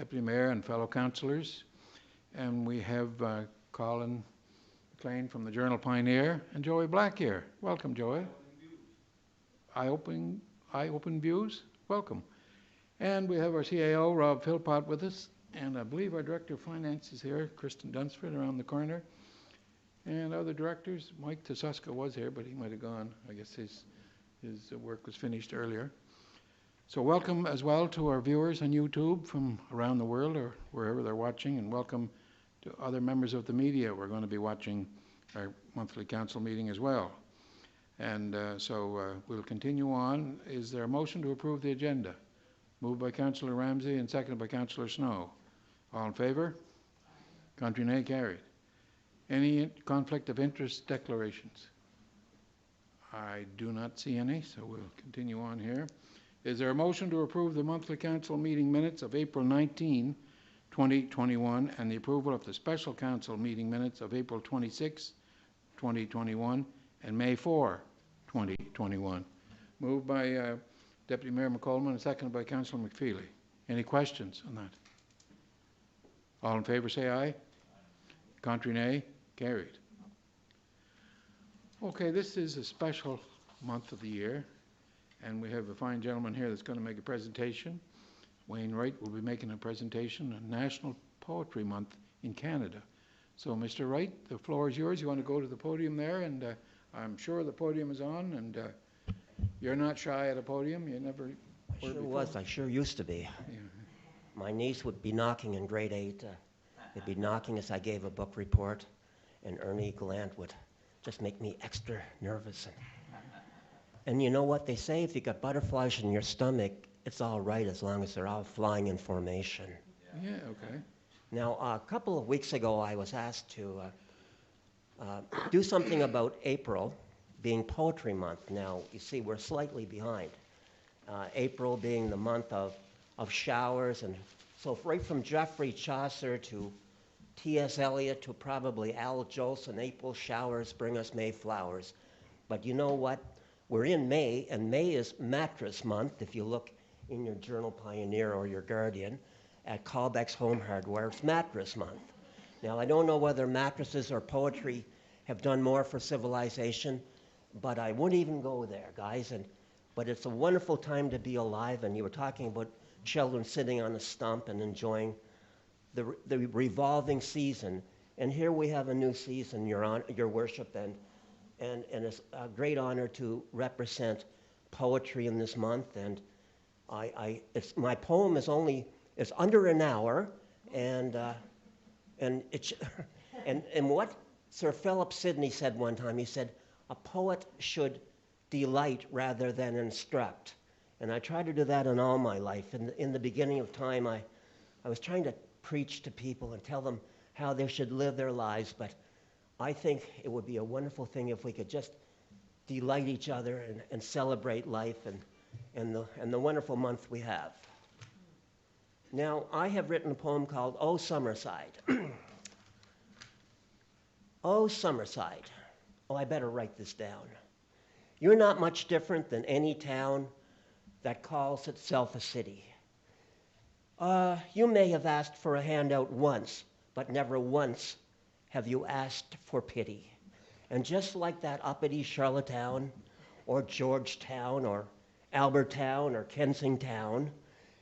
Deputy Mayor and fellow councillors. And we have Colin McLean from the Journal Pioneer and Joey Black here. Welcome, Joey. Eye-open views. Welcome. And we have our CAO, Rob Philpott, with us. And I believe our Director of Finance is here, Kristen Dunsford, around the corner. And other directors, Mike Tasuska was here, but he might have gone. I guess his work was finished earlier. So welcome as well to our viewers on YouTube from around the world or wherever they're watching, and welcome to other members of the media. We're going to be watching our monthly council meeting as well. And we'll continue on. Is there a motion to approve the agenda? Moved by Councillor Ramsey and seconded by Councillor Snow. All in favour? Contrary, nay, carried. Any conflict of interest declarations? I do not see any, so we'll continue on here. Is there a motion to approve the monthly council meeting minutes of April 19, 2021, and the approval of the special council meeting minutes of April 26, 2021, and May 4, 2021? Moved by Deputy Mayor McColman and seconded by Councillor McFeely. Any questions on that? All in favour say aye. Contrary, nay. Carried. Okay, this is a special month of the year, and we have a fine gentleman here that's going to make a presentation. Wayne Wright will be making a presentation on National Poetry Month in Canada. So, Mr. Wright, the floor is yours. You want to go to the podium there, and I'm sure the podium is on, and you're not shy at a podium. You never I sure was. I sure used to be. Yeah. My niece would be knocking in grade 8. They'd be knocking as I gave a book report, and Ernie Gallant would just make me extra nervous. And you know what they say? If you got butterflies in your stomach, it's all right as long as they're all flying in formation. Yeah, okay. Now, a couple of weeks ago, I was asked to do something about April being Poetry Month. Now, you see, we're slightly behind. April being the month of showers, and so right from Geoffrey Chaucer to T.S. Eliot to probably Al Jolson, April showers bring us May flowers. But you know what? We're in May, and May is Mattress Month. If you look in your Journal Pioneer or your Guardian at Callbeck's Home Hardware, it's Mattress Month. Now, I don't know whether mattresses or poetry have done more for civilization, but I wouldn't even go there, guys. But it's a wonderful time to be alive, and you were talking about children sitting on a stump and enjoying the revolving season. And here we have a new season, Your Worship, and it's a great honor to represent poetry in this month. And my poem is it's under an hour, and it's and what Sir Philip Sidney said one time, he said, a poet should delight rather than instruct. And I try to do that in all my life. In the beginning of time, I was trying to preach to people and tell them how they should live their lives, but I think it would be a wonderful thing if we could just delight each other and celebrate life and the wonderful month we have. Now, I have written a poem called Oh Summerside. Oh Summerside. Oh, I better write this down. You're not much different than any town that calls itself a city. You may have asked for a handout once, but never once have you asked for pity. And just like that uppity Charlottetown, or Georgetown, or Albertown, or Kensingtown,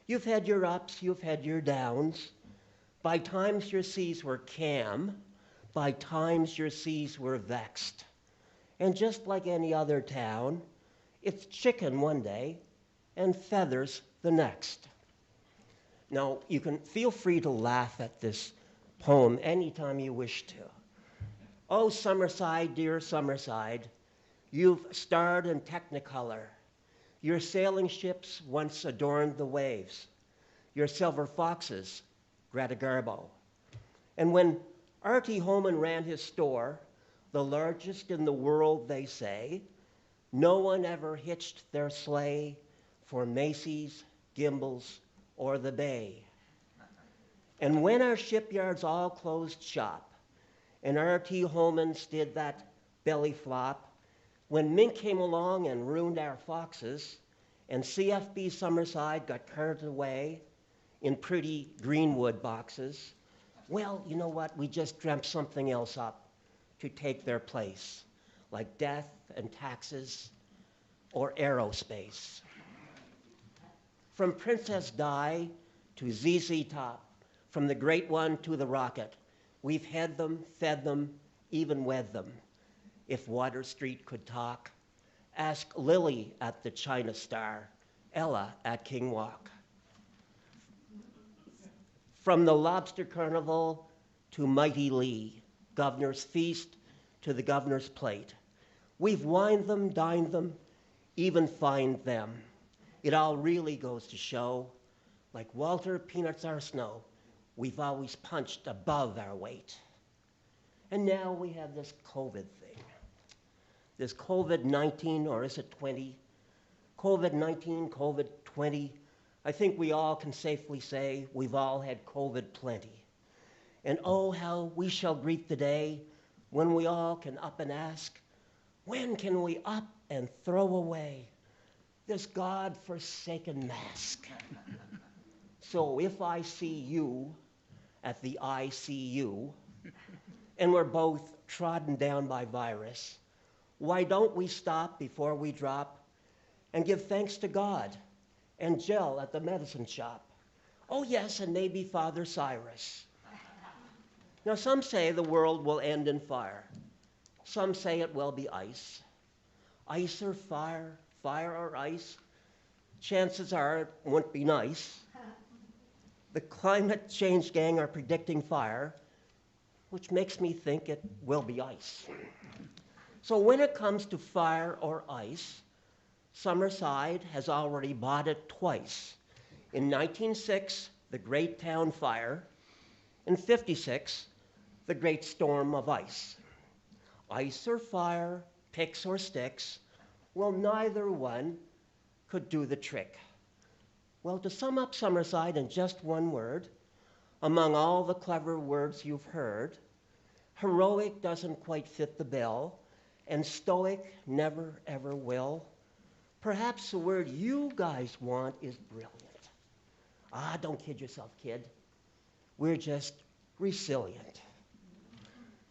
you've had your ups, you've had your downs. By times your seas were calm, by times your seas were vexed. And just like any other town, it's chicken one day and feathers the next. Now, you can feel free to laugh at this poem anytime you wish to. Oh, Summerside, dear Summerside, you've starred in Technicolor. Your sailing ships once adorned the waves. Your silver foxes, Greta Garbo. And when Artie Holman ran his store, the largest in the world, they say, no one ever hitched their sleigh for Macy's, Gimbel's, or the Bay. And when our shipyards all closed shop, and R.T. Holman's did that belly flop, when Mink came along and ruined our foxes, and CFB Summerside got carted away, in pretty greenwood boxes. Well, you know what? We just dreamt something else up to take their place, like death and taxes or aerospace. From Princess Di to ZZ Top, from the Great One to the Rocket, we've had them, fed them, even wed them. If Water Street could talk, ask Lily at the China Star, Ella at King Walk. From the Lobster Carnival to Mighty Lee, Governor's Feast to the Governor's Plate, we've wined them, dined them, even fined them. It all really goes to show, like Walter Peanuts Our Snow, we've always punched above our weight. And now we have this COVID thing. This COVID-19, or is it 20? COVID-19, COVID-20. I think we all can safely say we've all had COVID plenty. And oh, how we shall greet the day when we all can up and ask, when can we up and throw away this God-forsaken mask? So if I see you at the ICU, and we're both trodden down by virus, why don't we stop before we drop and give thanks to God and Jill at the medicine shop? Oh yes, and maybe Father Cyrus. Now some say the world will end in fire. Some say it will be ice. Ice or fire, fire or ice, chances are it won't be nice. The climate change gang are predicting fire, which makes me think it will be ice. So when it comes to fire or ice, Summerside has already bought it twice. In 1906, the Great Town Fire. In 56, the Great Storm of Ice. Ice or fire, picks or sticks, well, neither one could do the trick. Well, to sum up Summerside in just one word, among all the clever words you've heard, heroic doesn't quite fit the bill, and stoic never ever will. Perhaps the word you guys want is brilliant. Ah, don't kid yourself, kid. We're just resilient.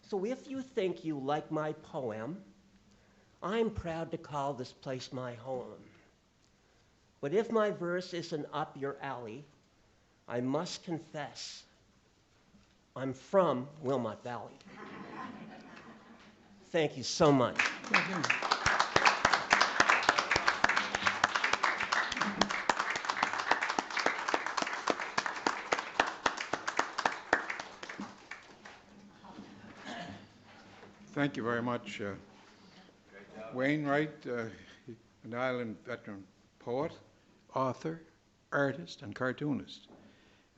So if you think you like my poem, I'm proud to call this place my home. But if my verse isn't up your alley, I must confess, I'm from Wilmot Valley. Thank you so much. Thank you very much, Wayne Wright, an Island veteran poet, author, artist, and cartoonist.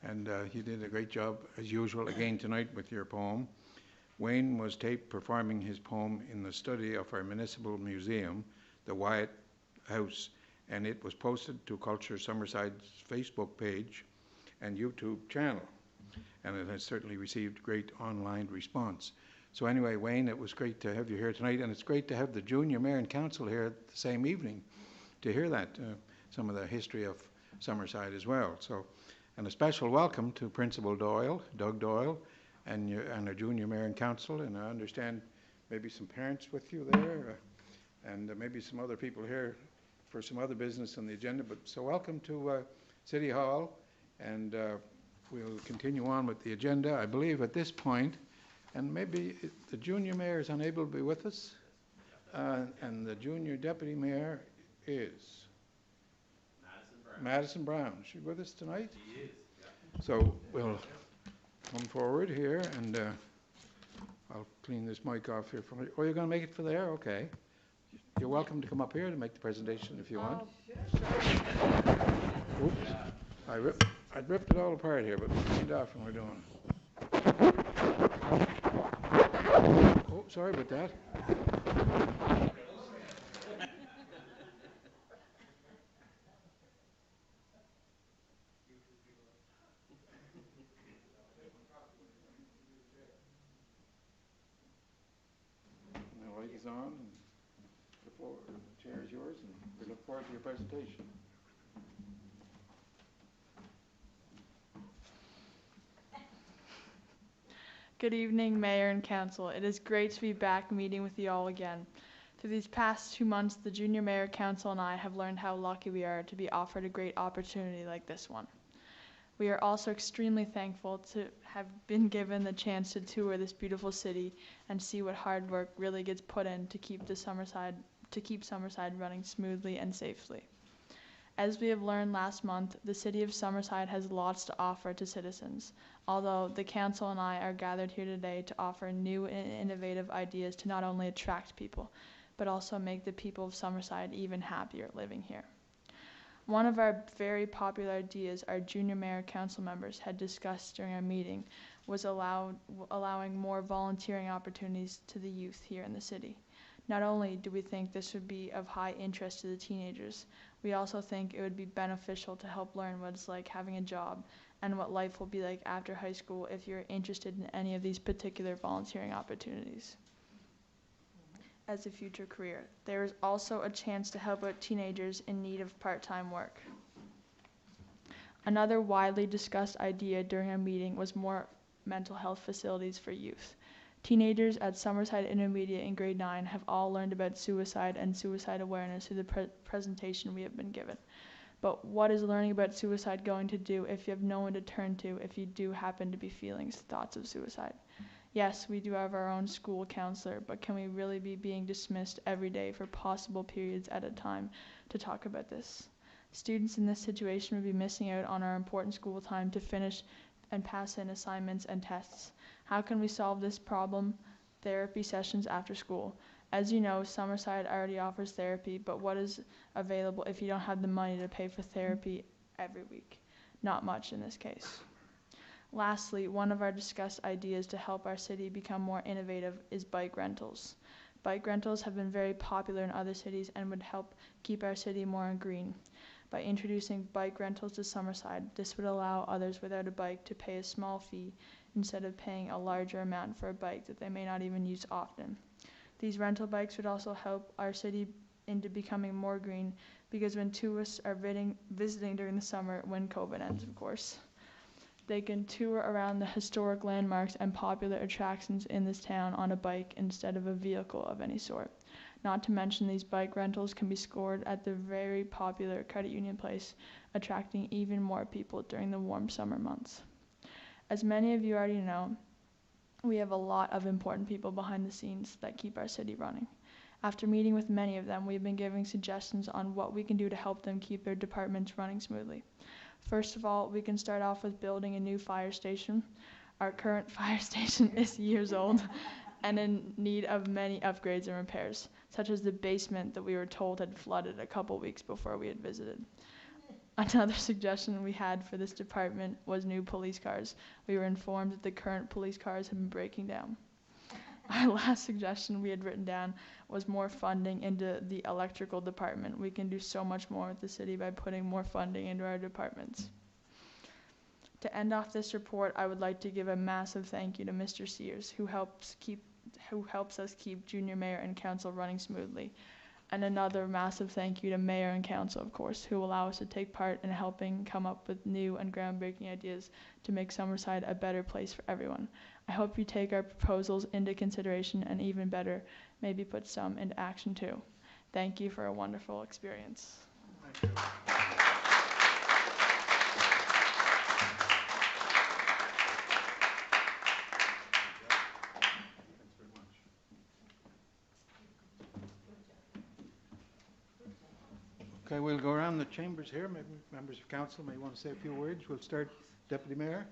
And you did a great job, as usual, again tonight with your poem. Wayne was taped performing his poem in the study of our municipal museum, the Wyatt House, and it was posted to Culture Summerside's Facebook page and YouTube channel. And it has certainly received great online response. So anyway, Wayne, it was great to have you here tonight, and it's great to have the Junior Mayor and Council here the same evening to hear that, some of the history of Summerside as well. So, and a special welcome to Principal Doyle, Doug Doyle, and our Junior Mayor and Council, and I understand maybe some parents with you there, and maybe some other people here for some other business on the agenda. But so welcome to City Hall, and we'll continue on with the agenda. I believe at this point, and maybe the Junior Mayor is unable to be with us, and the Junior Deputy Mayor is Madison Brown. Is she with us tonight? She is, yeah. So we'll come forward here, and I'll clean this mic off here for me. Oh, you're going to make it for there? Okay. You're welcome to come up here to make the presentation if you want. Oops. I ripped it all apart here, but we'll clean it off when we're doing it. Oh, sorry about that. The light is on, and the chair is yours, and we look forward to your presentation. Good evening, Mayor and Council. It is great to be back meeting with you all again. Through these past 2 months, the Junior Mayor Council and I have learned how lucky we are to be offered a great opportunity like this one. We are also extremely thankful to have been given the chance to tour this beautiful city and see what hard work really gets put in to keep Summerside running smoothly and safely. As we have learned last month, the City of Summerside has lots to offer to citizens, although the Council and I are gathered here today to offer new and innovative ideas to not only attract people, but also make the people of Summerside even happier living here. One of our very popular ideas our Junior Mayor Council members had discussed during our meeting was allowing more volunteering opportunities to the youth here in the city. Not only do we think this would be of high interest to the teenagers, we also think it would be beneficial to help learn what it's like having a job and what life will be like after high school if you're interested in any of these particular volunteering opportunities as a future career. There is also a chance to help out teenagers in need of part-time work. Another widely discussed idea during our meeting was more mental health facilities for youth. Teenagers at Summerside Intermediate in grade 9 have all learned about suicide and suicide awareness through the presentation we have been given. But what is learning about suicide going to do if you have no one to turn to if you do happen to be feeling thoughts of suicide? Yes, we do have our own school counselor, but can we really be being dismissed every day for possible periods at a time to talk about this? Students in this situation would be missing out on our important school time to finish and pass in assignments and tests. How can we solve this problem? Therapy sessions after school. As you know, Summerside already offers therapy, but what is available if you don't have the money to pay for therapy every week? Not much in this case. Lastly, one of our discussed ideas to help our city become more innovative is bike rentals. Bike rentals have been very popular in other cities and would help keep our city more green. By introducing bike rentals to Summerside, this would allow others without a bike to pay a small fee instead of paying a larger amount for a bike that they may not even use often. These rental bikes would also help our city into becoming more green because when tourists are visiting during the summer, when COVID ends, of course, they can tour around the historic landmarks and popular attractions in this town on a bike instead of a vehicle of any sort. Not to mention these bike rentals can be scored at the very popular Credit Union Place, attracting even more people during the warm summer months. As many of you already know, we have a lot of important people behind the scenes that keep our city running. After meeting with many of them, we've been giving suggestions on what we can do to help them keep their departments running smoothly. First of all, we can start off with building a new fire station. Our current fire station is years old and in need of many upgrades and repairs, such as the basement that we were told had flooded a couple weeks before we had visited. Another suggestion we had for this department was new police cars. We were informed that the current police cars have been breaking down. Our last suggestion we had written down was more funding into the electrical department. We can do so much more with the city by putting more funding into our departments. To end off this report, I would like to give a massive thank you to Mr. Sears, who helps us keep Junior Mayor and Council running smoothly. And another massive thank you to Mayor and Council, of course, who allow us to take part in helping come up with new and groundbreaking ideas to make Summerside a better place for everyone. I hope you take our proposals into consideration and even better, maybe put some into action too. Thank you for a wonderful experience. Thank you. Okay, we'll go around the chambers here. Maybe members of council may want to say a few words. We'll start, Deputy Mayor.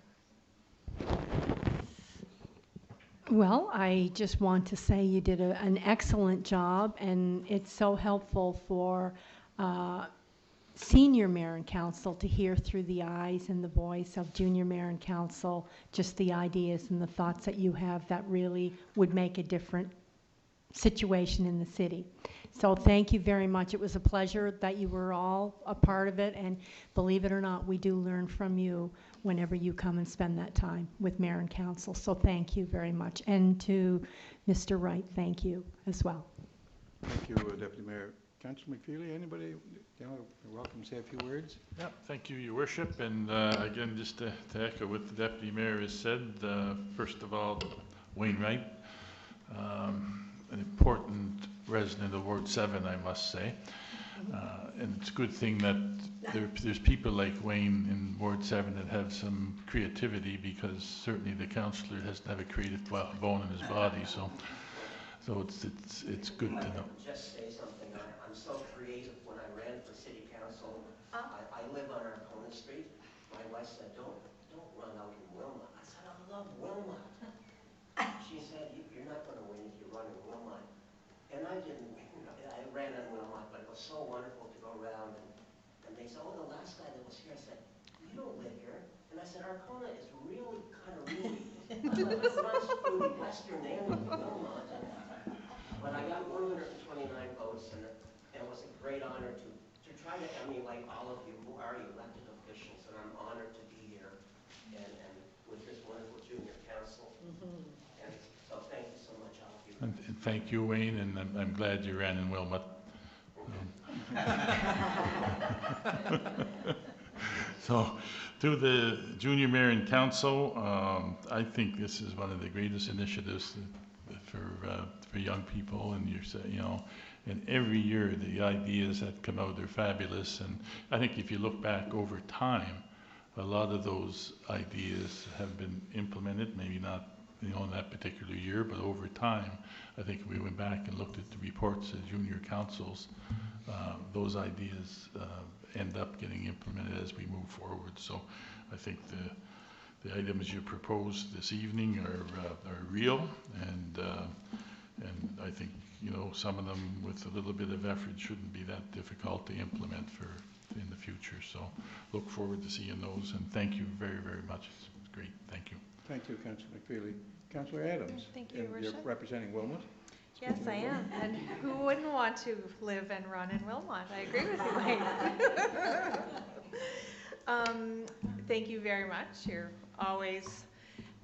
Well, I just want to say you did an excellent job, and it's so helpful for senior mayor and council to hear through the eyes and the voice of junior mayor and council just the ideas and the thoughts that you have that really would make a different situation in the city. So thank you very much. It was a pleasure that you were all a part of it, and believe it or not, we do learn from you whenever you come and spend that time with mayor and council. So thank you very much. And to Mr. Wright, thank you as well. Thank you, Deputy Mayor. Councillor McFeely, anybody, you're welcome to say a few words. Yeah, thank you, Your Worship. And again, just to echo what the Deputy Mayor has said, first of all, Wayne Wright, an important resident of Ward 7, I must say. And it's a good thing that there's people like Wayne in Ward 7 that have some creativity, because certainly the councillor has to have a creative bone in his body. So it's good to know. Just say something. I'm so creative. When I ran for city council, I live on Arcona Street. My wife said, don't run out in Wilmot. I said, I love Wilmot. She said, you're not going to win if you run in Wilmot. And I didn't win. I ran in Wilmot, but it was so wonderful to go around. And they said, oh, the last guy that was here, I said, you don't live here. And I said, Arcona is really kind of really. It's not foodie western there in Wilmot. But I got 129 votes, and it was a great honor to try to emulate all of you who are elected officials, and I'm honored to be here and with this wonderful junior council. And so thank you so much, all of you. And thank you, Wayne, and I'm glad you ran in Wilmot. So, to the Junior Mayor and Council, I think this is one of the greatest initiatives for young people, and and every year the ideas that come out are fabulous. And I think if you look back over time, a lot of those ideas have been implemented, maybe not in that particular year, but over time, I think if we went back and looked at the reports of junior councils, those ideas end up getting implemented as we move forward. So I think the items you proposed this evening are real, and I think some of them with a little bit of effort shouldn't be that difficult to implement in the future. So look forward to seeing those, and thank you very, very much. It's great. Thank you. Thank you, Councillor McFeely. Councillor Adams. Thank you, Your You're worship. representing Wilmot. Yes, I am. And who wouldn't want to live and run in Wilmot? I agree with you, Wayne. Thank you very much. You're always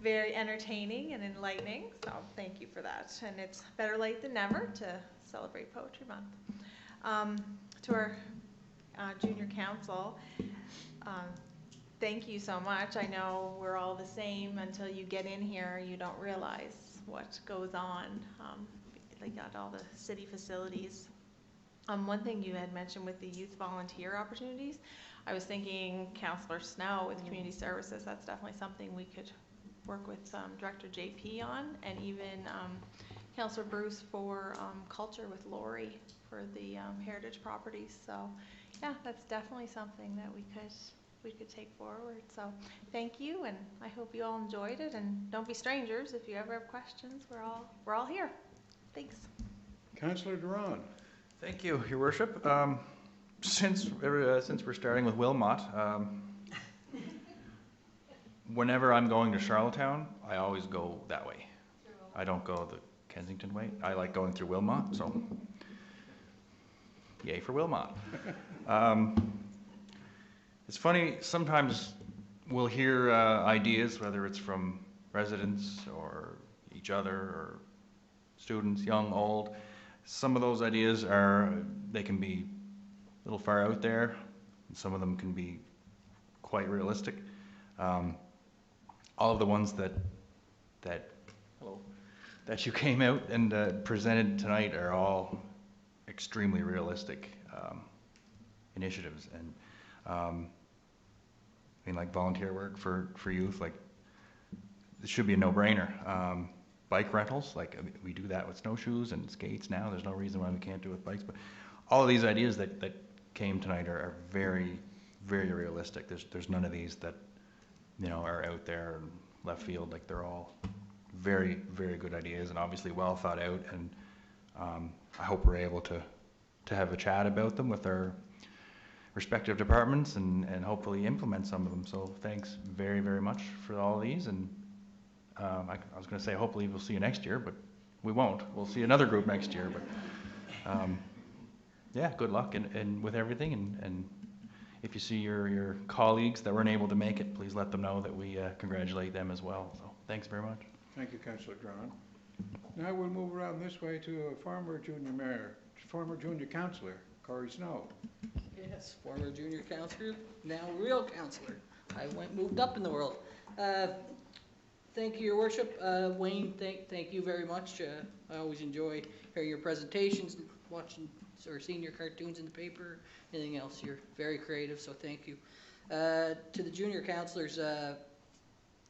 very entertaining and enlightening, so thank you for that. And it's better late than never to celebrate Poetry Month. To our junior council, thank you so much. I know we're all the same. Until you get in here, you don't realize what goes on. They got all the city facilities. One thing you had mentioned with the youth volunteer opportunities, I was thinking Councillor Snow with Community Services, that's definitely something we could work with Director JP on, and even Councillor Bruce for culture with Lori for the heritage properties. So yeah, that's definitely something that we could take forward. So thank you, and I hope you all enjoyed it, and don't be strangers. If you ever have questions, we're all here. Thanks. Councillor Duran. Thank you, Your Worship. Since we're starting with Wilmot, whenever I'm going to Charlottetown, I always go that way. I don't go the Kensington way. I like going through Wilmot, so yay for Wilmot. It's funny, sometimes we'll hear ideas, whether it's from residents or each other or students, young, old. Some of those ideas they can be a little far out there, and some of them can be quite realistic. All of the ones that you came out and presented tonight are all extremely realistic initiatives, and like volunteer work for youth, like it should be a no-brainer. Bike rentals, like we do that with snowshoes and skates now. There's no reason why we can't do it with bikes. But all of these ideas that came tonight are very, very realistic. There's none of these that are out there and left field. Like they're all very, very good ideas, and obviously well thought out. And I hope we're able to have a chat about them with our respective departments and hopefully implement some of them. So thanks very, very much for all of these. And I was going to say hopefully we'll see you next year, but we won't. We'll see another group next year. But yeah, good luck and with everything. And if you see your colleagues that weren't able to make it, please let them know that we congratulate them as well. So thanks very much. Thank you, Councillor Duran. Now we'll move around this way to a former junior mayor, former junior counselor, Corey Snow. Yes, former junior counselor, now real counselor. I moved up in the world. Thank you, Your Worship. Wayne, thank you very much. I always enjoy hearing your presentations, watching or seeing your cartoons in the paper, anything else. You're very creative, so thank you. To the junior counselors,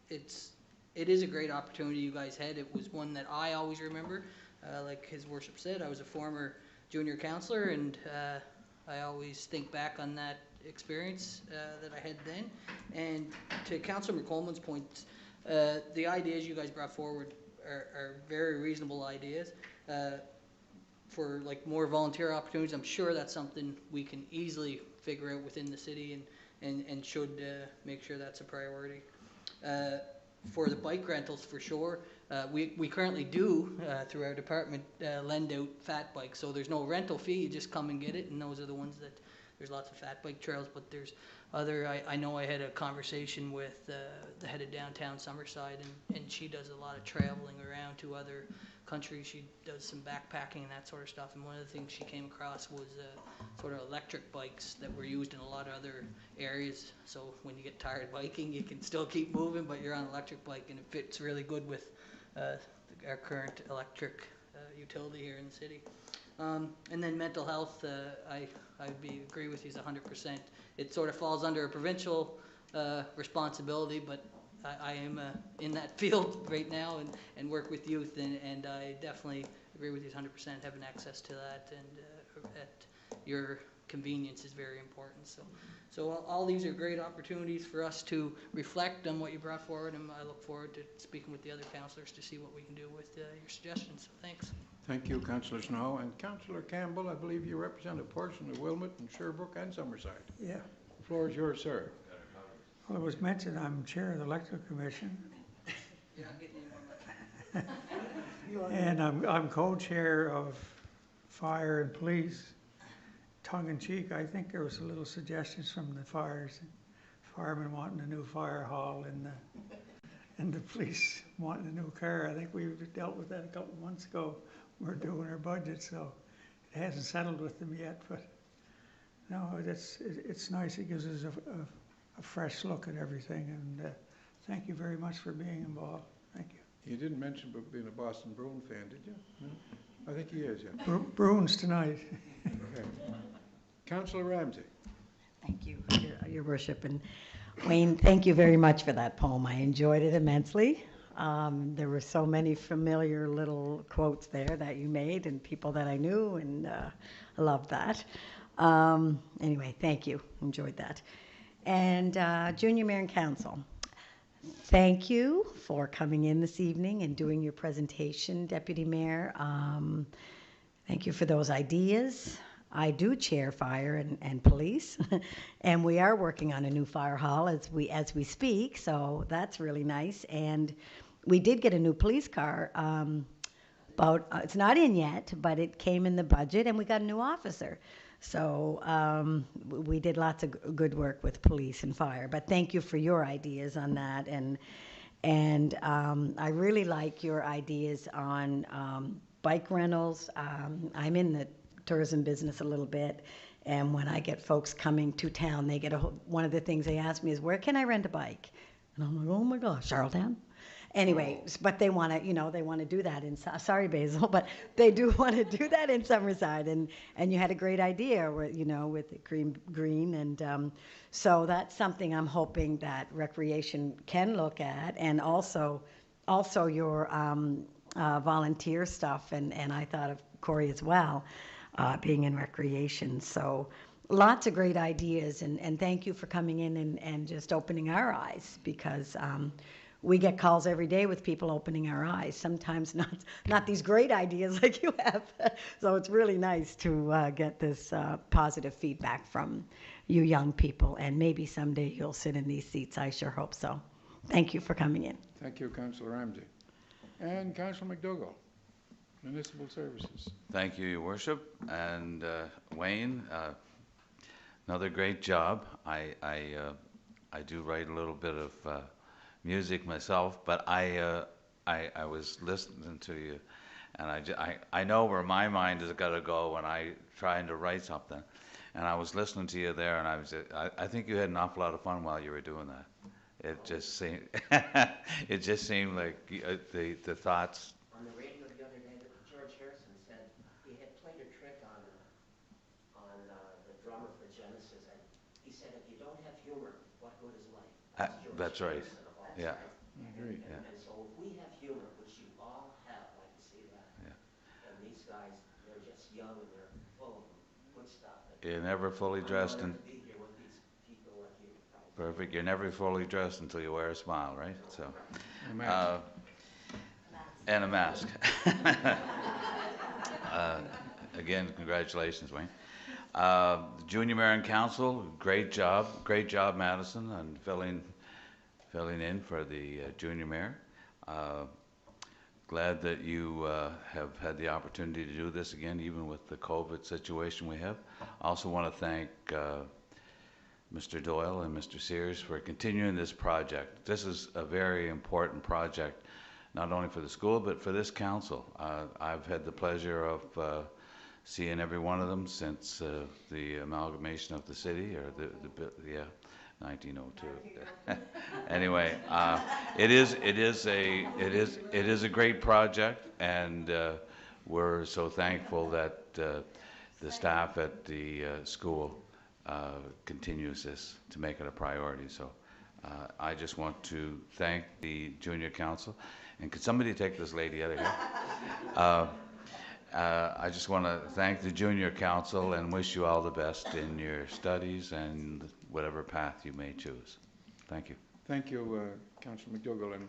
it is a great opportunity you guys had. It was one that I always remember. Like His Worship said, I was a former junior counselor, and I always think back on that experience that I had then. And to Councillor McColman's point, the ideas you guys brought forward are very reasonable ideas. For like more volunteer opportunities, I'm sure that's something we can easily figure out within the city and should make sure that's a priority. For the bike rentals, for sure, we currently do, through our department, lend out fat bikes. So there's no rental fee, you just come and get it, and those are the ones that, there's lots of fat bike trails, but there's other, I know I had a conversation with the head of downtown Summerside, and she does a lot of traveling around to other countries. She does some backpacking and that sort of stuff, and one of the things she came across was sort of electric bikes that were used in a lot of other areas. So when you get tired biking, you can still keep moving, but you're on an electric bike, and it fits really good with our current electric utility here in the city. And then mental health, I'd agree with you 100%. It sort of falls under a provincial responsibility, but I am in that field right now and work with youth, and I definitely agree with you 100%. Having access to that and at your convenience is very important. So all these are great opportunities for us to reflect on what you brought forward, and I look forward to speaking with the other councillors to see what we can do with your suggestions. So thanks. Thank you, Councillor Snow. And Councillor Campbell, I believe you represent a portion of Wilmot and Sherbrooke and Summerside. Yeah. The floor is yours, sir. Well, it was mentioned I'm chair of the electrical commission, You're not getting any more money. and I'm co-chair of fire and police. Tongue in cheek, I think there was a little suggestions from the firemen wanting a new fire hall, and the police wanting a new car. I think we dealt with that a couple of months ago. We're doing our budget, so it hasn't settled with them yet. But no, it's nice. It gives us a fresh look at everything, and thank you very much for being involved. Thank you. You didn't mention about being a Boston Bruin fan, did you? No? I think he is, yeah. Bruins tonight. Okay. Councillor Ramsey. Thank you, Your Worship. And Wayne, thank you very much for that poem. I enjoyed it immensely. There were so many familiar little quotes there that you made and people that I knew, and I loved that. Anyway, thank you. Enjoyed that. And Junior Mayor and Council, thank you for coming in this evening and doing your presentation, Deputy Mayor. Thank you for those ideas. I do chair fire and police, and we are working on a new fire hall as we speak, so that's really nice. And we did get a new police car. It's not in yet, but it came in the budget, and we got a new officer. So we did lots of good work with police and fire. But thank you for your ideas on that, and I really like your ideas on bike rentals. I'm in the tourism business a little bit, and when I get folks coming to town, they get one of the things they ask me is, where can I rent a bike? And I'm like, oh my gosh, Charlottetown. Anyway, but they want to, they want to do that in, sorry Basil, but they do want to do that in Summerside, and you had a great idea with, with the green, and so that's something I'm hoping that Recreation can look at, and also your volunteer stuff, and I thought of Corey as well. Being in Recreation. So lots of great ideas, and thank you for coming in and just opening our eyes, because we get calls every day with people opening our eyes, sometimes not these great ideas like you have. So it's really nice to get this positive feedback from you young people, and maybe someday you'll sit in these seats. I sure hope so. Thank you for coming in. Thank you, Councillor Ramsey. And Councillor McDougall, Municipal Services. Thank you, Your Worship. And Wayne, another great job. I do write a little bit of music myself, but I was listening to you, And I know where my mind is going to go when I trying to write something. And I was listening to you there, and I think you had an awful lot of fun while you were doing that. It just seemed, it just seemed like the thoughts. On the radio the other day, George Harrison said he had played a trick on the drummer for Genesis, and he said, if you don't have humor, what good is life? That's right. Yeah. I agree. Yeah. And so if we have humor, which you all have, I can see that. Yeah. And these guys, they're just young and they're full of good stuff. You're never fully dressed in. To be here with these people like you. Perfect. You're never fully dressed until you wear a smile, right? So. A mask. And a mask. Again, congratulations, Wayne. Junior Mayor and Council, great job, Madison, on filling in for the junior mayor. Glad that you have had the opportunity to do this again, even with the COVID situation we have. Also want to thank Mr. Doyle and Mr. Sears for continuing this project. This is a very important project, not only for the school, but for this council. I've had the pleasure of seeing every one of them since the amalgamation of the city, or the 1902. Anyway, it is a great project, and we're so thankful that the staff at the school continues this to make it a priority. So I just want to thank the junior council, and could somebody take this lady out of here? I just want to thank the junior council and wish you all the best in your studies and whatever path you may choose. Thank you. Thank you, Councillor McDougall. And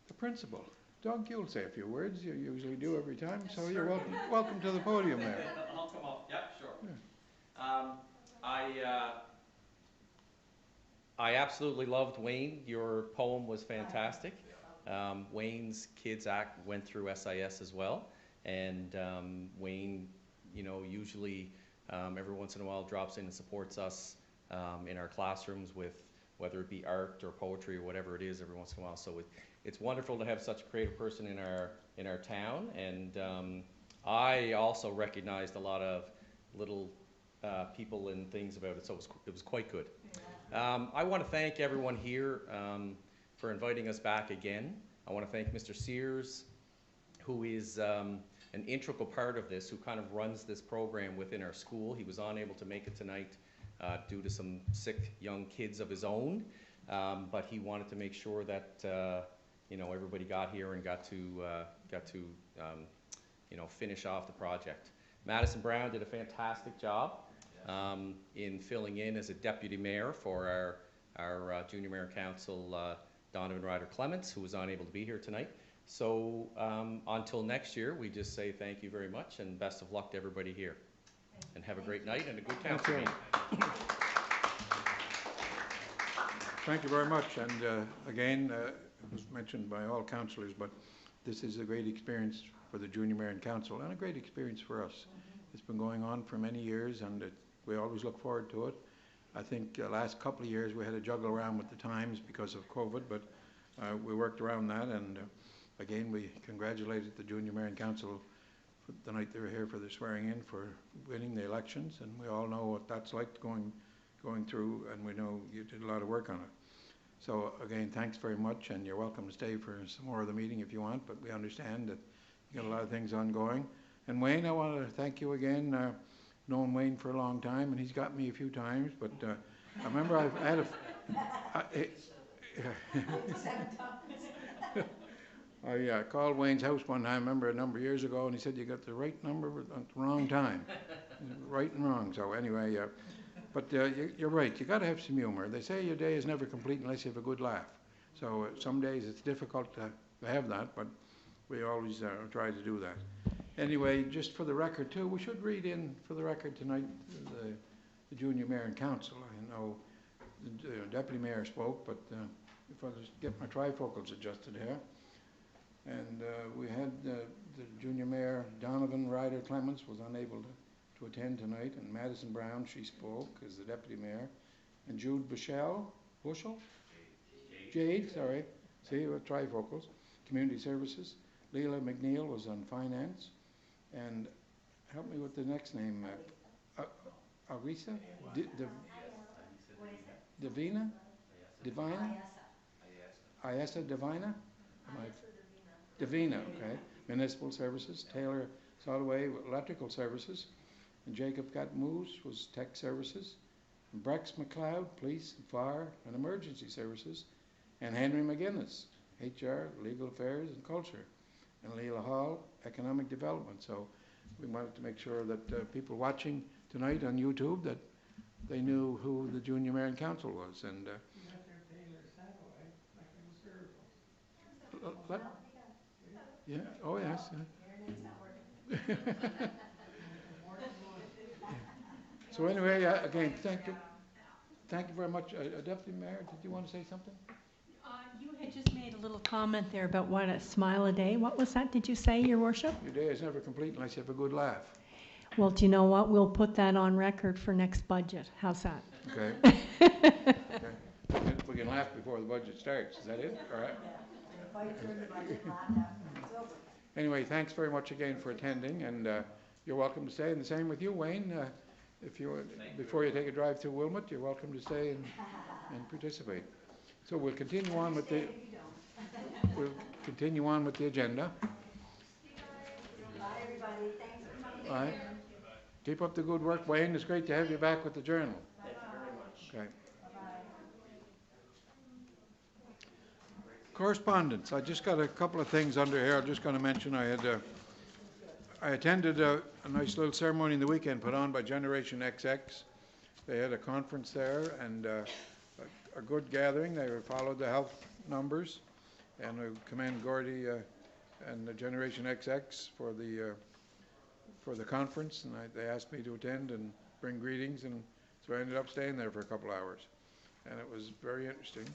the principal, Doug, you'll say a few words. You usually do every time, so you're welcome to the podium there. I'll come up. Yep, sure. Yeah. I absolutely loved Wayne. Your poem was fantastic. Wayne's Kids Act went through SIS as well, and Wayne, usually every once in a while drops in and supports us in our classrooms with whether it be art or poetry or whatever it is every once in a while. So it's wonderful to have such a creative person in our town, and I also recognized a lot of little people and things about it, so it was quite good. I want to thank everyone here for inviting us back again. I want to thank Mr. Sears, who is an integral part of this, who kind of runs this program within our school. He was unable to make it tonight due to some sick young kids of his own, but he wanted to make sure that everybody got here and got to finish off the project. Madison Brown did a fantastic job in filling in as a deputy mayor for our junior mayor council, Donovan Ryder Clements, who was unable to be here tonight. So until next year, we just say thank you very much and best of luck to everybody here. And have a great night and a good council meeting. Thank you very much. And again, it was mentioned by all councillors, but this is a great experience for the junior mayor and council, and a great experience for us. It's been going on for many years, and we always look forward to it. I think the last couple of years we had to juggle around with the times because of COVID, but we worked around that, and again, we congratulated the junior mayor and council for the night they were here for the swearing in for winning the elections, and we all know what that's like going through, and we know you did a lot of work on it. So again, thanks very much, and you're welcome to stay for some more of the meeting if you want, but we understand that you got a lot of things ongoing. And Wayne, I want to thank you again. Known Wayne for a long time, and he's got me a few times, but I remember I called Wayne's house one time, I remember a number of years ago, and he said, you got the right number at the wrong time. Right and wrong. So anyway, but you're right, you got to have some humor. They say your day is never complete unless you have a good laugh. So some days it's difficult to have that, but we always try to do that. Anyway, just for the record too, we should read in for the record tonight the junior mayor and council. I know the deputy mayor spoke, but if I just get my trifocals adjusted here. And we had the junior mayor, Donovan Ryder Clements, was unable to attend tonight, and Madison Brown, she spoke as the deputy mayor, and Jude Bushell, Jade, sorry, see, with trifocals, community services. Leila McNeil was on finance. And help me with the next name. Arisa? Divina? Divina? Ayesa Divina? Divina, okay. Municipal Services. Taylor Soloway, Electrical Services. And Jacob Gatmoose was Tech Services. And Brex McLeod, Police, Fire, and Emergency Services. And Henry McGinnis, HR, Legal Affairs, and Culture. And Leila Hall, Economic Development. So we wanted to make sure that people watching tonight on YouTube, that they knew who the Junior Mayor and Council was. And yeah, oh yes. Yeah. So anyway, again, thank you very much. Deputy Mayor, did you want to say something? You had just made a little comment there about what a smile a day. What was that, did you say, Your Worship? Your day is never complete unless you have a good laugh. Well, do you know what? We'll put that on record for next budget. How's that? Okay. Okay. We can laugh before the budget starts. Is that it? All right. Anyway, thanks very much again for attending, and you're welcome to stay. And the same with you, Wayne. If you before you take a drive through Wilmot, you're welcome to stay and participate. So we'll continue on with the agenda. Bye, everybody. Thanks for coming. All right. Keep up the good work, Wayne. It's great to have you back with the Journal. Thank you very much. Okay. Correspondence. I just got a couple of things under here. I'm just going to mention I attended a nice little ceremony in the weekend put on by Generation XX. They had a conference there and a good gathering. They followed the health numbers, and I commend Gordy and the Generation XX for the conference. And they asked me to attend and bring greetings, and so I ended up staying there for a couple hours, and it was very interesting.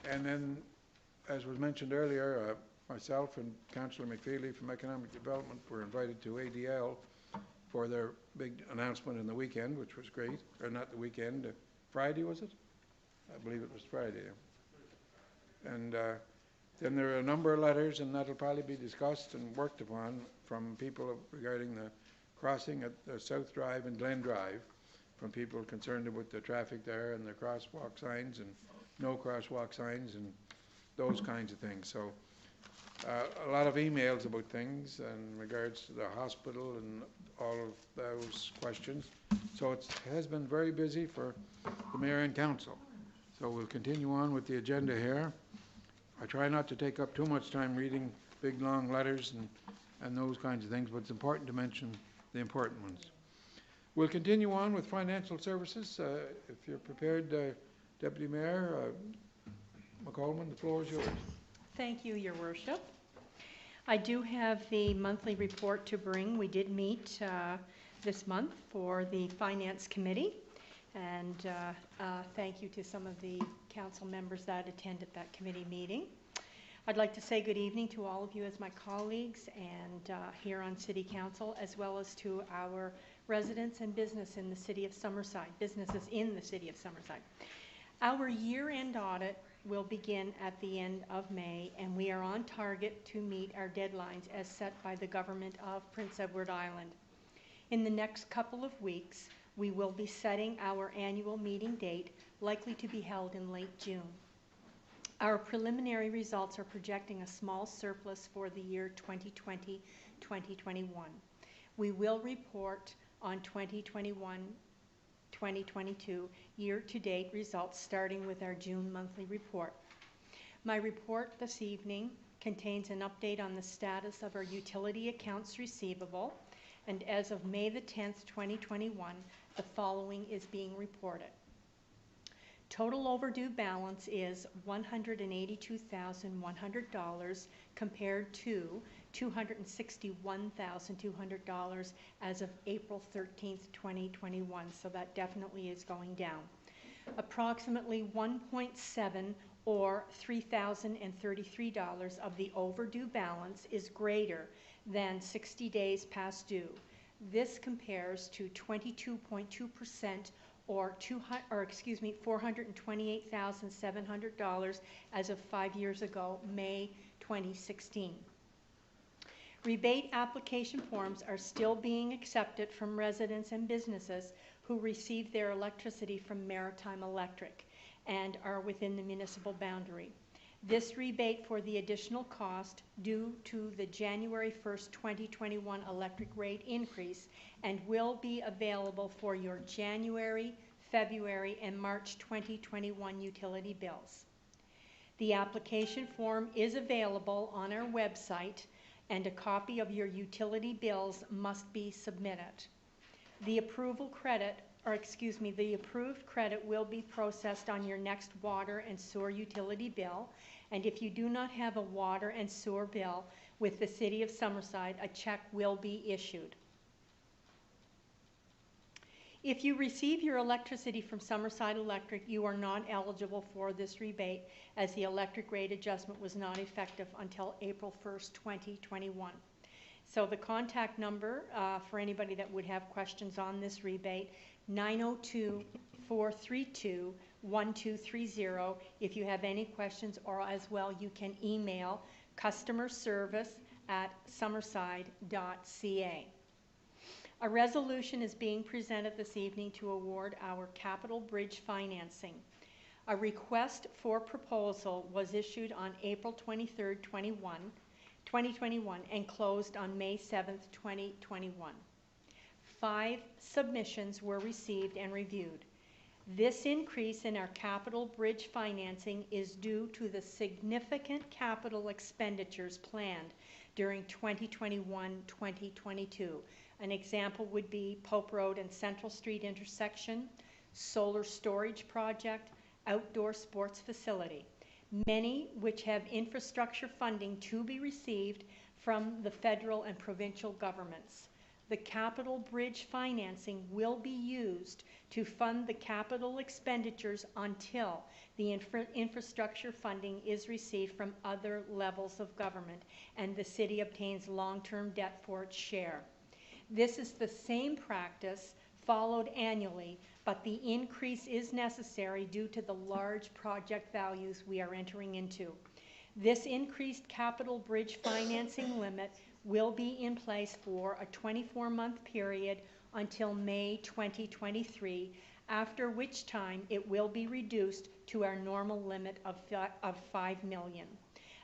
And then, as was mentioned earlier, myself and Councillor McFeely from Economic Development were invited to ADL for their big announcement in the weekend, which was great. Or not the weekend, Friday was it? I believe it was Friday. And then there are a number of letters, and that'll probably be discussed and worked upon from people regarding the crossing at the South Drive and Glen Drive, from people concerned about the traffic there and the crosswalk signs and no crosswalk signs and those kinds of things. So a lot of emails about things in regards to the hospital and all of those questions. So it has been very busy for the Mayor and Council. So we'll continue on with the agenda here. I try not to take up too much time reading big long letters and those kinds of things, but it's important to mention the important ones. We'll continue on with financial services. If you're prepared, Deputy Mayor McColman, the floor is yours. Thank you, Your Worship. I do have the monthly report to bring. We did meet this month for the Finance Committee, and thank you to some of the council members that attended that committee meeting. I'd like to say good evening to all of you as my colleagues and here on City Council, as well as to our residents and businesses in the City of Summerside. Our year-end audit will begin at the end of May, and we are on target to meet our deadlines as set by the government of Prince Edward Island. In the next couple of weeks, we will be setting our annual meeting date, likely to be held in late June. Our preliminary results are projecting a small surplus for the year 2020-2021. We will report on 2021-2022 year-to-date results starting with our June monthly report. My report this evening contains an update on the status of our utility accounts receivable, and as of May the 10th, 2021, the following is being reported. Total overdue balance is $182,100 compared to $261,200 as of April 13th, 2021, so that definitely is going down. Approximately 1.7 or $3,033 of the overdue balance is greater than 60 days past due. This compares to 22.2% or $428,700 as of 5 years ago, May 2016. Rebate application forms are still being accepted from residents and businesses who receive their electricity from Maritime Electric and are within the municipal boundary. This rebate for the additional cost due to the January 1st, 2021 electric rate increase and will be available for your January, February, and March 2021 utility bills. The application form is available on our website, and a copy of your utility bills must be submitted. The approved credit will be processed on your next water and sewer utility bill, and if you do not have a water and sewer bill with the City of Summerside, a check will be issued. If you receive your electricity from Summerside Electric, you are not eligible for this rebate, as the electric rate adjustment was not effective until April 1st, 2021. So the contact number for anybody that would have questions on this rebate, 902-432-1230. If you have any questions, or as well, you can email customerservice@summerside.ca. A resolution is being presented this evening to award our Capital Bridge financing. A request for proposal was issued on April 23rd, 2021 and closed on May 7th, 2021. 5 submissions were received and reviewed. This increase in our Capital Bridge financing is due to the significant capital expenditures planned during 2021-2022. An example would be Pope Road and Central Street intersection, solar storage project, outdoor sports facility, many which have infrastructure funding to be received from the federal and provincial governments. The Capital Bridge financing will be used to fund the capital expenditures until the infrastructure funding is received from other levels of government and the city obtains long-term debt for its share. This is the same practice followed annually, but the increase is necessary due to the large project values we are entering into. This increased Capital Bridge financing limit will be in place for a 24-month period until May 2023, after which time it will be reduced to our normal limit of $5 million.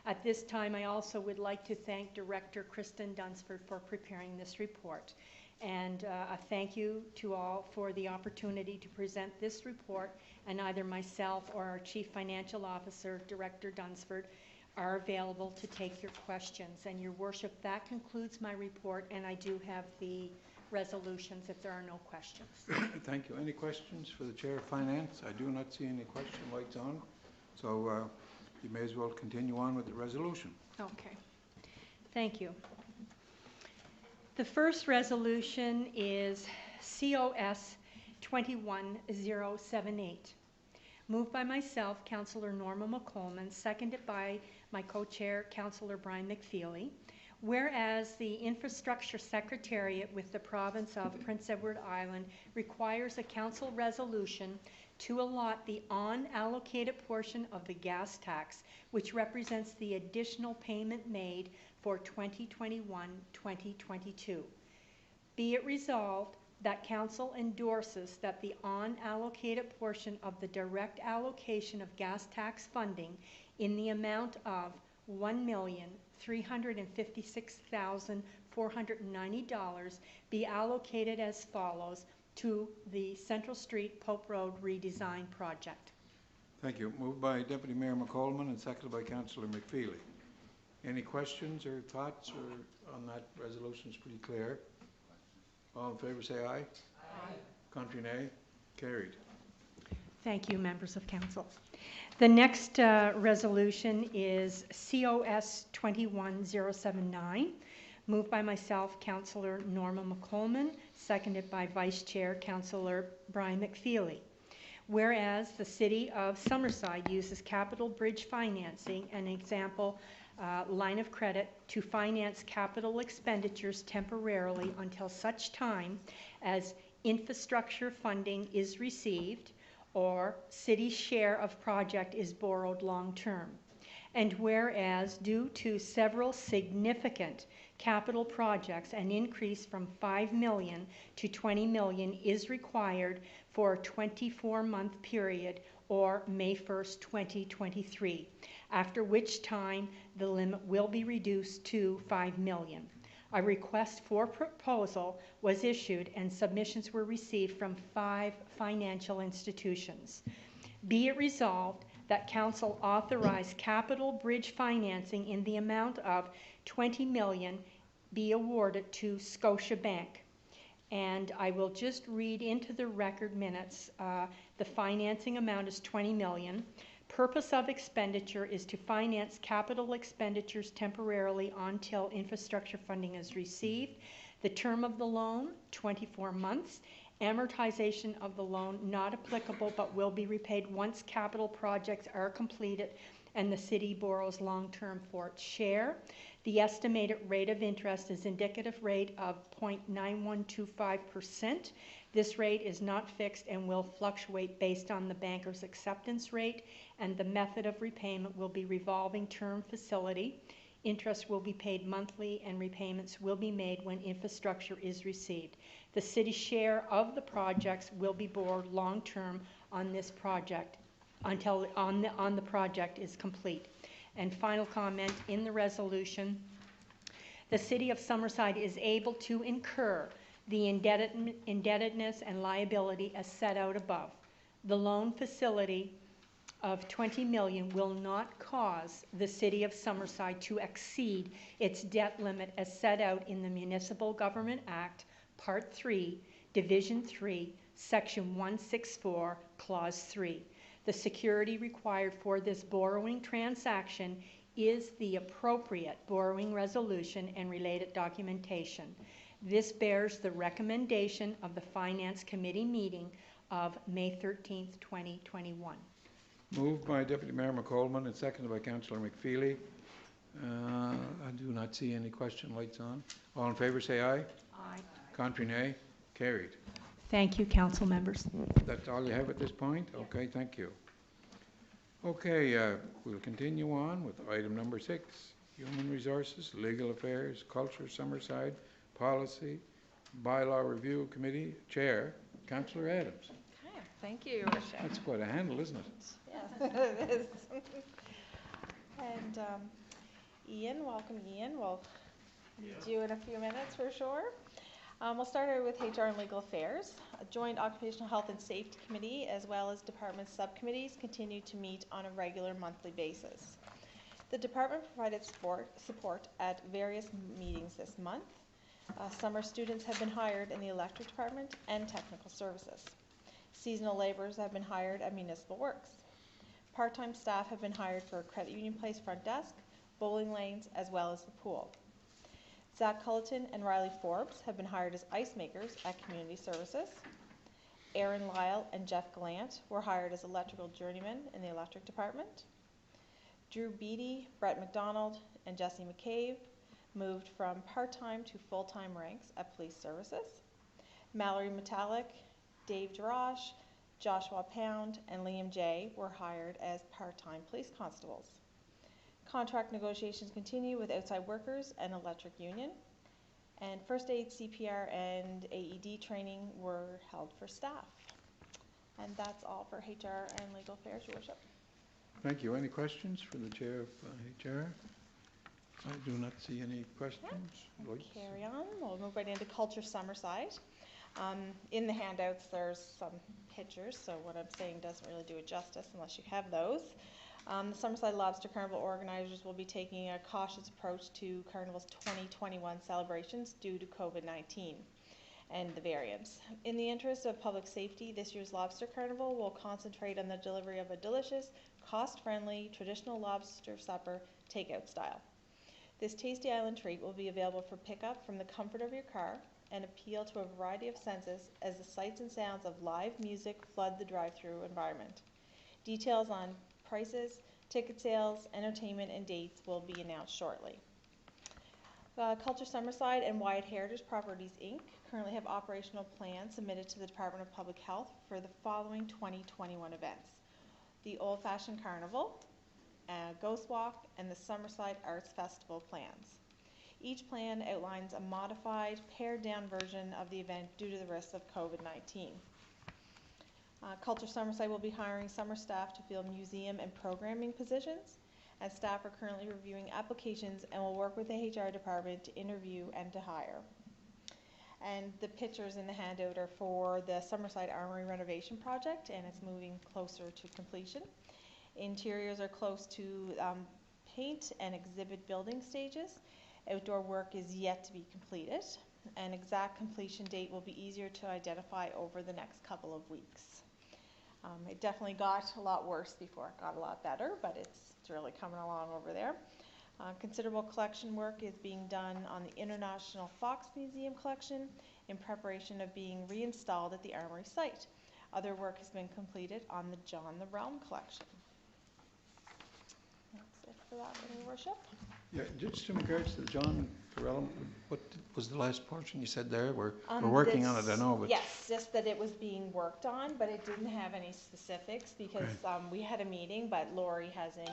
At this time, I also would like to thank Director Kristen Dunsford for preparing this report. And a thank you to all for the opportunity to present this report, and either myself or our Chief Financial Officer, Director Dunsford, are available to take your questions. And Your Worship, that concludes my report, and I do have the resolutions if there are no questions. Thank you. Any questions for the Chair of Finance? I do not see any question lights on, so you may as well continue on with the resolution. Okay. Thank you. The first resolution is COS 21078. Moved by myself, Councillor Norma McColman, seconded by my co-chair, Councillor Brian McFeely. Whereas the Infrastructure Secretariat with the province of Prince Edward Island requires a council resolution to allot the unallocated portion of the gas tax, which represents the additional payment made for 2021-2022. Be it resolved that Council endorses that the unallocated portion of the direct allocation of gas tax funding in the amount of $1,356,490 be allocated as follows to the Central Street Pope Road redesign project. Thank you. Moved by Deputy Mayor McColman and seconded by Councillor McFeely. Any questions or thoughts on that resolution? Is pretty clear. All in favor say aye. Aye. Contrary nay. Carried. Thank you, members of council. The next resolution is COS 21079, moved by myself, Councillor Norma McColman, seconded by Vice Chair, Councillor Brian McFeely. Whereas the City of Summerside uses Capital Bridge financing, an example line of credit, to finance capital expenditures temporarily until such time as infrastructure funding is received or city share of project is borrowed long term. And whereas due to several significant capital projects, an increase from 5 million to 20 million is required for a 24-month period or May 1st, 2023, after which time the limit will be reduced to 5 million. A request for proposal was issued and submissions were received from 5 financial institutions. Be it resolved that Council authorize capital bridge financing in the amount of 20 million be awarded to Scotiabank. And I will just read into the record minutes. The financing amount is 20 million. Purpose of expenditure is to finance capital expenditures temporarily until infrastructure funding is received. The term of the loan, 24 months. Amortization of the loan not applicable but will be repaid once capital projects are completed and the city borrows long-term for its share. The estimated rate of interest is indicative rate of 0.9125%. This rate is not fixed and will fluctuate based on the banker's acceptance rate, and the method of repayment will be revolving term facility. Interest will be paid monthly and repayments will be made when infrastructure is received. The city's share of the projects will be borrowed long-term on this project until on the project is complete. And final comment in the resolution, the City of Summerside is able to incur the indebtedness and liability as set out above. The loan facility of 20 million will not cause the City of Summerside to exceed its debt limit as set out in the Municipal Government Act, Part 3, Division 3, Section 164, Clause 3. The security required for this borrowing transaction is the appropriate borrowing resolution and related documentation. This bears the recommendation of the Finance Committee meeting of May 13th, 2021. Moved by Deputy Mayor McColman and seconded by Councillor McFeely. I do not see any question lights on. All in favour say aye. Aye. Contrary nay. Carried. Thank you, council members. That's all you have at this point? Okay, thank you. Okay, we'll continue on with item number 6, Human Resources, Legal Affairs, Culture, Summerside, Policy, Bylaw Review Committee, Chair, Councillor Adams. Okay, thank you, Your Worship. That's quite a handle, isn't it? Yes, it is. And Ian, welcome Ian. We'll need you in a few minutes for sure. We'll start with HR and Legal Affairs. A joint Occupational Health and Safety Committee as well as department subcommittees continue to meet on a regular monthly basis. The department provided support at various meetings this month. Summer students have been hired in the electric department and technical services. Seasonal laborers have been hired at Municipal Works. Part-time staff have been hired for Credit Union Place front desk, bowling lanes, as well as the pool. Zach Culleton and Riley Forbes have been hired as ice makers at Community Services. Aaron Lyle and Jeff Gallant were hired as electrical journeymen in the electric department. Drew Beattie, Brett McDonald, and Jesse McCabe moved from part-time to full-time ranks at Police Services. Mallory Metallic, Dave Jarash, Joshua Pound, and Liam Jay were hired as part-time police constables. Contract negotiations continue with outside workers and electric union. And first aid, CPR, and AED training were held for staff. And that's all for HR and Legal Affairs, Your Worship. Thank you. Any questions for the Chair of HR? I do not see any questions. We'll carry on. We'll move right into Culture Summerside. In the handouts, there's some pictures, so what I'm saying doesn't really do it justice unless you have those. The Summerside Lobster Carnival organizers will be taking a cautious approach to Carnival's 2021 celebrations due to COVID-19 and the variants. In the interest of public safety, this year's Lobster Carnival will concentrate on the delivery of a delicious, cost-friendly, traditional lobster supper, takeout style. This tasty island treat will be available for pickup from the comfort of your car and appeal to a variety of senses as the sights and sounds of live music flood the drive-through environment. Details on prices, ticket sales, entertainment, and dates will be announced shortly. Culture Summerside and Wyatt Heritage Properties, Inc. currently have operational plans submitted to the Department of Public Health for the following 2021 events. The Old Fashioned Carnival, Ghost Walk, and the Summerside Arts Festival plans. Each plan outlines a modified, pared-down version of the event due to the risks of COVID-19. Culture Summerside will be hiring summer staff to fill museum and programming positions, and staff are currently reviewing applications and will work with the HR department to interview and to hire. And the pictures in the handout are for the Summerside Armory renovation project, and it's moving closer to completion. Interiors are close to paint and exhibit building stages. Outdoor work is yet to be completed. An exact completion date will be easier to identify over the next couple of weeks. It definitely got a lot worse before it got a lot better, but it's really coming along over there. Considerable collection work is being done on the International Fox Museum collection in preparation of being reinstalled at the Armory site. Other work has been completed on the John the Realm collection. That's it for that, Your Worship. Yeah, just in regards to the John Farrell, what was the last portion you said there? We're working on it, I know, but. Yes, just that it was being worked on, but it didn't have any specifics because we had a meeting, but Lori hasn't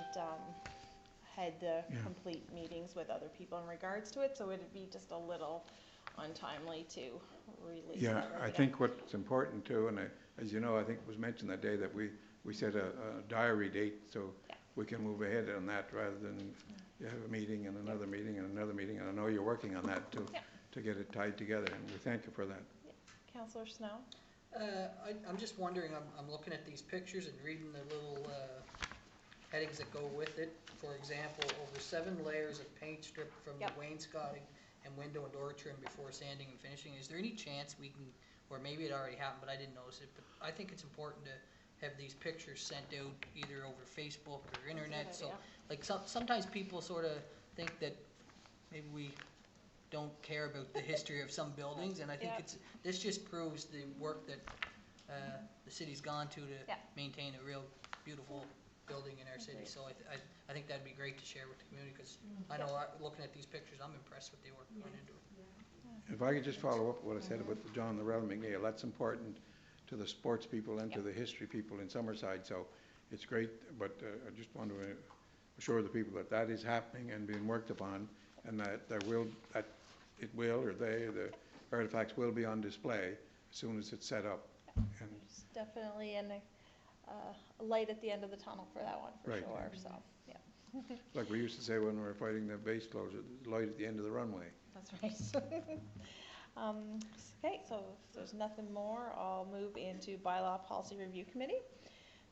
had the complete meetings with other people in regards to it, so it'd be just a little untimely to release Yeah, that right I now. think what's important too, and as you know, I think it was mentioned that day that we set a diary date so we can move ahead on that rather than you have a meeting and another meeting and another meeting, and I know you're working on that to get it tied together, and we thank you for that. Councillor Snow? I'm just wondering, I'm looking at these pictures and reading the little headings that go with it. For example, over 7 layers of paint stripped from the wainscoting and window and door trim before sanding and finishing. Is there any chance we can, or maybe it already happened, but I didn't notice it, but I think it's important to have these pictures sent out either over Facebook or internet. So, like sometimes people sort of think that maybe we don't care about the history of some buildings, and I think this just proves the work that the city's gone to maintain a real beautiful building in our city. So I think that'd be great to share with the community, because I know looking at these pictures, I'm impressed with the work that went into it. If I could just follow up what I said about the John the Realm Gale, that's important to the sports people and to the history people in Summerside, so it's great, but I just want to assure the people that that is happening and being worked upon, and that the artifacts will be on display as soon as it's set up. And There's definitely a light at the end of the tunnel for that one, for sure, so, like we used to say when we were fighting the base closure, there's light at the end of the runway. That's right. Okay, so if there's nothing more, I'll move into Bylaw Policy Review Committee.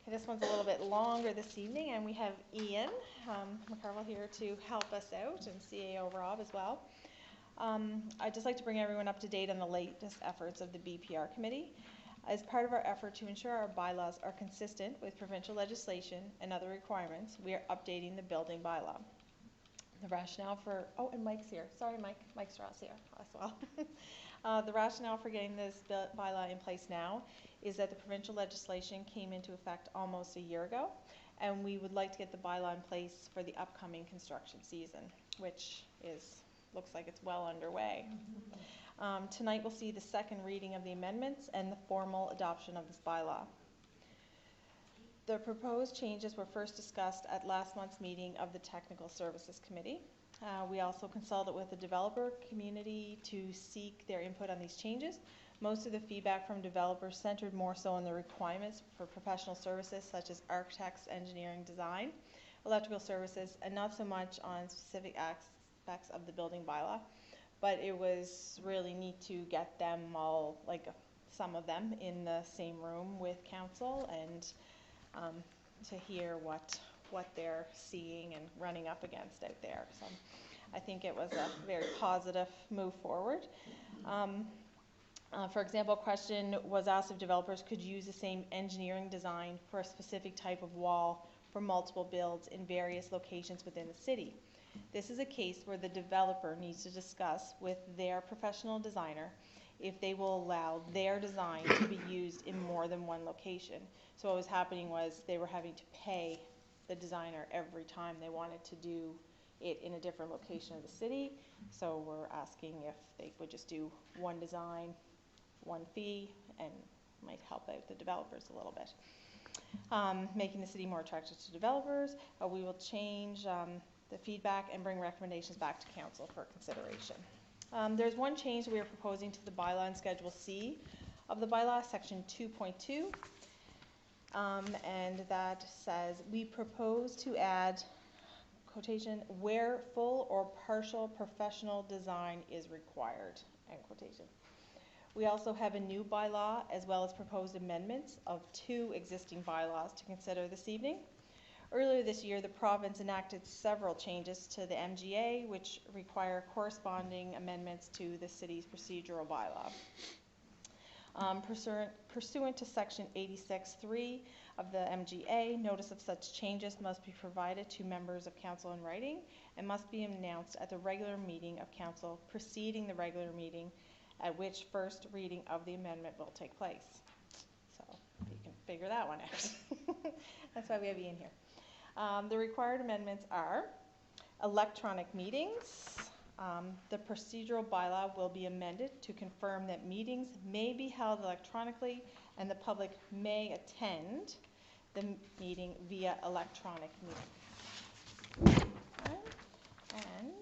Okay, this one's a little bit longer this evening, and we have Ian McCarville here to help us out, and CAO Rob as well. I'd just like to bring everyone up to date on the latest efforts of the BPR Committee. As part of our effort to ensure our bylaws are consistent with provincial legislation and other requirements, we are updating the building bylaw. The rationale for, and Mike's here. Sorry, Mike Strauss here as well. The rationale for getting this bylaw in place now is that the provincial legislation came into effect almost a year ago, and we would like to get the bylaw in place for the upcoming construction season, which looks like it's well underway. Tonight we'll see the second reading of the amendments and the formal adoption of this bylaw. The proposed changes were first discussed at last month's meeting of the Technical Services Committee. We also consulted with the developer community to seek their input on these changes. Most of the feedback from developers centered more so on the requirements for professional services such as architects, engineering, design, electrical services, and not so much on specific aspects of the building bylaw. But it was really neat to get them all, like some of them, in the same room with council and to hear what they're seeing and running up against out there. So I think it was a very positive move forward. For example, a question was asked if developers could use the same engineering design for a specific type of wall for multiple builds in various locations within the city. This is a case where the developer needs to discuss with their professional designer if they will allow their design to be used in more than one location. So what was happening was they were having to pay the designer every time they wanted to do it in a different location of the city. So we're asking if they would just do one design, one fee, and might help out the developers a little bit. making the city more attractive to developers. We will change the feedback and bring recommendations back to council for consideration. There's one change we are proposing to the bylaw in Schedule C of the bylaw, Section 2.2. And that says, we propose to add, quotation, where full or partial professional design is required, end quotation. We also have a new bylaw as well as proposed amendments of 2 existing bylaws to consider this evening. Earlier this year, the province enacted several changes to the MGA, which require corresponding amendments to the city's procedural bylaw. Pursuant to Section 86(3) of the MGA, notice of such changes must be provided to members of council in writing and must be announced at the regular meeting of council preceding the regular meeting at which first reading of the amendment will take place. So you can figure that one out. That's why we have Ian here. The required amendments are electronic meetings. The procedural bylaw will be amended to confirm that meetings may be held electronically and the public may attend the meeting via electronic meeting. And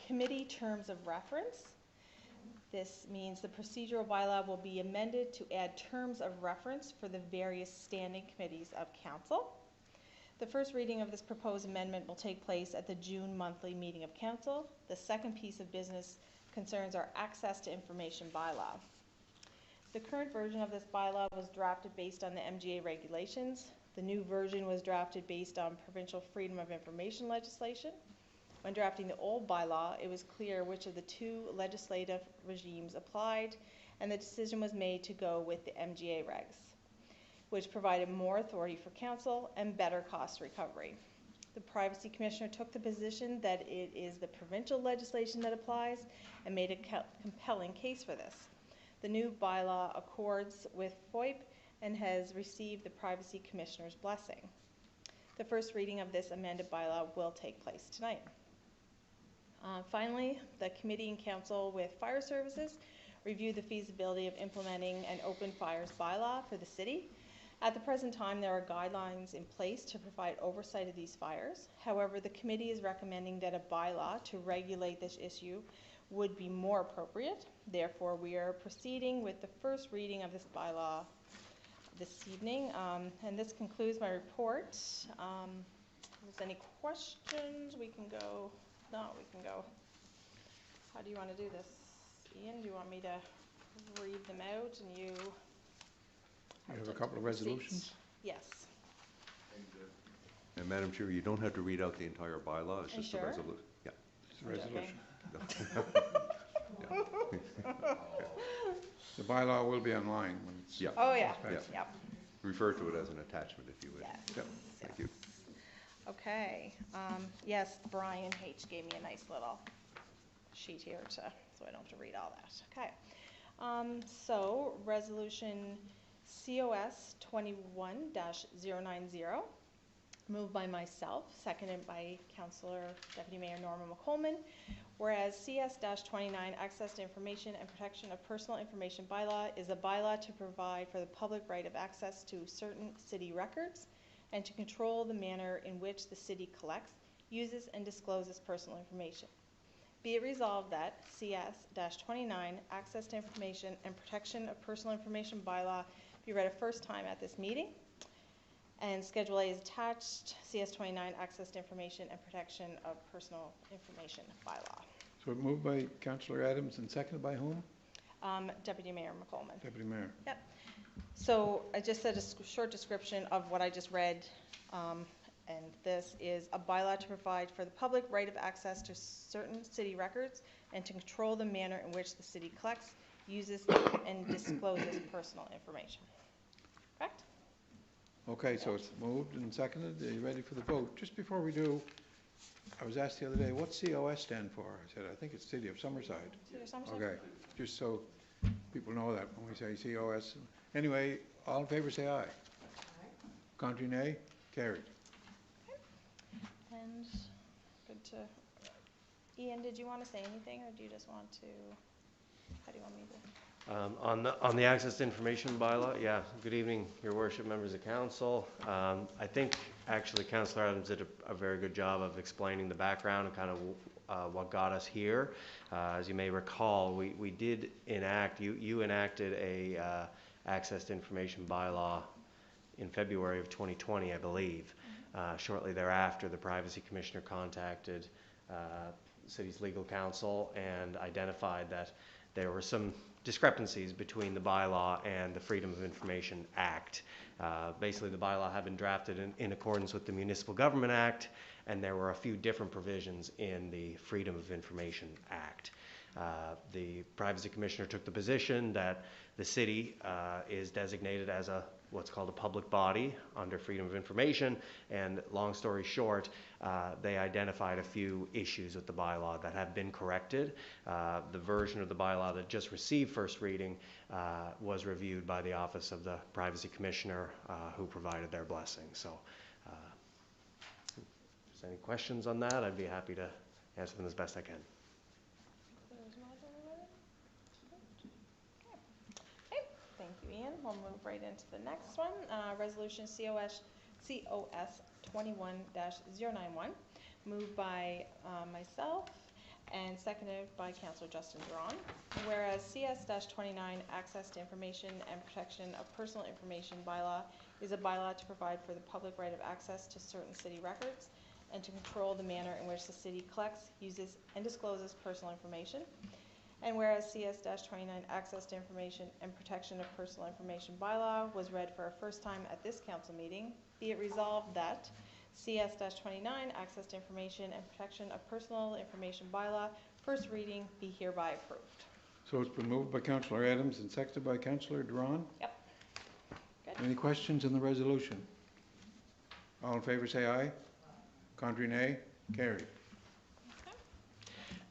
committee terms of reference. This means the procedural bylaw will be amended to add terms of reference for the various standing committees of council. The first reading of this proposed amendment will take place at the June monthly meeting of council. The second piece of business concerns our access to information bylaw. The current version of this bylaw was drafted based on the MGA regulations. The new version was drafted based on provincial freedom of information legislation. When drafting the old bylaw, it was clear which of the 2 legislative regimes applied, and the decision was made to go with the MGA regs, which provided more authority for council and better cost recovery. The Privacy Commissioner took the position that it is the provincial legislation that applies and made a compelling case for this. The new bylaw accords with FOIP and has received the Privacy Commissioner's blessing. The first reading of this amended bylaw will take place tonight. Finally, the committee and council with fire services reviewed the feasibility of implementing an open fires bylaw for the city. At the present time, there are guidelines in place to provide oversight of these fires. However, the committee is recommending that a bylaw to regulate this issue would be more appropriate. Therefore, we are proceeding with the first reading of this bylaw this evening. And this concludes my report. If there's any questions, we can go. No, we can go. How do you want to do this? Ian, do you want me to read them out and you... You have a couple of resolutions? Yes. And Madam Chair, you don't have to read out the entire bylaw, it's just a sure? resolution. Yeah. It's a resolution. Yeah. The bylaw will be online when it's... Yeah. Oh, yeah. Yeah. Yep. Refer to it as an attachment if you would. Yes. Yeah. Thank you. Okay. Yes, Brian H. gave me a nice little sheet here so I don't have to read all that. Okay. So, resolution COS 21-090, moved by myself, seconded by Councillor Deputy Mayor Norma McColman. Whereas CS-29 Access to Information and Protection of Personal Information Bylaw is a bylaw to provide for the public right of access to certain city records and to control the manner in which the city collects, uses, and discloses personal information. Be it resolved that CS-29 Access to Information and Protection of Personal Information Bylaw be read a first time at this meeting. And Schedule A is attached, CS-29 Access to Information and Protection of Personal Information Bylaw. So moved by Councillor Adams and seconded by whom? Deputy Mayor McColman. Deputy Mayor. Yep. So I just said a short description of what I just read. And this is a bylaw to provide for the public right of access to certain city records and to control the manner in which the city collects, uses, and discloses personal information. Correct? Okay, so it's moved and seconded. Are you ready for the vote? Just before we do, I was asked the other day, what's COS stand for? I said, I think it's City of Summerside. City of Summerside? Okay, just so people know that when we say COS. Anyway, all in favor say aye. Aye. Contrary nay? Carried. And good to, Ian, did you want to say anything or do you just want to, how do you want me to? On the access to information bylaw, yeah, good evening, your worship, members of council. I think actually Councillor Adams did a very good job of explaining the background and kind of what got us here. As you may recall, we did enact, you enacted a access to information bylaw in February of 2020, I believe. Shortly thereafter, the Privacy Commissioner contacted city's legal counsel and identified that there were some discrepancies between the bylaw and the Freedom of Information Act. Basically, the bylaw had been drafted in accordance with the Municipal Government Act, and there were a few different provisions in the Freedom of Information Act. The Privacy Commissioner took the position that the city is designated as what's called a public body under Freedom of Information, and long story short, they identified a few issues with the bylaw that have been corrected. The version of the bylaw that just received first reading was reviewed by the Office of the Privacy Commissioner, who provided their blessing. So if there's any questions on that, I'd be happy to answer them as best I can. Thank you, Ian. We'll move right into the next one. Resolution COS 21-091, moved by myself and seconded by Councillor Justin Duran. Whereas CS-29, Access to Information and Protection of Personal Information bylaw, is a bylaw to provide for the public right of access to certain city records and to control the manner in which the city collects, uses, and discloses personal information. And whereas CS-29, Access to Information and Protection of Personal Information bylaw, was read for a first time at this council meeting, be it resolved that CS-29, Access to Information and Protection of Personal Information bylaw, first reading, be hereby approved. So it's been moved by Councillor Adams and seconded by Councillor Duran. Yep. Good. Any questions on the resolution? All in favor say aye. Contrary nay. Carried.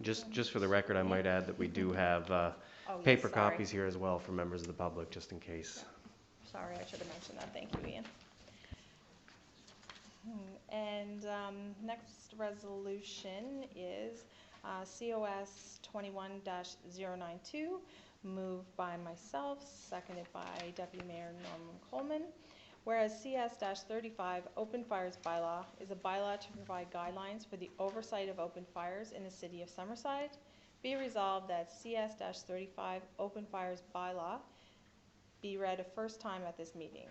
Just for the record, I might add that we do have paper copies here as well for members of the public, just in case. Sorry, I should have mentioned that. Thank you, Ian. And next resolution is COS 21-092, moved by myself, seconded by Deputy Mayor Norman Coleman. Whereas CS-35 Open Fires Bylaw is a bylaw to provide guidelines for the oversight of open fires in the city of Summerside, be resolved that CS-35 Open Fires Bylaw be read a first time at this meeting.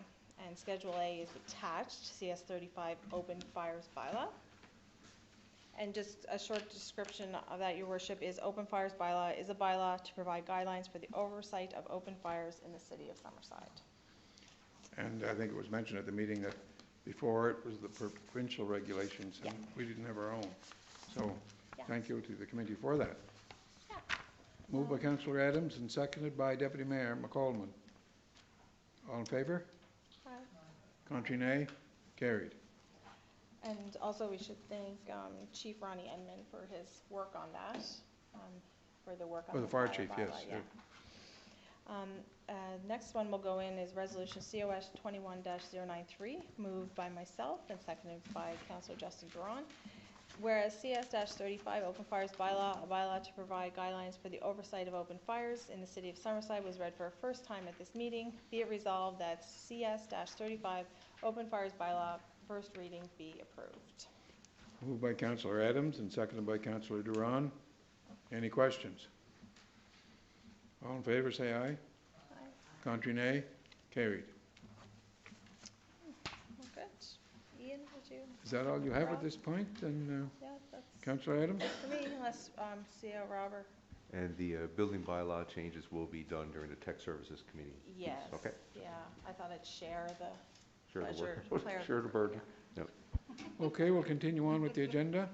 And Schedule A is attached, CS-35 Open Fires Bylaw. And just a short description of that, Your Worship, is Open Fires Bylaw is a bylaw to provide guidelines for the oversight of open fires in the city of Summerside. And I think it was mentioned at the meeting that before it was the provincial regulations, and we didn't have our own. So thank you to the committee for that. Moved by Councillor Adams and seconded by Deputy Mayor McColeman. All in favor? Aye. Contrary nay? Carried. And also we should thank Chief Ronnie Enman for his work on that, for the work on the fire chief, bylaw, yes. Next one we'll go in is Resolution COS 21-093, moved by myself and seconded by Councillor Justin Duran. Whereas CS-35 Open Fires Bylaw, a bylaw to provide guidelines for the oversight of open fires in the city of Summerside, was read for a first time at this meeting, be it resolved that CS-35 Open Fires Bylaw, first reading, be approved. Moved by Councillor Adams and seconded by Councillor Duran. Any questions? All in favor say aye. Aye. Contrary nay? Carried. Good. Ian, would you? Is that all you have Rob? at this point? And Yeah, that's Councillor Adams? for me, unless Robert. And the building bylaw changes will be done during the Tech Services Committee. Yes. Okay. Yeah, I thought I'd share the Sure to pleasure. work. Sure to burden. Yep. Okay, we'll continue on with the agenda.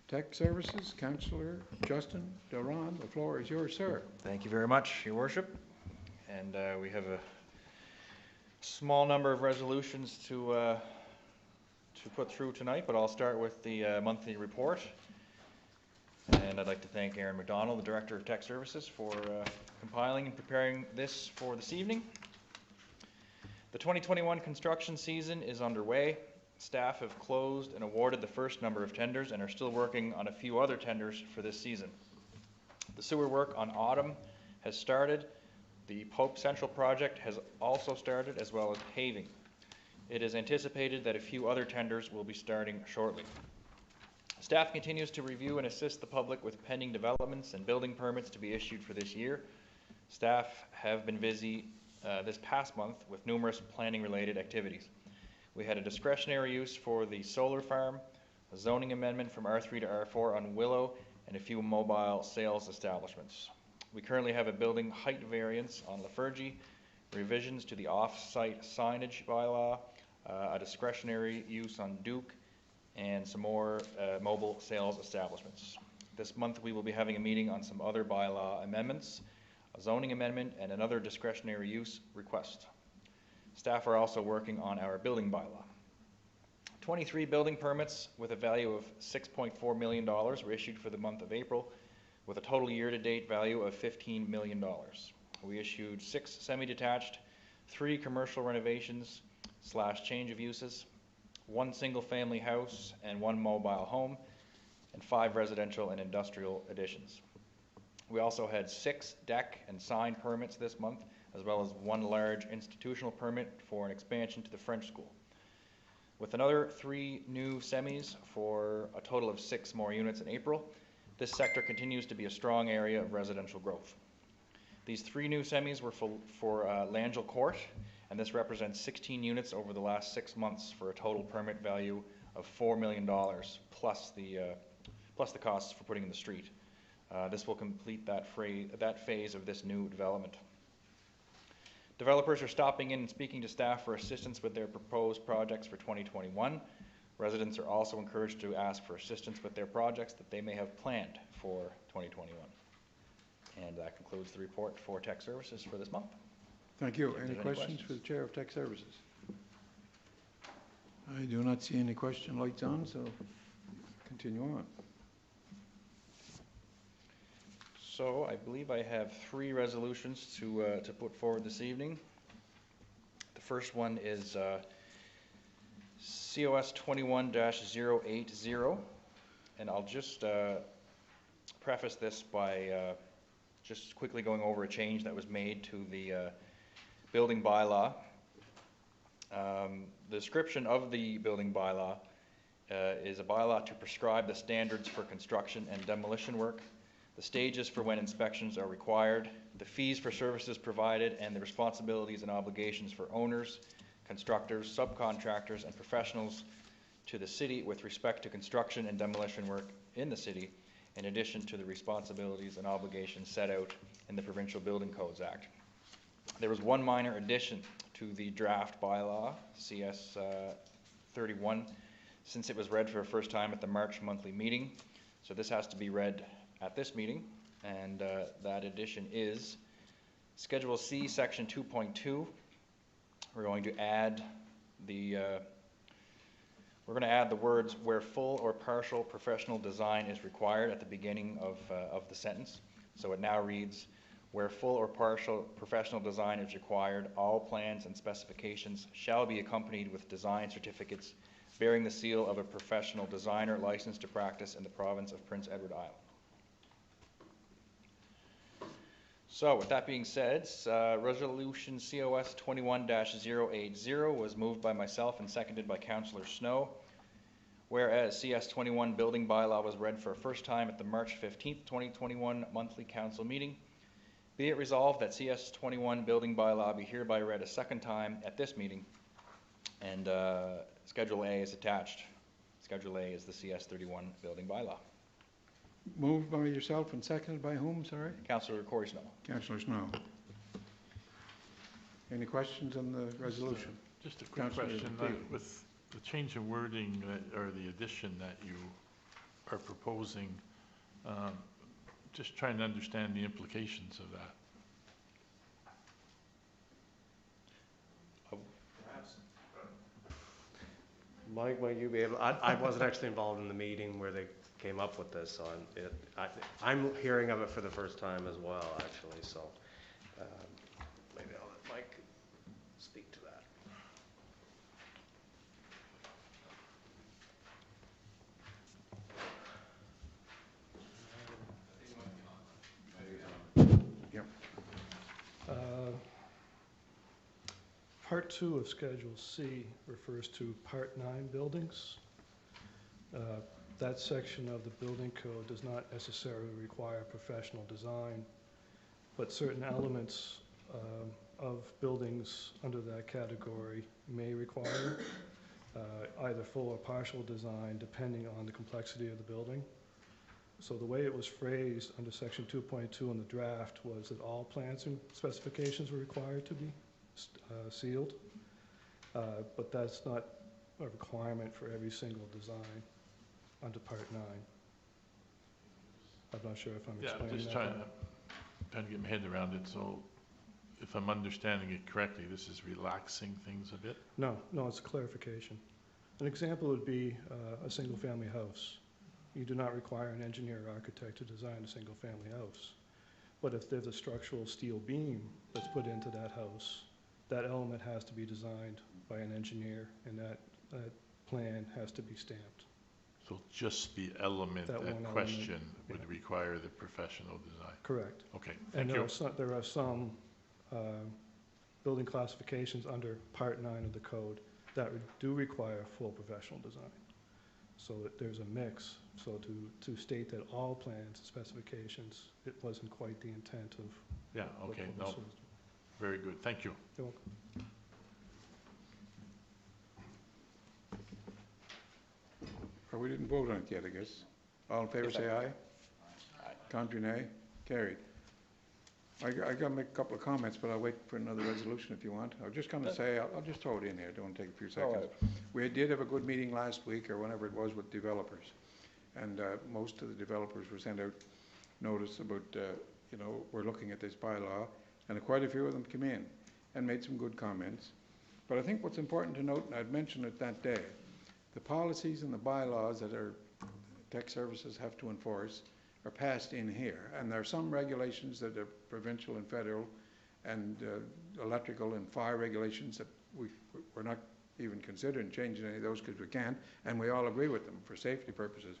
Tech Services, Councillor Justin Duran, the floor is yours, sir. Thank you very much, Your Worship. And we have a small number of resolutions to put through tonight, but I'll start with the monthly report. And I'd like to thank Aaron McDonald, the Director of Tech Services, for compiling and preparing this for this evening. The 2021 construction season is underway. Staff have closed and awarded the first number of tenders and are still working on a few other tenders for this season. The sewer work on Autumn has started, The Pope Central project has also started, as well as paving. It is anticipated that a few other tenders will be starting shortly. Staff continues to review and assist the public with pending developments and building permits to be issued for this year. Staff have been busy this past month with numerous planning-related activities. We had a discretionary use for the solar farm, a zoning amendment from R3 to R4 on Willow, and a few mobile sales establishments. We currently have a building height variance on Lafergie, revisions to the off-site signage bylaw, a discretionary use on Duke, and some more mobile sales establishments. This month we will be having a meeting on some other bylaw amendments, a zoning amendment, and another discretionary use request. Staff are also working on our building bylaw. 23 building permits with a value of $6.4 million were issued for the month of April, with a total year-to-date value of $15 million. We issued 6 semi-detached, 3 commercial renovations / change of uses, 1 single-family house and 1 mobile home, and 5 residential and industrial additions. We also had 6 deck and sign permits this month, as well as 1 large institutional permit for an expansion to the French school. With another 3 new semis for a total of 6 more units in April, this sector continues to be a strong area of residential growth. These 3 new semis were for Langell Court, and this represents 16 units over the last 6 months for a total permit value of $4 million, plus the costs for putting in the street. This will complete that phase of this new development. Developers are stopping in and speaking to staff for assistance with their proposed projects for 2021. Residents are also encouraged to ask for assistance with their projects that they may have planned for 2021. And that concludes the report for Tech Services for this month. Thank you. If Any there's questions for the Chair of Tech Services? I do not see any question lights on, so continue on. So I believe I have 3 resolutions to put forward this evening. The first one is COS 21-080, and I'll just preface this by just quickly going over a change that was made to the building bylaw. The description of the building bylaw is a bylaw to prescribe the standards for construction and demolition work, the stages for when inspections are required, the fees for services provided, and the responsibilities and obligations for owners, constructors, subcontractors, and professionals to the city with respect to construction and demolition work in the city, in addition to the responsibilities and obligations set out in the Provincial Building Codes Act. There was 1 minor addition to the draft bylaw, CS 31, since it was read for the first time at the March monthly meeting. So this has to be read at this meeting, and that addition is Schedule C, Section 2.2. We're going to add the words "where full or partial professional design is required" at the beginning of the sentence. So it now reads, "Where full or partial professional design is required, all plans and specifications shall be accompanied with design certificates bearing the seal of a professional designer licensed to practice in the province of Prince Edward Island." So with that being said, Resolution COS 21-080 was moved by myself and seconded by Councillor Snow. Whereas CS 21 building bylaw was read for a first time at the March 15th, 2021 monthly council meeting, be it resolved that CS 21 building bylaw be hereby read a second time at this meeting, and Schedule A is attached. Schedule A is the CS 31 building bylaw. Moved by yourself and seconded by whom, sorry? Councillor Corey Snow. Councillor Snow. Any questions on the resolution? Just a quick question. With the change of wording or the addition that you are proposing, just trying to understand the implications of that. Perhaps. Mike, might you be able? I wasn't actually involved in the meeting where they came up with this, so I'm hearing of it for the first time as well, actually. So maybe I'll let Mike speak to that. Yep. Part 2 of Schedule C refers to Part 9 buildings. That section of the building code does not necessarily require professional design, but certain elements of buildings under that category may require either full or partial design depending on the complexity of the building. So the way it was phrased under section 2.2 in the draft was that all plans and specifications were required to be sealed, but that's not a requirement for every single design under Part 9. I'm not sure if I'm Yeah, I'm explaining just that. trying to get my head around it. So if I'm understanding it correctly, this is relaxing things a bit? No, it's a clarification. An example would be a single-family house. You do not require an engineer or architect to design a single-family house. But if there's a structural steel beam that's put into that house, that element has to be designed by an engineer, and that plan has to be stamped. So just the element That one at element, question would yeah. require the professional design? Correct. Okay, And thank you. there are some building classifications under Part 9 of the code that do require full professional design. So that there's a mix. So to state that all plans and specifications, it wasn't quite the intent of Yeah, what okay, this no, was. very good, thank you. You're welcome. Well, we didn't vote on it yet, I guess. All in favor, say aye. Contrary, nay. Carried. I got to make a couple of comments, but I'll wait for another resolution if you want. I was just going to say, I'll just throw it in here, don't take a few seconds. We did have a good meeting last week, or whenever it was, with developers. And most of the developers were sent out notice about, we're looking at this bylaw, and quite a few of them came in and made some good comments. But I think what's important to note, and I'd mentioned it that day, the policies and the bylaws that our tech services have to enforce are passed in here. And there are some regulations that are provincial and federal, and electrical and fire regulations that we're not even considering changing any of those because we can't, and we all agree with them for safety purposes.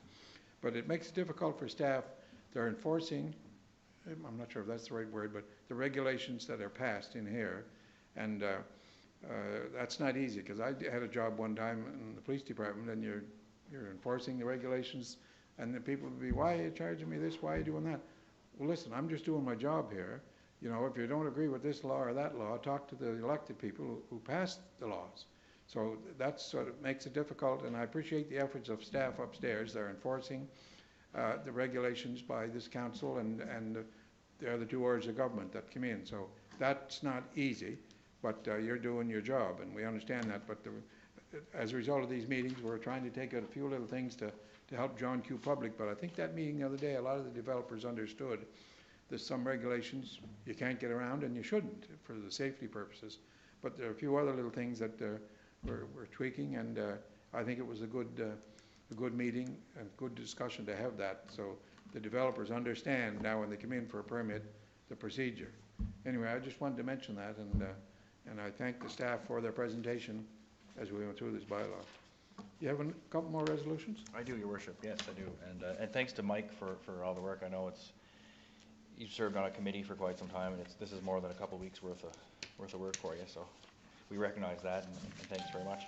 But it makes it difficult for staff. They're enforcing, I'm not sure if that's the right word, but the regulations that are passed in here. And that's not easy, because I had a job one time in the police department, and you're enforcing the regulations, and the people would be, why are you charging me this? Why are you doing that? Well, listen, I'm just doing my job here. You know, if you don't agree with this law or that law, talk to the elected people who passed the laws. So that's sort of makes it difficult, and I appreciate the efforts of staff upstairs. They're enforcing the regulations by this council, and the other two orders of government that come in. So that's not easy, but you're doing your job, and we understand that. But as a result of these meetings, we're trying to take out a few little things to help John Q. Public. But I think that meeting the other day, a lot of the developers understood there's some regulations you can't get around, and you shouldn't for the safety purposes. But there are a few other little things that we're tweaking, and I think it was a good meeting and good discussion to have that. So the developers understand now when they come in for a permit the procedure. Anyway, I just wanted to mention that, and I thank the staff for their presentation as we went through this bylaw. You have a couple more resolutions? I do, Your Worship, yes, I do. And thanks to Mike for all the work. I know you've served on a committee for quite some time, and this is more than a couple weeks worth of work for you, so we recognize that, and thanks very much.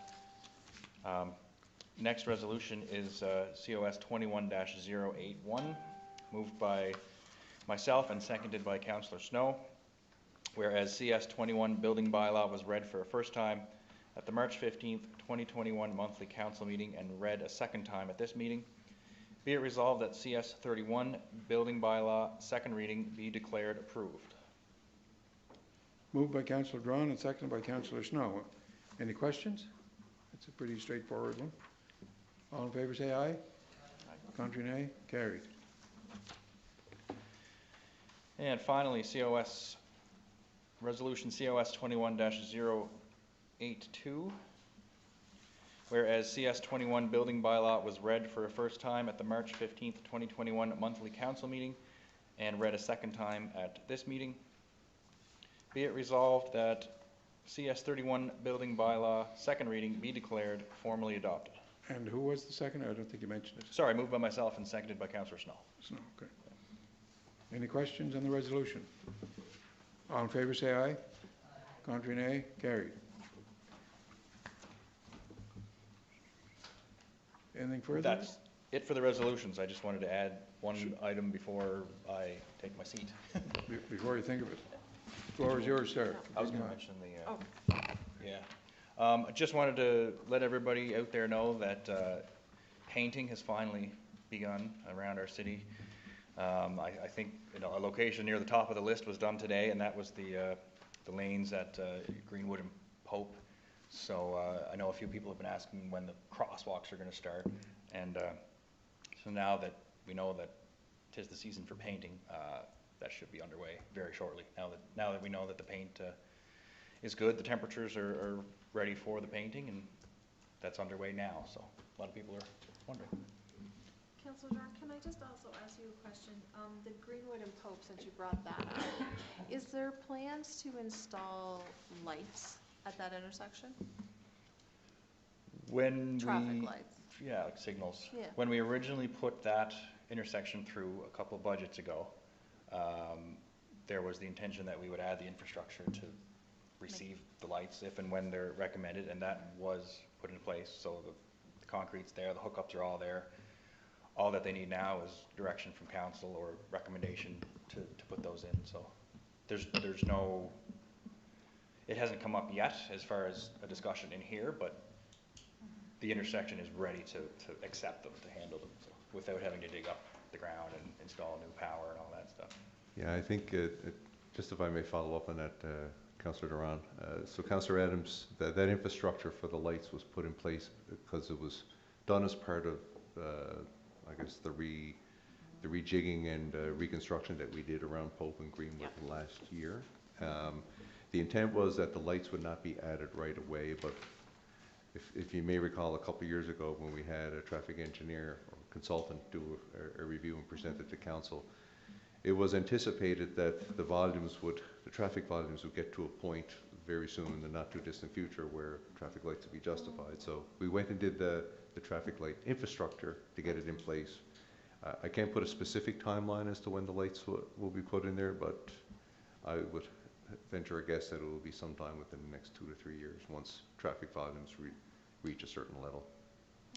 Next resolution is COS 21-081, moved by myself and seconded by Councillor Snow. Whereas CS 21 building bylaw was read for a first time at the March 15th, 2021 monthly council meeting and read a second time at this meeting. Be it resolved that CS 31 building bylaw second reading be declared approved. Moved by Councillor Drawn and seconded by Councillor Snow. Any questions? It's a pretty straightforward one. All in favor say aye. Contrary, nay. Carried. And finally, Resolution COS 21-082, whereas CS 21 building bylaw was read for a first time at the March 15th, 2021 monthly council meeting and read a second time at this meeting. Be it resolved that CS 31 building bylaw second reading be declared formally adopted. And who was the second? I don't think you mentioned it. Sorry, moved by myself and seconded by Councillor Snow. Snow, okay. Any questions on the resolution? All in favor say aye. Contrary, nay. Carried. Anything further? That's it for the resolutions. I just wanted to add one item before I take my seat. Before you think of it. Floor is yours, sir. I was going to mention I just wanted to let everybody out there know that painting has finally begun around our city. I think a location near the top of the list was done today, and that was the lanes at Greenwood and Pope. So I know a few people have been asking when the crosswalks are going to start, and so now that we know that 'tis the season for painting, that should be underway very shortly. Now that we know that the paint is good, the temperatures are ready for the painting, and that's underway now. So a lot of people are wondering. Councillor Dorn, can I just also ask you a question? The Greenwood and Pope, since you brought that up, is there plans to install lights at that intersection? Traffic lights. Yeah, like signals. Yeah. When we originally put that intersection through a couple of budgets ago, there was the intention that we would add the infrastructure to receive the lights if and when they're recommended, and that was put in place. So the concrete's there, the hookups are all there. All that they need now is direction from council or recommendation to put those in. So there's no, it hasn't come up yet as far as a discussion in here, but the intersection is ready to accept them, to handle them, so, without having to dig up the ground and install new power and all that stuff. Yeah, I think, just if I may follow up on that, Councillor Duran. So Councillor Adams, that infrastructure for the lights was put in place because it was done as part of, I guess, the rejigging and reconstruction that we did around Pope and Greenwood last year. The intent was that the lights would not be added right away, but if you may recall, a couple of years ago when we had a traffic engineer or consultant do a review and present it to council, it was anticipated that the traffic volumes would get to a point very soon in the not too distant future where traffic lights would be justified. So we went and did the traffic light infrastructure to get it in place. I can't put a specific timeline as to when the lights will be put in there, but I would venture a guess that it will be sometime within the next 2 to 3 years once traffic volumes reach a certain level.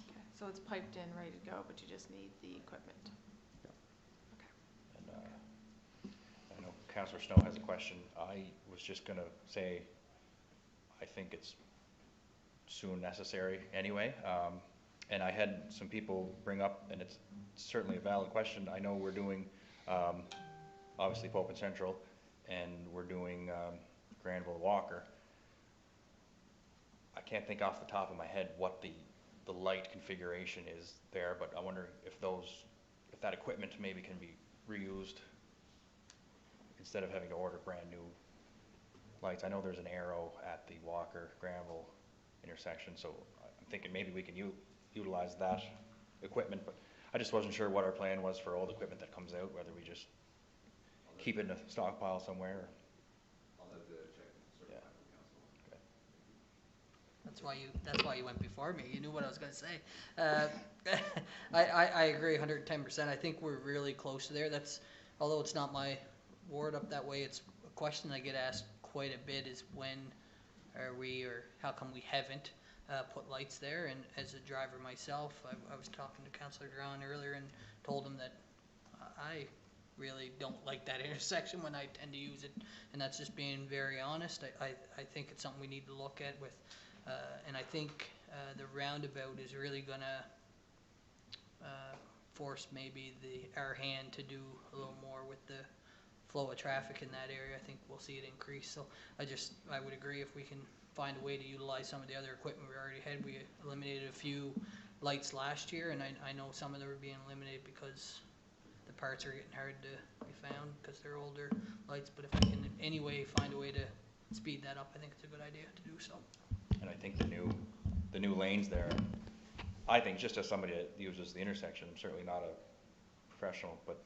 Okay, so it's piped in, ready to go, but you just need the equipment. And I know Councillor Snow has a question. I was just going to say, I think it's soon necessary anyway. And I had some people bring up, and it's certainly a valid question. I know we're doing, obviously, Pope and Central, and we're doing Granville Walker. I can't think off the top of my head what the light configuration is there, but I wonder if that equipment maybe can be reused instead of having to order brand new lights. I know there's an arrow at the Walker Granville intersection, so I'm thinking maybe we can utilize that equipment, but I just wasn't sure what our plan was for old equipment that comes out, whether we just keep it in a stockpile somewhere. I'll have to check certified with council. Okay. That's why you went before me. You knew what I was going to say. I agree 110%. I think we're really close to there. Although it's not my ward up that way, it's a question I get asked quite a bit is when are we, or how come we haven't put lights there. And as a driver myself, I was talking to Councillor Duran earlier and told him that I really don't like that intersection when I tend to use it, and that's just being very honest. I think it's something we need to look at with, and I think the roundabout is really gonna force maybe our hand to do a little more with the flow of traffic in that area. I think we'll see it increase. So I would agree if we can find a way to utilize some of the other equipment we already had. We eliminated a few lights last year, and I know some of them were being eliminated because the parts are getting hard to be found because they're older lights. But if we can in any way find a way to speed that up, I think it's a good idea to do so. And I think the new lanes there, I think just as somebody that uses the intersection, I'm certainly not a professional, but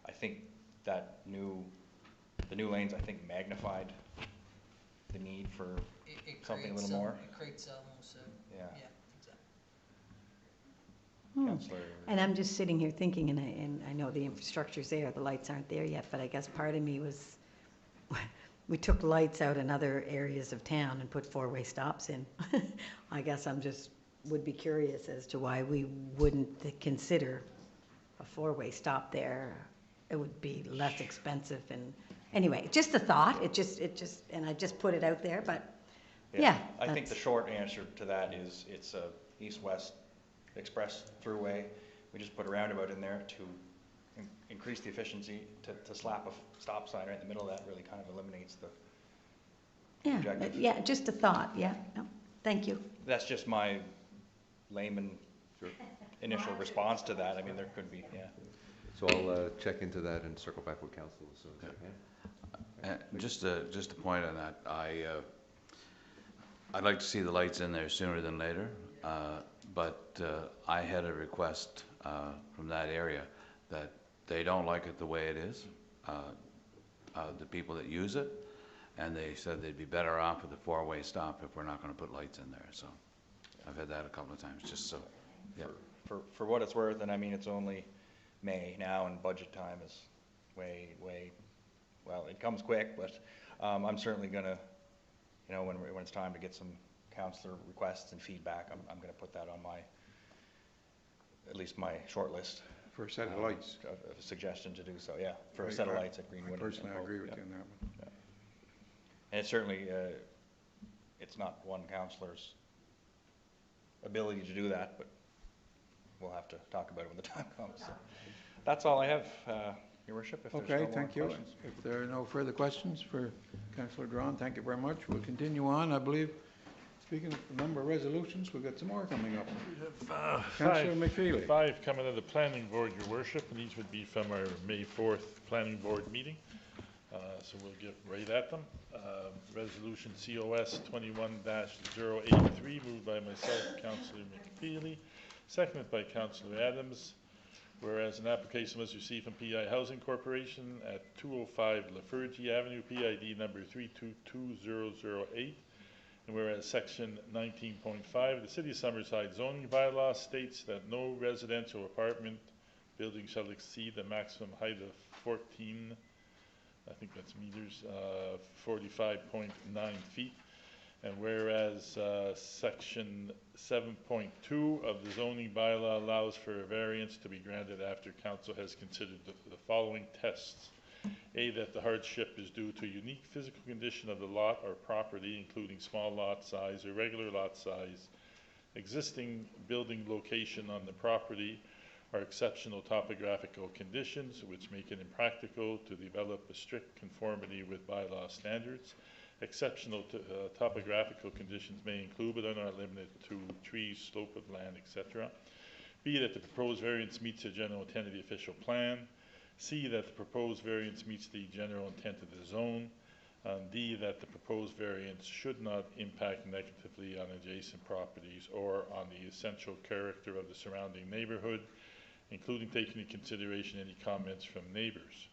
I think that the new lanes, I think, magnified the need for something a little more. It creates almost yeah, exactly. And I'm just sitting here thinking, and I know the infrastructure's there, the lights aren't there yet, but I guess part of me was, we took lights out in other areas of town and put four-way stops in. I guess I'm just would be curious as to why we wouldn't consider a four-way stop there. It would be less expensive and, anyway, just a thought. And I just put it out there, but yeah. I think the that's- short answer to that is it's a east-west express throughway. We just put a roundabout in there to increase the efficiency. To slap a stop sign right in the middle of that really kind of eliminates the Yeah, objective. yeah, just a thought, yeah. No, thank you. That's just my layman initial response to that. I mean, there could be, yeah. So I'll check into that and circle back with council as soon as I can. Just a point on that, I'd like to see the lights in there sooner than later, but I had a request from that area that they don't like it the way it is, the people that use it, and they said they'd be better off with a four-way stop if we're not going to put lights in there. So I've had that a couple of times, just so, yeah. For what it's worth, and I mean, it's only May now, and budget time is way, well, it comes quick, but I'm certainly gonna, when it's time to get some counselor requests and feedback, I'm gonna put that on at least my short list. For a set of lights. Of a suggestion to do so, yeah, for a set of lights at Greenwood. I personally agree with you on that one. Yeah. And it's certainly, it's not one counselor's ability to do that, but we'll have to talk about it when the time comes. So that's all I have, Your Worship, if there's no more Thank you. questions. If there are no further questions for Councillor Duran, thank you very much. We'll continue on. I believe, speaking of the number of resolutions, we've got some more coming up. We have Councillor McFeely. five coming to the planning board, Your Worship, and these would be from our May 4th planning board meeting. So we'll get right at them. Resolution COS 21-083, moved by myself, Councillor McFeely, seconded by Councillor Adams. Whereas an application was received from PI Housing Corporation at 205 Lafergie Avenue, PID number 322008. And whereas section 19.5 of the City of Summerside zoning bylaw states that no residential apartment building shall exceed the maximum height of 14, I think that's meters, 45.9 feet. And whereas section 7.2 of the zoning bylaw allows for a variance to be granted after council has considered the following tests. A, that the hardship is due to unique physical condition of the lot or property, including small lot size or regular lot size, existing building location on the property, or exceptional topographical conditions which make it impractical to develop a strict conformity with bylaw standards. Exceptional topographical conditions may include, but are not limited to, trees, slope of land, etc. B, that the proposed variance meets the general intent of the official plan. C, that the proposed variance meets the general intent of the zone. D, that the proposed variance should not impact negatively on adjacent properties or on the essential character of the surrounding neighborhood, including taking into consideration any comments from neighbors.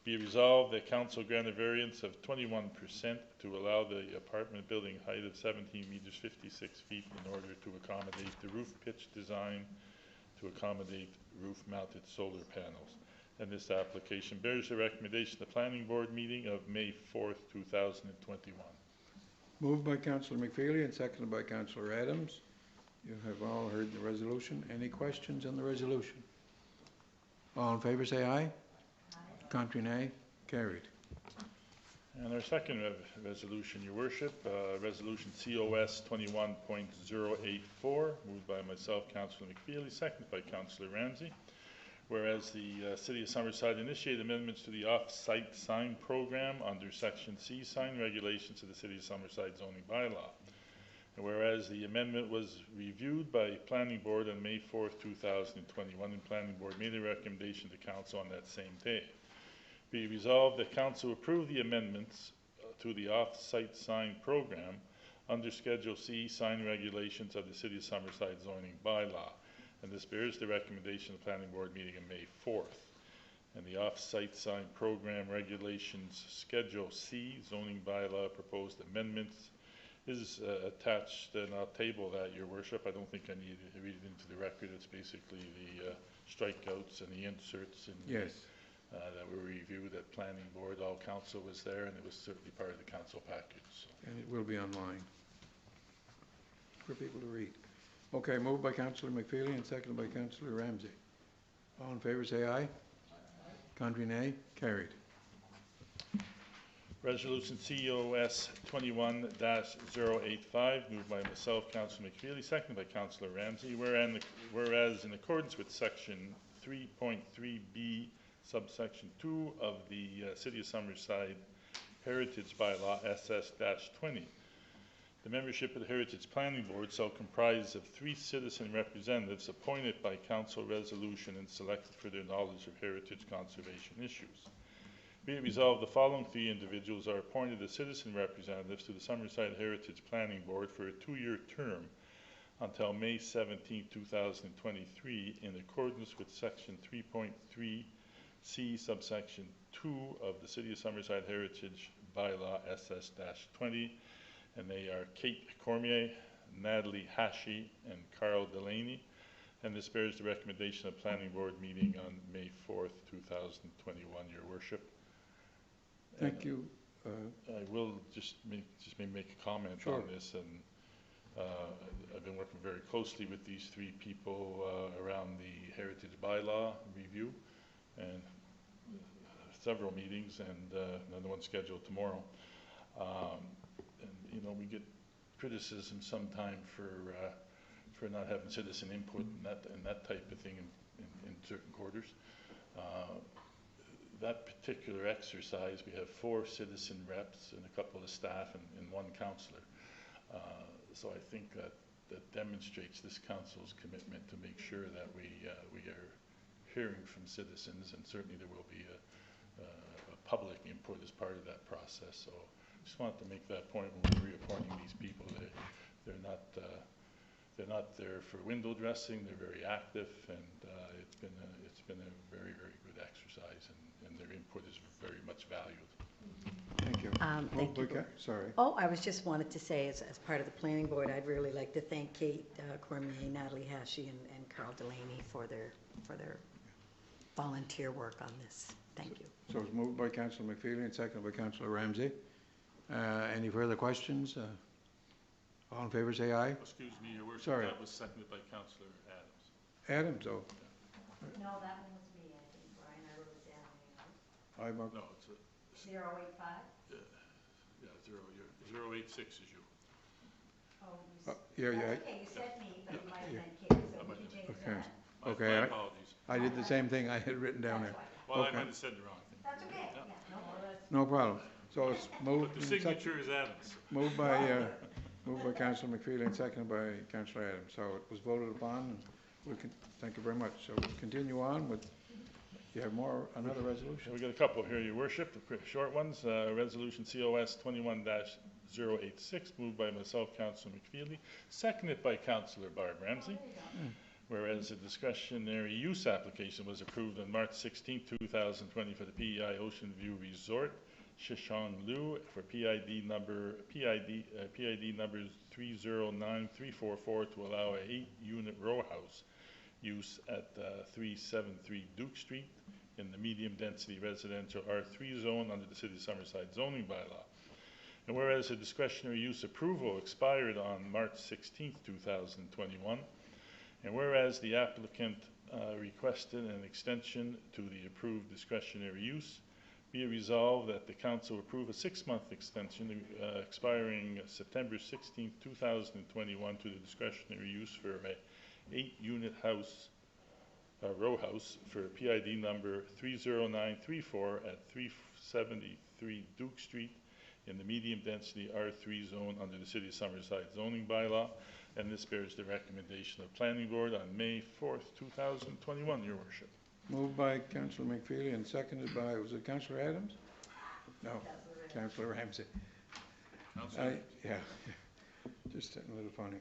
Be it resolved that council grant a variance of 21% to allow the apartment building height of 17 meters 56 feet in order to accommodate the roof pitch design to accommodate roof mounted solar panels. And this application bears the recommendation of the planning board meeting of May 4th, 2021. Moved by Councillor McFeely and seconded by Councillor Adams. You have all heard the resolution. Any questions on the resolution? All in favor say aye. Contrary nay. Carried. And our second resolution, Your Worship, Resolution COS 21.084, moved by myself, Councillor McFeely, seconded by Councillor Ramsey. Whereas the City of Summerside initiated amendments to the off-site sign program under Section C sign regulations of the City of Summerside zoning bylaw. And whereas the amendment was reviewed by Planning Board on May 4th, 2021, and Planning Board made a recommendation to Council on that same day. Be resolved that Council approve the amendments to the off-site sign program under Schedule C sign regulations of the City of Summerside zoning bylaw. And this bears the recommendation of the Planning Board meeting on May 4th. And the off-site sign program regulations Schedule C zoning bylaw proposed amendments is attached, and I'll table that, Your Worship. I don't think I need to read it into the record. It's basically the strikeouts and the inserts and Yes. that were reviewed at Planning Board. All council was there, and it was certainly part of the council package. So. And it will be online for people to read. Okay, moved by Councillor McFeely and seconded by Councillor Ramsey. All in favor, say aye. Contrary, nay. Carried. Resolution COS 21-085, moved by myself, Councillor McFeely, seconded by Councillor Ramsey. Whereas in accordance with Section 3.3B, subsection 2 of the City of Summerside Heritage Bylaw SS-20, the membership of the Heritage Planning Board shall comprise of 3 citizen representatives appointed by council resolution and selected for their knowledge of heritage conservation issues. Be it resolved, the following 3 individuals are appointed as citizen representatives to the Summerside Heritage Planning Board for a 2-year term until May 17, 2023, in accordance with Section 3.3C, subsection 2 of the City of Summerside Heritage Bylaw SS-20, and they are Kate Cormier, Natalie Hashi, and Carl Delaney. And this bears the recommendation of Planning Board meeting on May 4th, 2021, Your Worship. Thank you. I will just maybe make a comment on this, and I've been working very closely with these 3 people around the Heritage Bylaw review, and several meetings, and another one scheduled tomorrow. And you know, we get criticism sometime for not having citizen input and that type of thing in certain quarters. That particular exercise, we have 4 citizen reps and a couple of staff and 1 councillor. So I think that demonstrates this council's commitment to make sure that we are hearing from citizens, and certainly there will be a public input as part of that process. So I just wanted to make that point when we're reappointing these people. They're not there for window dressing. They're very active, and it's been a very, very good exercise, and their input is very much valued. Thank you. Thank you. Sorry. Oh, I was just wanted to say, as part of the planning board, I'd really like to thank Kate Cormier, Natalie Hashi, and Carl Delaney for their volunteer work on this. Thank you. So it's moved by Councillor McFeely and seconded by Councillor Ramsey. Any further questions? All in favor, say aye. Excuse me, Your Worship. Sorry. That was seconded by Councillor Adams. Adams, oh. No, that one was me, I think, Brian. I wrote it down. No, it's 085? yeah, 086 is you. Oh, Yeah. okay, you said me, but you might have meant Kate, so we can change Okay. that. Okay. My apologies. I did the same thing I had written down there. Well, I Okay. might have said the wrong thing. That's okay, Yeah. yeah, no more. No problem. So it's moved. But the and signature is Adams. Moved by Councillor McFeely and seconded by Councillor Adams. So it was voted upon, and we can, thank you very much. So we'll continue on with, you have another resolution? We got a couple here, Your Worship, the quick short ones. Resolution COS 21-086, moved by myself, Councillor McFeely, seconded by Councillor Barb Ramsey. Whereas a discretionary use application was approved on March 16, 2020 for the PEI Ocean View Resort, Shishong-Lu, for PID number 309344 to allow a 8-unit row house use at 373 Duke Street in the medium-density residential R3 zone under the City of Summerside zoning bylaw. And whereas a discretionary use approval expired on March 16, 2021, and whereas the applicant requested an extension to the approved discretionary use, be it resolved that the council approve a 6-month extension expiring September 16, 2021 to the discretionary use for a 8-unit house, row house for PID number 30934 at 373 Duke Street in the medium density R3 zone under the City of Summerside zoning bylaw. And this bears the recommendation of Planning Board on May 4th, 2021, Your Worship. Moved by Councillor McFeely and seconded by, was it Councillor Adams? No, Councillor Ramsey. Yeah, just a little funny.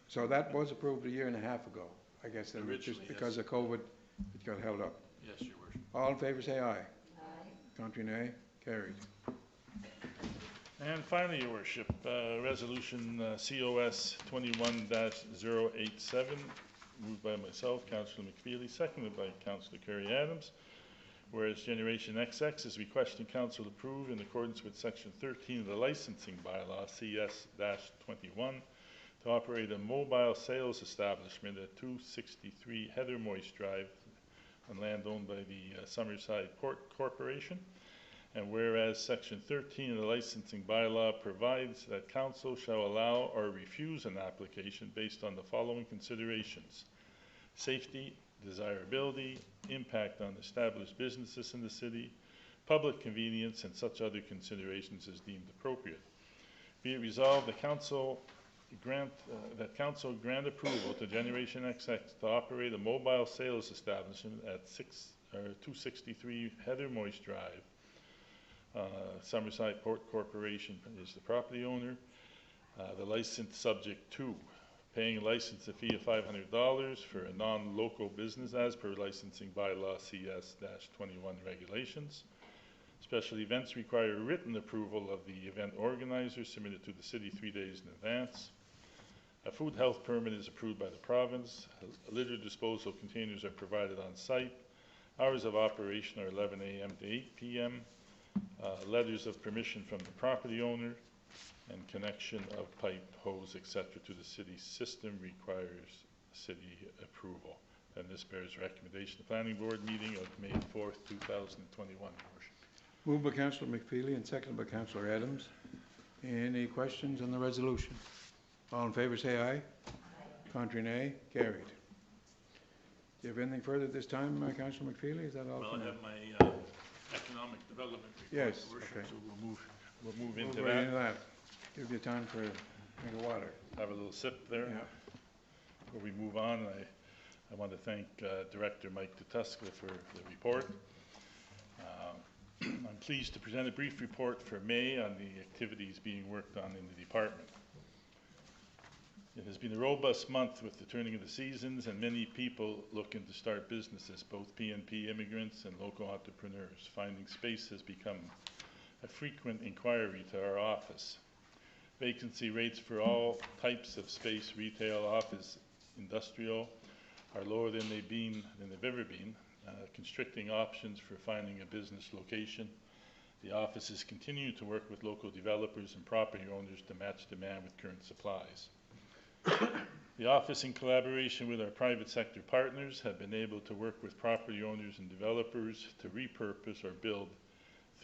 So that was approved a year and a half ago, I guess, and just because of COVID, it got held up. Yes, Your Worship. All in favor, say aye. Aye. Contrary, nay. Carried. And finally, Your Worship, Resolution COS 21-087, moved by myself, Councillor McFeely, seconded by Councillor Kerry Adams. Whereas Generation XX is requesting Council approve in accordance with Section 13 of the Licensing Bylaw CS-21 to to operate a mobile sales establishment at 263 Heather Moist Drive on land owned by the Summerside Port Corporation. And whereas Section 13 of the licensing bylaw provides that council shall allow or refuse an application based on the following considerations: safety, desirability, impact on established businesses in the city, public convenience, and such other considerations as deemed appropriate. Be it resolved, that council grant approval to Generation XX to operate a mobile sales establishment at 263 Heather Moist Drive. Summerside Port Corporation is the property owner. The license subject to paying a license fee of $500 for a non-local business as per licensing bylaw CS-21 regulations. Special events require written approval of the event organizer submitted to the city 3 days in advance. A food health permit is approved by the province. Litter disposal containers are provided on site. Hours of operation are 11 a.m. to 8 p.m. Letters of permission from the property owner and connection of pipe, hose, etc. to the city system requires city approval. And this bears recommendation. The Planning Board meeting of May 4th, 2021. Your worship. Moved by Councillor McFeely and seconded by Councillor Adams. Any questions on the resolution? All in favour say aye. Aye. Contrary nay. Carried. Do you have anything further at this time, Councillor McFeely? Is that all? Well, I have my economic development report. Yes, Your worship, okay. so we'll move into right that. into that. Give you time for a drink of water. Have a little sip there. Yeah. Before we move on, I want to thank Director Mike Tutuska for the report. I'm pleased to present a brief report for May on the activities being worked on in the department. It has been a robust month with the turning of the seasons and many people looking to start businesses, both PNP immigrants and local entrepreneurs. Finding space has become a frequent inquiry to our office. Vacancy rates for all types of space, retail, office, industrial, are lower than they've ever been, constricting options for finding a business location. The office is continuing to work with local developers and property owners to match demand with current supplies. The office, in collaboration with our private sector partners, have been able to work with property owners and developers to repurpose or build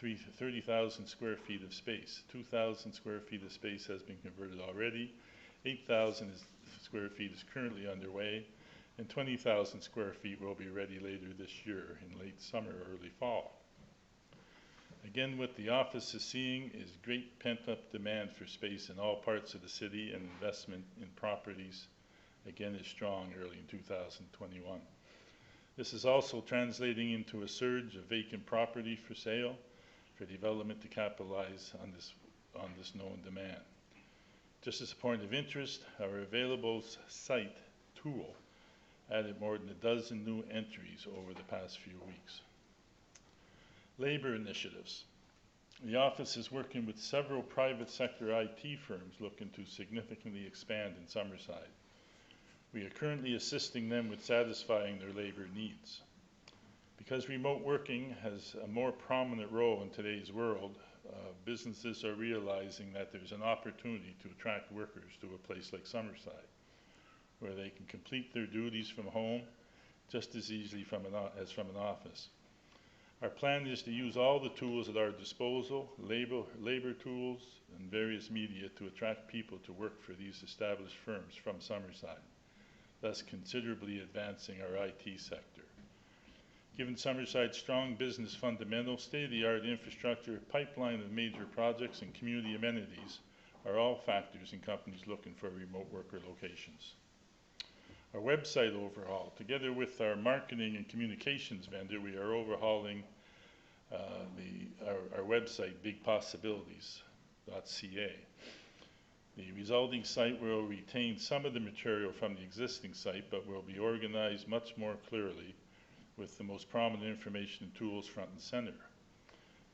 30,000 square feet of space. 2,000 square feet of space has been converted already. 8,000 square feet is currently underway, and 20,000 square feet will be ready later this year in late summer or early fall. Again, what the office is seeing is great pent-up demand for space in all parts of the city, and investment in properties, again, is strong early in 2021. This is also translating into a surge of vacant property for sale for development to capitalize on this known demand. Just as a point of interest, our available site tool added more than a dozen new entries over the past few weeks. Labor initiatives. The office is working with several private sector IT firms looking to significantly expand in Summerside. We are currently assisting them with satisfying their labor needs. Because remote working has a more prominent role in today's world, businesses are realizing that there's an opportunity to attract workers to a place like Summerside, where they can complete their duties from home just as easily as from an office. Our plan is to use all the tools at our disposal, labor tools, and various media to attract people to work for these established firms from Summerside, thus considerably advancing our IT sector. Given Summerside's strong business fundamentals, state-of-the-art infrastructure, pipeline of major projects, and community amenities are all factors in companies looking for remote worker locations. Our website overhaul. Together with our marketing and communications vendor, we are overhauling our website, bigpossibilities.ca. The resulting site will retain some of the material from the existing site, but will be organized much more clearly with the most prominent information and tools front and center.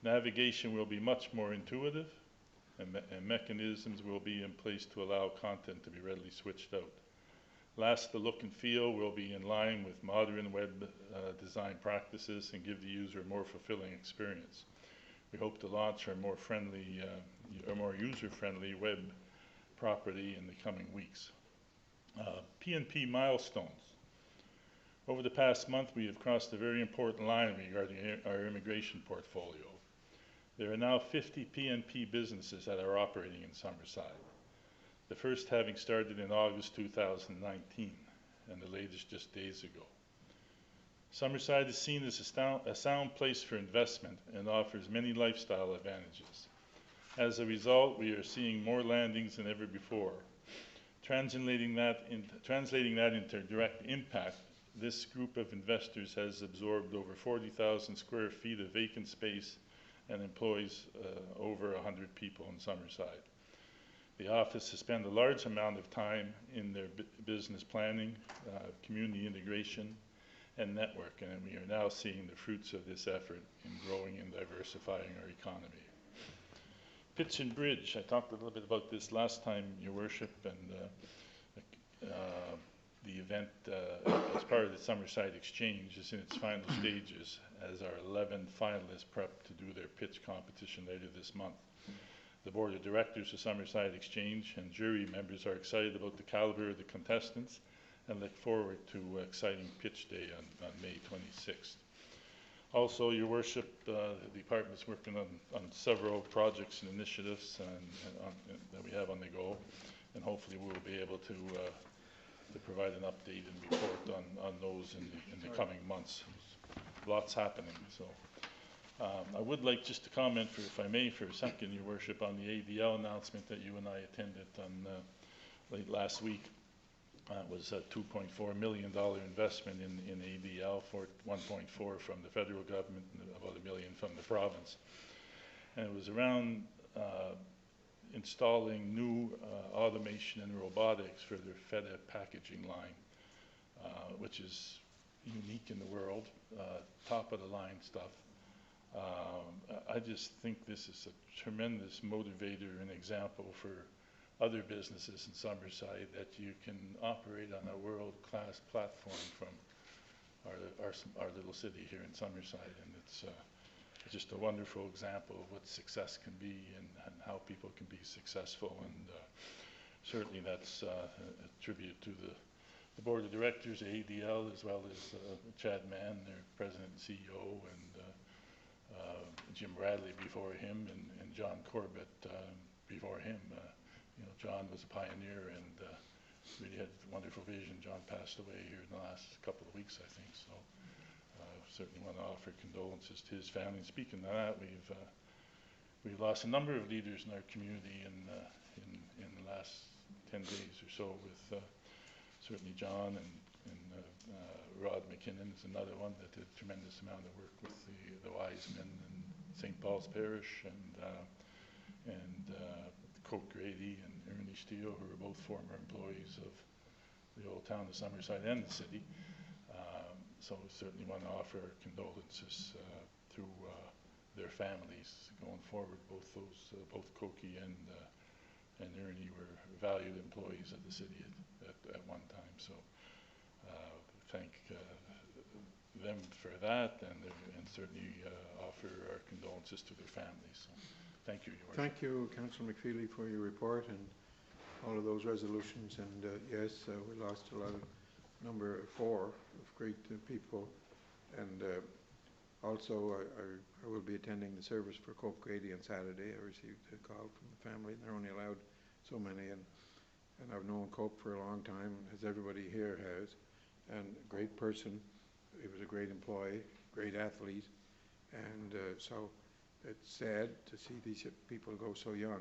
Navigation will be much more intuitive, and mechanisms will be in place to allow content to be readily switched out. Last, the look and feel will be in line with modern web design practices and give the user a more fulfilling experience. We hope to launch our more user-friendly web property in the coming weeks. P&P milestones. Over the past month, we have crossed a very important line regarding our immigration portfolio. There are now 50 P&P businesses that are operating in Summerside, the first having started in August 2019, and the latest just days ago. Summerside is seen as a sound place for investment and offers many lifestyle advantages. As a result, we are seeing more landings than ever before. Translating that into direct impact, this group of investors has absorbed over 40,000 square feet of vacant space and employs over 100 people in Summerside. The office has spent a large amount of time in their business planning, community integration, and network, and we are now seeing the fruits of this effort in growing and diversifying our economy. Pitch and Bridge, I talked a little bit about this last time, Your Worship, and the event as part of the Summerside Exchange is in its final stages as our 11 finalists prep to do their pitch competition later this month. The Board of Directors of Summerside Exchange and jury members are excited about the caliber of the contestants and look forward to exciting pitch day on May 26th. Also, Your Worship, the department's working on several projects and initiatives that we have on the go, and hopefully we'll be able to provide an update and report on those in the coming months. Lots happening. So I would like just to comment, if I may, for a second, Your Worship, on the ADL announcement that you and I attended on late last week. It was a $2.4 million investment in ADL, for 1.4 from the federal government and about $1 million from the province. And it was around installing new automation and robotics for their FedEx packaging line, which is unique in the world, top of the line stuff. I just think this is a tremendous motivator and example for other businesses in Summerside that you can operate on a world-class platform from our little city here in Summerside, and it's just a wonderful example of what success can be and how people can be successful, and certainly that's a tribute to the Board of Directors, ADL, as well as Chad Mann, their President and CEO, and Jim Bradley before him, and John Corbett before him. You know, John was a pioneer and really had a wonderful vision. John passed away here in the last couple of weeks, I think. So certainly want to offer condolences to his family. And speaking of that, we've lost a number of leaders in our community in the last 10 days or so, with certainly John and Rod McKinnon is another one that did a tremendous amount of work with the Wiseman and St. Paul's Parish, and Coke Grady and Ernie Steele, who are both former employees of the old town of Summerside and the city. So we certainly want to offer condolences through their families going forward. Both Cokie and Ernie were valued employees of the city at one time. So thank them for that, and certainly offer our condolences to their families. So thank you, Your Worship. Thank you, Councillor McFeely, for your report and all of those resolutions. And yes, we lost a lot of number 4 of great people. And also, I will be attending the service for Coke Grady on Saturday. I received a call from the family. They're only allowed so many, and I've known Coke for a long time, as everybody here has. And a great person. He was a great employee, great athlete, and so it's sad to see these people go so young.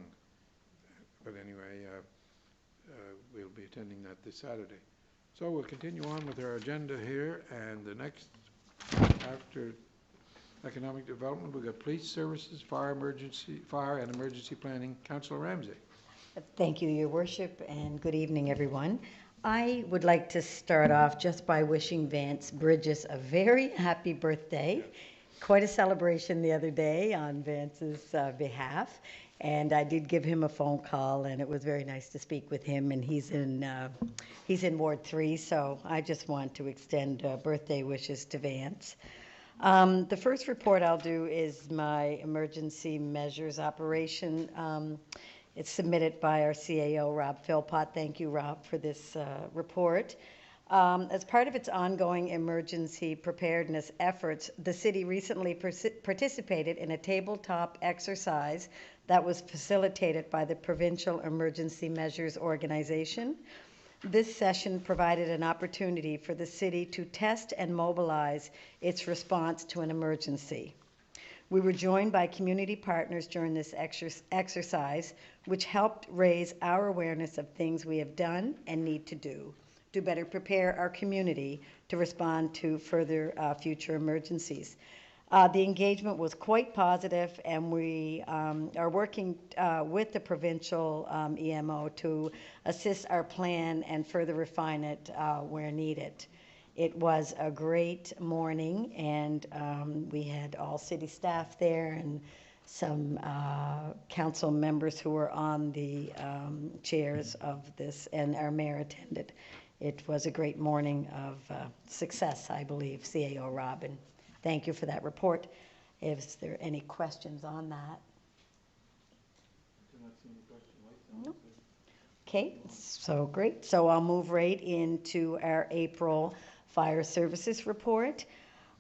But anyway, we'll be attending that this Saturday. So we'll continue on with our agenda here, and the next, after economic development, we've got police services, fire and emergency planning. Councillor Ramsey. Thank you, Your Worship, and good evening, everyone. I would like to start off just by wishing Vance Bridges a very happy birthday. Quite a celebration the other day on Vance's behalf, and I did give him a phone call, and it was very nice to speak with him, and he's in Ward 3, so I just want to extend birthday wishes to Vance. The first report I'll do is my emergency measures operation. It's submitted by our CAO, Rob Philpott. Thank you, Rob, for this report. As part of its ongoing emergency preparedness efforts, the city recently participated in a tabletop exercise that was facilitated by the Provincial Emergency Measures Organization. This session provided an opportunity for the city to test and mobilize its response to an emergency. We were joined by community partners during this exercise, which helped raise our awareness of things we have done and need to do to better prepare our community to respond to further future emergencies. The engagement was quite positive, and we are working with the provincial EMO to assist our plan and further refine it where needed. It was a great morning, and we had all city staff there and some council members who were on the chairs of this, and our mayor attended. It was a great morning of success, I believe, CAO Robin. Thank you for that report. Is there any questions on that? No. Okay, so great. So I'll move right into our April Fire Services report.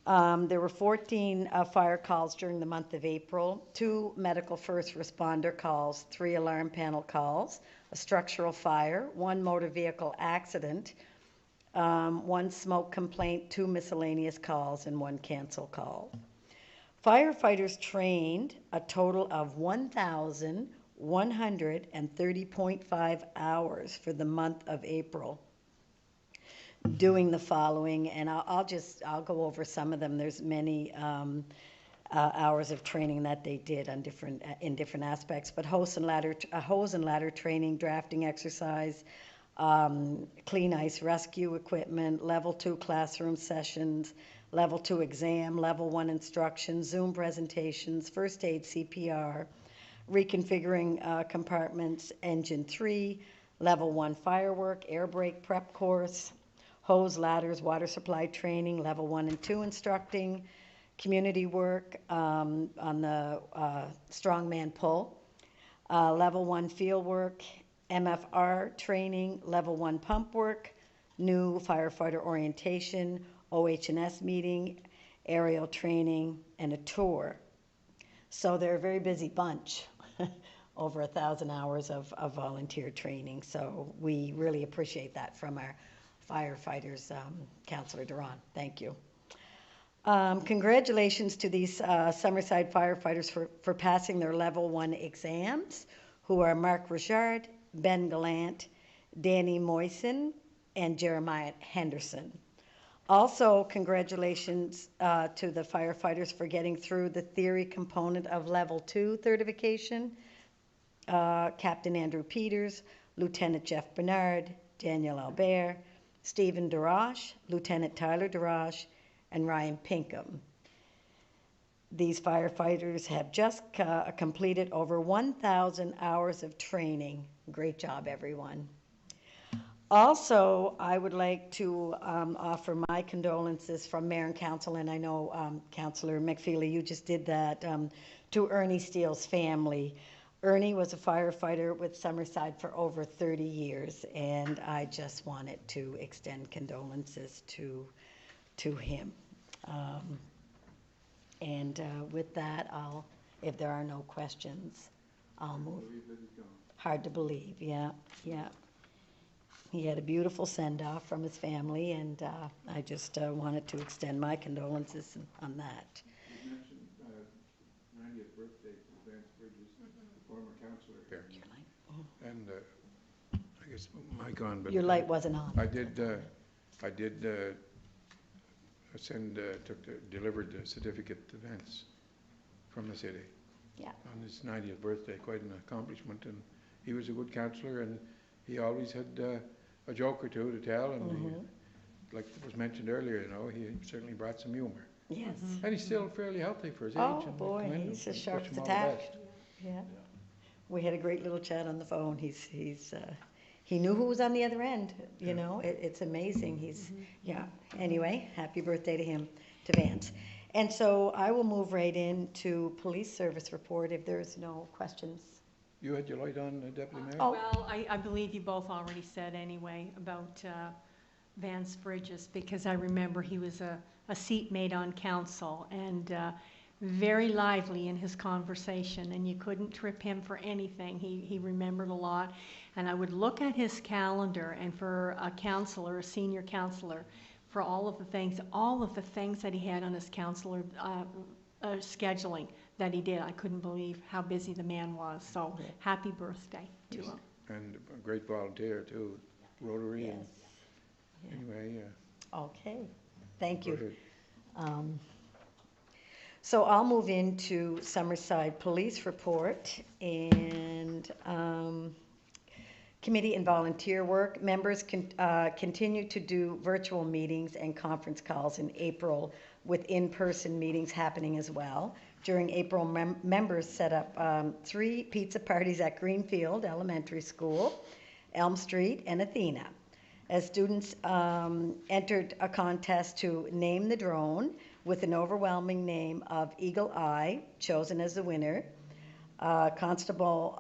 There were 14 fire calls during the month of April, 2 medical first responder calls, 3 alarm panel calls, a structural fire, 1 motor vehicle accident, 1 smoke complaint, 2 miscellaneous calls, and 1 cancel call. Firefighters trained a total of 1,130.5 hours for the month of April, doing the following, and I'll go over some of them. There's many hours of training that they did on in different aspects, but hose and ladder training, drafting exercise, clean ice rescue equipment, level 2 classroom sessions, level 2 exam, level 1 instruction, Zoom presentations, first aid, CPR, reconfiguring compartments, engine 3, level 1 firework, air brake prep course, hose, ladders, water supply training, level 1 and 2 instructing, community work on the strongman pull, level 1 field work, MFR training, level 1 pump work, new firefighter orientation, OH&S meeting, aerial training, and a tour. So they're a very busy bunch, over 1,000 hours of volunteer training. So we really appreciate that from our firefighters, Councillor Duran. Thank you. Congratulations to these Summerside firefighters for passing their level 1 exams, who are Mark Richard, Ben Gallant, Danny Moisen, and Jeremiah Henderson. Also, congratulations to the firefighters for getting through the theory component of level 2 certification. Captain Andrew Peters, Lieutenant Jeff Bernard, Daniel Albert, Stephen Darash, Lieutenant Tyler Darash, and Ryan Pinkham. These firefighters have just completed over 1,000 hours of training. Great job, everyone. Also, I would like to offer my condolences from Mayor and Council, and I know Councillor McFeely, you just did that, to Ernie Steele's family. Ernie was a firefighter with Summerside for over 30 years, and I just wanted to extend condolences to him. With that, if there are no questions, I'll move. Hard to believe, yeah. He had a beautiful send-off from his family, and I just wanted to extend my condolences on that. You mentioned 90th birthday for Vance Bridges, the former councillor here. And I guess mic on, but Your light wasn't on. I did delivered the certificate to Vance from the city. Yeah. On his 90th birthday, quite an accomplishment, and he was a good councillor, and he always had a joke or two to tell, and he, like was mentioned earlier, he certainly brought some humor. Yes. And he's still fairly healthy for his age. Oh and boy, he's as sharp as a tack. Yeah. We had a great little chat on the phone. He knew who was on the other end. It's amazing. Anyway, happy birthday to him, to Vance. And so I will move right into police service report if there's no questions. You had your light on, Deputy Mayor? Well, I believe you both already said anyway about Vance Bridges, because I remember he was a seatmate on council and very lively in his conversation, and you couldn't trip him for anything. He remembered a lot. And I would look at his calendar, and for a counselor, a senior counselor, for all of the things that he had on his counselor scheduling that he did. I couldn't believe how busy the man was. So happy birthday to him. And a great volunteer too, Rotary. Yes. And anyway, Okay, thank go you. ahead. So I'll move into Summerside Police Report and committee and volunteer work. Members continue to do virtual meetings and conference calls in April, with in-person meetings happening as well. During April, members set up 3 pizza parties at Greenfield Elementary School, Elm Street, and Athena. As students entered a contest to name the drone, with an overwhelming name of Eagle Eye chosen as the winner. Constable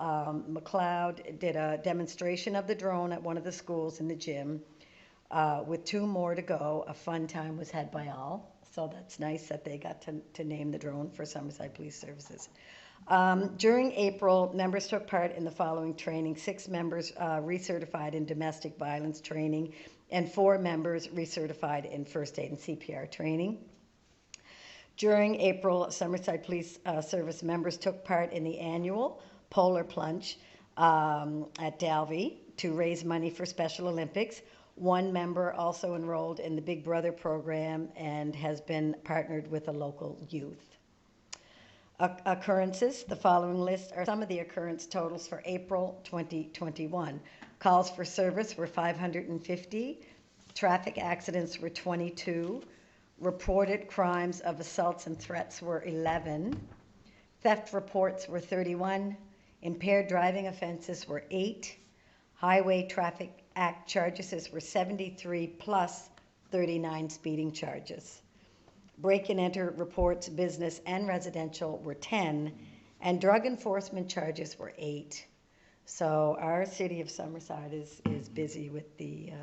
McLeod did a demonstration of the drone at one of the schools in the gym. With 2 more to go, a fun time was had by all. So that's nice that they got to name the drone for Summerside Police Services. During April, members took part in the following training. 6 members recertified in domestic violence training, and 4 members recertified in first aid and CPR training. During April, Summerside Police Service members took part in the annual Polar Plunge at Dalvey to raise money for Special Olympics. 1 member also enrolled in the Big Brother program and has been partnered with a local youth. Occurrences, the following list are some of the occurrence totals for April 2021. Calls for service were 550, traffic accidents were 22, reported crimes of assaults and threats were 11, theft reports were 31, impaired driving offenses were 8, Highway Traffic Act charges were 73 plus 39 speeding charges. Break and enter reports, business and residential, were 10, and drug enforcement charges were 8. So our city of Summerside is busy with the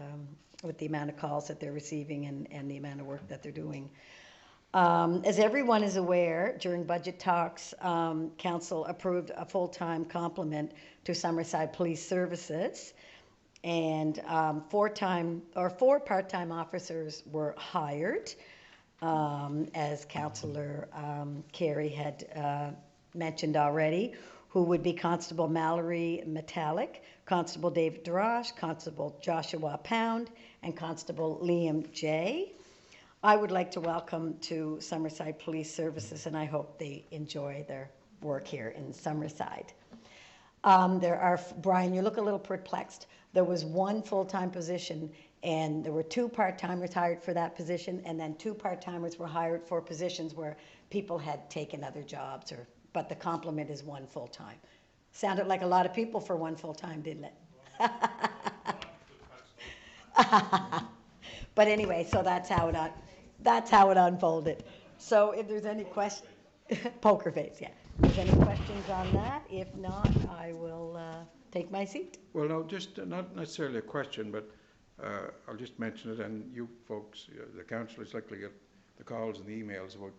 amount of calls that they're receiving and the amount of work that they're doing. As everyone is aware, during budget talks, council approved a full-time complement to Summerside Police Services, and 4 part-time officers were hired, as Councillor Carey had mentioned already, who would be Constable Mallory Metallic, Constable David Darash, Constable Joshua Pound, and Constable Liam J. I would like to welcome to Summerside Police Services, and I hope they enjoy their work here in Summerside. Brian, you look a little perplexed. There was 1 full-time position, and there were 2 part-timers hired for that position, and then 2 part-timers were hired for positions where people had taken other jobs, but the complement is 1 full-time. Sounded like a lot of people for 1 full-time, didn't it? But anyway, so that's how it unfolded. So if there's any questions, poker face, yeah. If there's any questions on that, if not, I will take my seat. Well, no, just not necessarily a question, but I'll just mention it, and you folks, the councillors likely get the calls and the emails about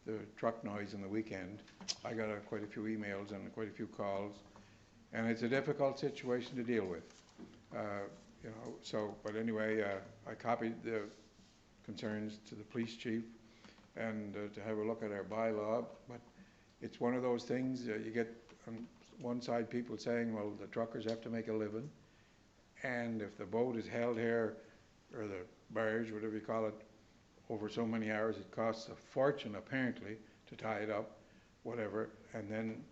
the truck noise in the weekend. I got quite a few emails and quite a few calls, and it's a difficult situation to deal with. You know, so, but anyway, I copied the concerns to the police chief and to have a look at our bylaw, but it's one of those things, you get on one side people saying, well, the truckers have to make a living, and if the boat is held here, or the barge, whatever you call it, over so many hours, it costs a fortune apparently to tie it up, whatever, and then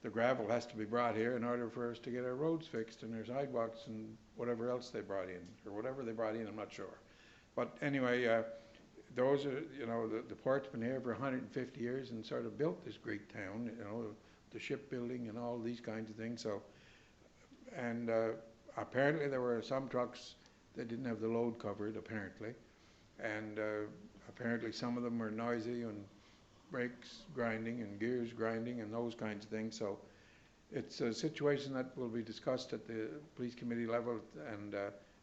the gravel has to be brought here in order for us to get our roads fixed and our sidewalks and whatever else they brought in, or whatever they brought in, I'm not sure. But anyway, those are, you know, the port's been here for 150 years and sort of built this great town, you know, the shipbuilding and all these kinds of things. So, and apparently there were some trucks that didn't have the load covered, apparently. And apparently some of them were noisy and brakes grinding and gears grinding and those kinds of things. So it's a situation that will be discussed at the police committee level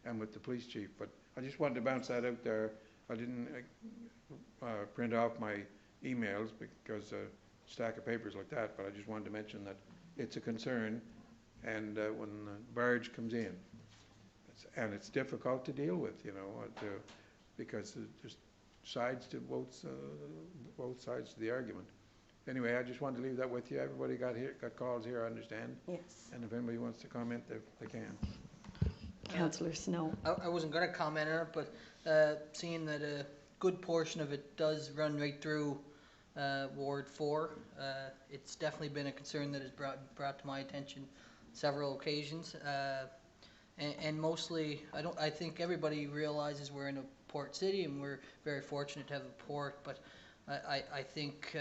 and with the police chief. But I just wanted to bounce that out there. I didn't print off my emails because a stack of papers like that, but I just wanted to mention that it's a concern, and when the barge comes in, and it's difficult to deal with, you know, because there's sides to both sides of the argument. Anyway, I just wanted to leave that with you. Everybody got calls here, I understand. Yes. And if anybody wants to comment, they can. Councillor Snow. I wasn't going to comment on it, but seeing that a good portion of it does run right through Ward 4, it's definitely been a concern that has brought to my attention several occasions. And mostly, I think everybody realizes we're in a port city and we're very fortunate to have a port, but I think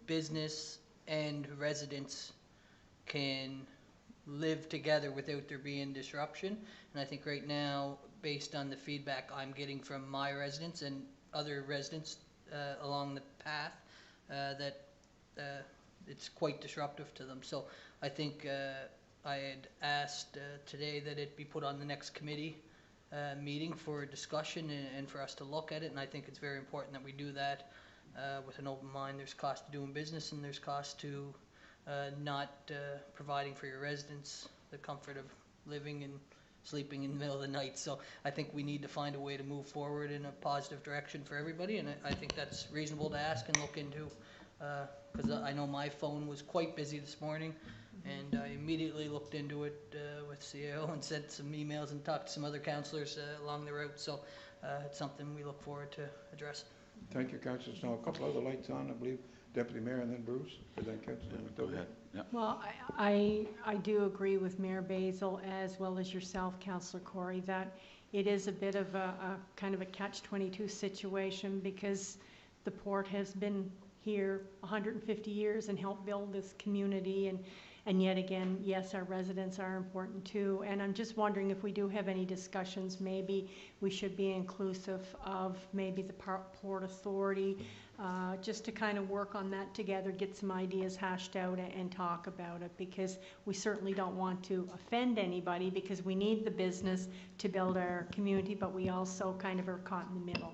business and residents can live together without there being disruption. And I think right now, based on the feedback I'm getting from my residents and other residents along the path, that it's quite disruptive to them. So I think I had asked today that it be put on the next committee meeting for discussion and for us to look at it. And I think it's very important that we do that with an open mind. There's cost to doing business, and there's cost to not providing for your residents the comfort of living and sleeping in the middle of the night. So I think we need to find a way to move forward in a positive direction for everybody, and I think that's reasonable to ask and look into, because I know my phone was quite busy this morning, and I immediately looked into it with CAO and sent some emails and talked to some other councillors along the route. So it's something we look forward to addressing. Thank you, Councillor Snow. A couple other lights on, I believe. Deputy Mayor and then Bruce, and then Councillor Go ahead. Yeah. Well, I do agree with Mayor Basil as well as yourself, Councillor Corey, that it is a bit of a kind of a catch-22 situation, because the port has been here 150 years and helped build this community, and yet again, yes, our residents are important too. And I'm just wondering if we do have any discussions, maybe we should be inclusive of maybe the Port Authority, just to kind of work on that together, get some ideas hashed out and talk about it, because we certainly don't want to offend anybody, because we need the business to build our community, but we also kind of are caught in the middle.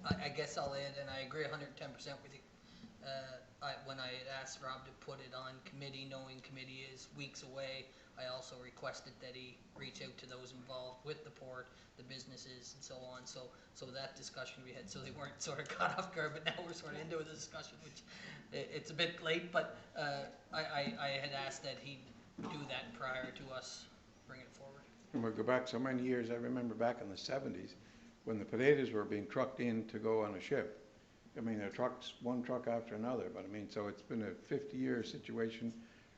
I guess I'll add, and I agree 110% with you. When I had asked Rob to put it on committee, knowing committee is weeks away, I also requested that he reach out to those involved with the port, the businesses, and so on. So that discussion we had, so they weren't sort of caught off guard, but now we're sort of into the discussion, which it's a bit late, but I had asked that he do that prior to us bringing it forward. And we'll go back so many years. I remember back in the 70s when the potatoes were being trucked in to go on a ship. I mean, there are trucks, one truck after another, but I mean, so it's been a 50-year situation,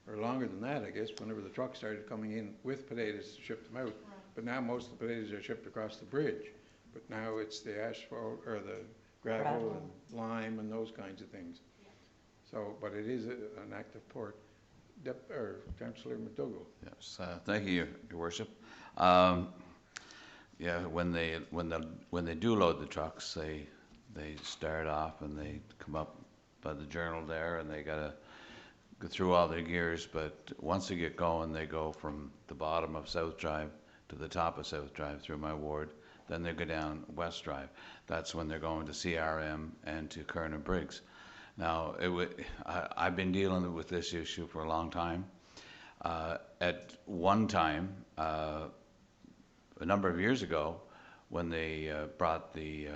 or longer than that, I guess, whenever the trucks started coming in with potatoes to ship them out. Right. But now most of the potatoes are shipped across the bridge. But now it's the asphalt, or the gravel and lime and those kinds of things. Yeah. So, but it is an active port. Councillor McDougall. Yes, thank you, Your Worship. Yeah, when they do load the trucks, they start off and they come up by the journal there, and they gotta go through all their gears. But once they get going, they go from the bottom of South Drive to the top of South Drive through my ward. Then they go down West Drive. That's when they're going to CRM and to Kern and Briggs. Now, I've been dealing with this issue for a long time. At one time, a number of years ago, when they brought the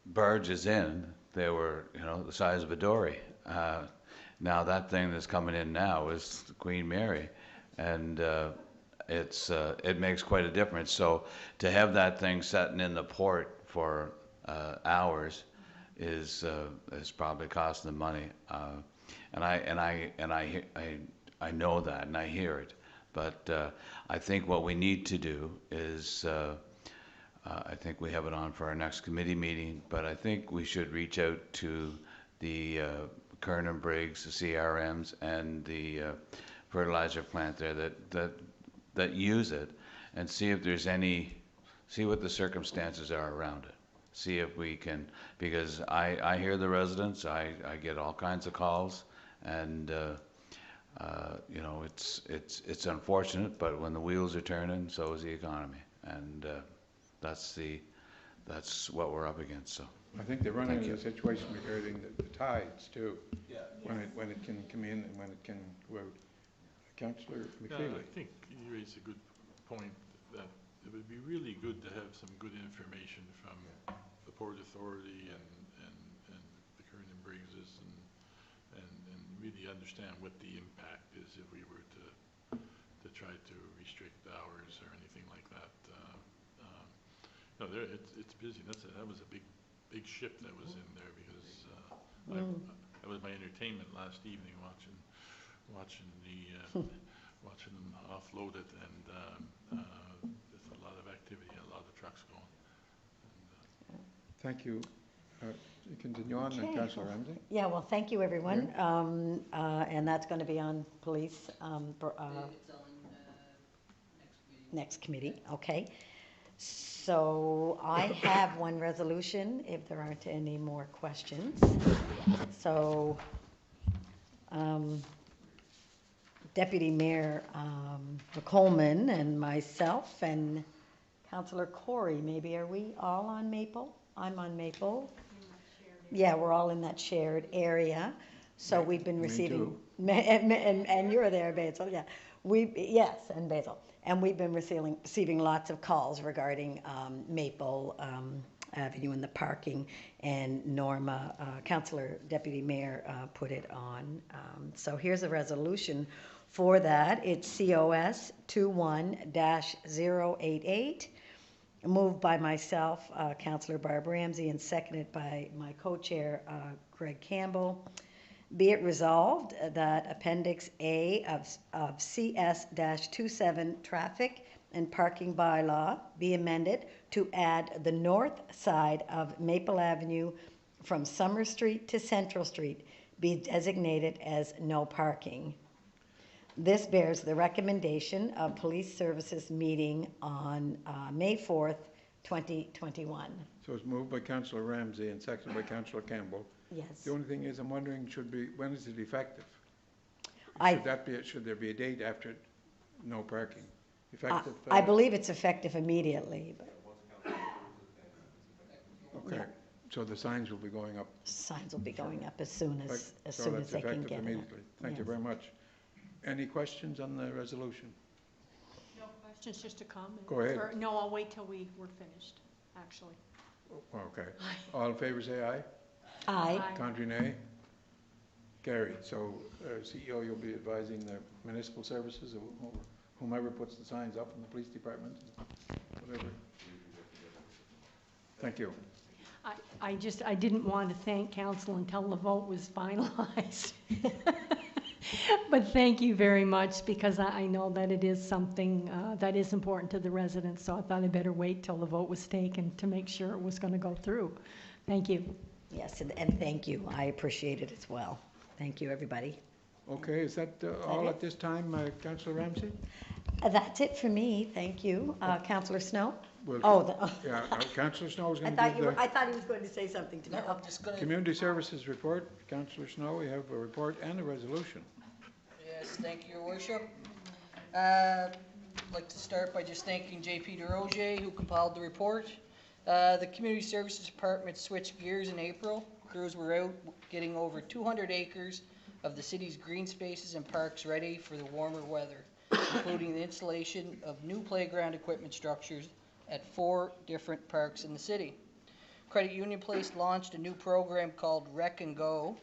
barges in, they were, the size of a dory. Now that thing that's coming in now is the Queen Mary, and it makes quite a difference. So to have that thing sitting in the port for hours is probably costing them money, and I know that, and I hear it. But I think what we need to do is, I think we have it on for our next committee meeting, but I think we should reach out to the Kern and Briggs, the CRMs, and the fertilizer plant there that use it, and see if there's see what the circumstances are around it. see if we can, because I hear the residents, I get all kinds of calls, and you know, it's unfortunate, but when the wheels are turning, so is the economy, and that's what we're up against. So I think they're running Thank into a situation regarding the tides too. Yeah. When it can come in and when it can go out. Councillor Yeah, McFeely. I think you raised a good point, that it would be really good to have some good information from the Port Authority and the Kernan Briggses and really understand what the impact is if we were to try to restrict hours or anything like that. No, it's busy. That was a big ship that was in there, because that was my entertainment last evening, watching them offload it, and there's a lot of activity, a lot of trucks going. Thank you. Continue on, Okay. Councillor Ramsey. Yeah, well, thank you, everyone. And that's going to be on police next committee, okay. So I have one resolution, if there aren't any more questions. So Deputy Mayor McColman and myself and Councillor Corey, maybe, are we all on Maple? I'm on Maple. Yeah, we're all in that shared area. So we've been Me receiving, too. and you're there, Basil, yeah. Yes, and Basil. And we've been receiving lots of calls regarding Maple Avenue and the parking, and Norma, Councillor Deputy Mayor, put it on. So here's a resolution for that. It's COS 21-088, moved by myself, Councillor Barb Ramsey, and seconded by my co-chair, Greg Campbell. Be it resolved that Appendix A of CS-27 Traffic and Parking Bylaw be amended to add the north side of Maple Avenue from Summer Street to Central Street be designated as no parking. This bears the recommendation of Police Services meeting on May 4th, 2021. So it's moved by Councillor Ramsey and seconded by Councillor Campbell. Yes. The only thing is, I'm wondering, when is it effective? Should there be a date after no parking? Effective? I believe it's effective immediately. But Okay, yeah. So the signs will be going up. Signs will be going up as soon as So that's they can effective get it. immediately. Thank you Yes. very much. Any questions on the resolution? No questions, just a comment. Go ahead. Or- No, I'll wait till we're finished, actually. Okay. All in favor, say aye. Aye. Contrary, nay. Carried. So, CEO, you'll be advising the municipal services, or whomever puts the signs up in the police department, whatever. Thank you. I didn't want to thank council until the vote was finalized. But thank you very much, because I know that it is something that is important to the residents, so I thought I'd better wait till the vote was taken to make sure it was going to go through. Thank you. Yes, and thank you. I appreciate it as well. Thank you, everybody. Okay, is that all at this time, Councillor Ramsey? That's it for me. Thank you. Councillor Snow? Well, yeah, Councillor Snow is I going to thought give the I thought he was going to say something to me. No, I'm just gonna. Community Services report. Councillor Snow, we have a report and a resolution. Yes, thank you, Your Worship. I'd like to start by just thanking J.P. DeRozier, who compiled the report. The Community Services Department switched gears in April. Crews were out getting over 200 acres of the city's green spaces and parks ready for the warmer weather, including the installation of new playground equipment structures at 4 different parks in the city. Credit Union Place launched a new program called Rec and Go,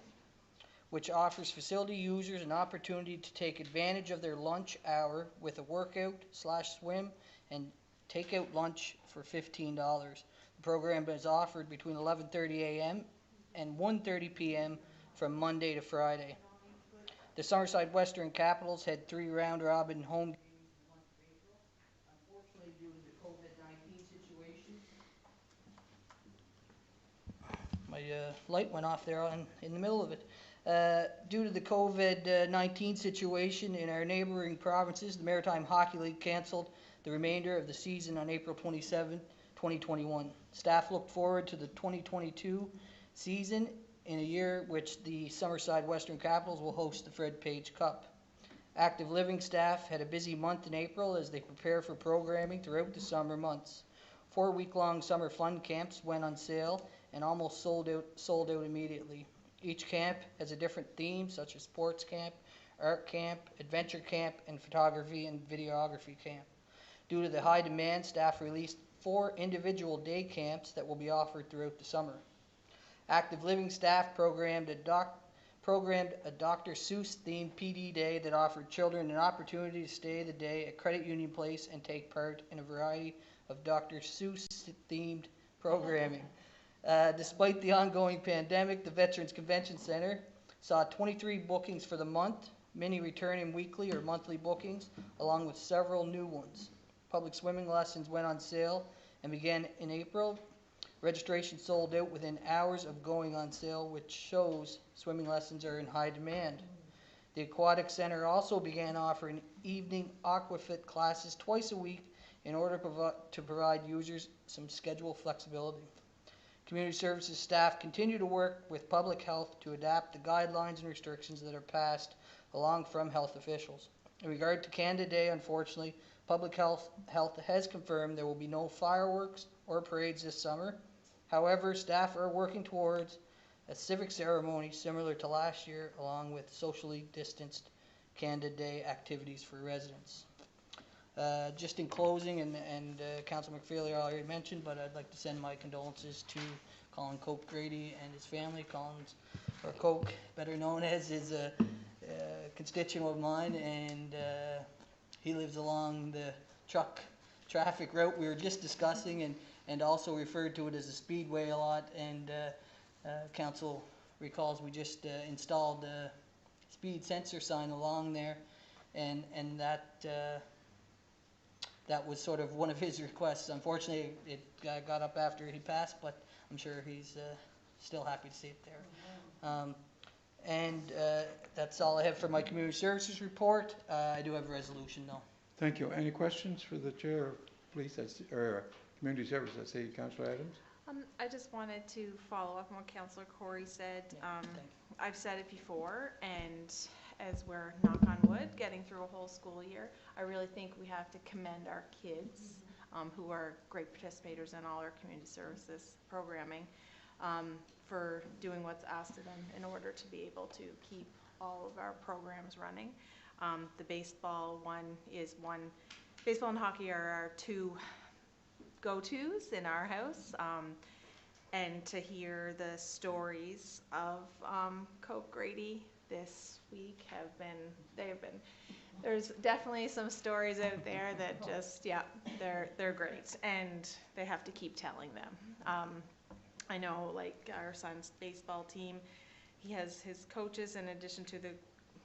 which offers facility users an opportunity to take advantage of their lunch hour with a workout/swim and take-out lunch for $15. The program is offered between 11:30 a.m. and 1:30 p.m. from Monday to Friday. The Summerside Western Capitals had 3 round-robin home games the month of April. Unfortunately, due to the COVID-19 situation, my light went off there in the middle of it. Due to the COVID-19 situation in our neighboring provinces, the Maritime Hockey League canceled the remainder of the season on April 27, 2021. Staff looked forward to the 2022 season in a year which the Summerside Western Capitals will host the Fred Page Cup. Active Living staff had a busy month in April as they prepare for programming throughout the summer months. 4-week-long summer fun camps went on sale and almost sold out immediately. Each camp has a different theme, such as sports camp, art camp, adventure camp, and photography and videography camp. Due to the high demand, staff released 4 individual day camps that will be offered throughout the summer. Active Living staff programmed a Dr. Seuss themed PD day that offered children an opportunity to stay the day at Credit Union Place and take part in a variety of Dr. Seuss themed programming. Despite the ongoing pandemic, the Veterans Convention Center saw 23 bookings for the month, many returning weekly or monthly bookings, along with several new ones. Public swimming lessons went on sale and began in April. Registration sold out within hours of going on sale, which shows swimming lessons are in high demand. The Aquatic Center also began offering evening aquafit classes twice a week in order to provide users some schedule flexibility. Community services staff continue to work with public health to adapt the guidelines and restrictions that are passed along from health officials. In regard to Canada Day, unfortunately, public health has confirmed there will be no fireworks or parades this summer. However, staff are working towards a civic ceremony similar to last year, along with socially distanced Canada Day activities for residents. Just in closing, and Councillor McPhail already mentioned, but I'd like to send my condolences to Colin Cope Grady and his family. Colin's, or Coke, better known as, is a constituent of mine, and he lives along the truck traffic route we were just discussing, and also referred to it as a speedway a lot. And council recalls we just installed a speed sensor sign along there, and that was sort of one of his requests. Unfortunately, it got up after he passed, but I'm sure he's still happy to see it there. That's all I have for my community services report. I do have a resolution though. Thank you. Any questions for the Chair of Police or Community Services? I say Councillor Adams. I just wanted to follow up on what Councillor Corey said. I've said it before, and as we're, knock on wood, getting through a whole school year, I really think we have to commend our kids, who are great participators in all our community services programming, for doing what's asked of them in order to be able to keep all of our programs running. The baseball baseball and hockey are our 2 go-tos in our house, and to hear the stories of Cope Grady this week there's definitely some stories out there that just, yeah, they're great, and they have to keep telling them. I know, like, our son's baseball team, he has his coaches. In addition to the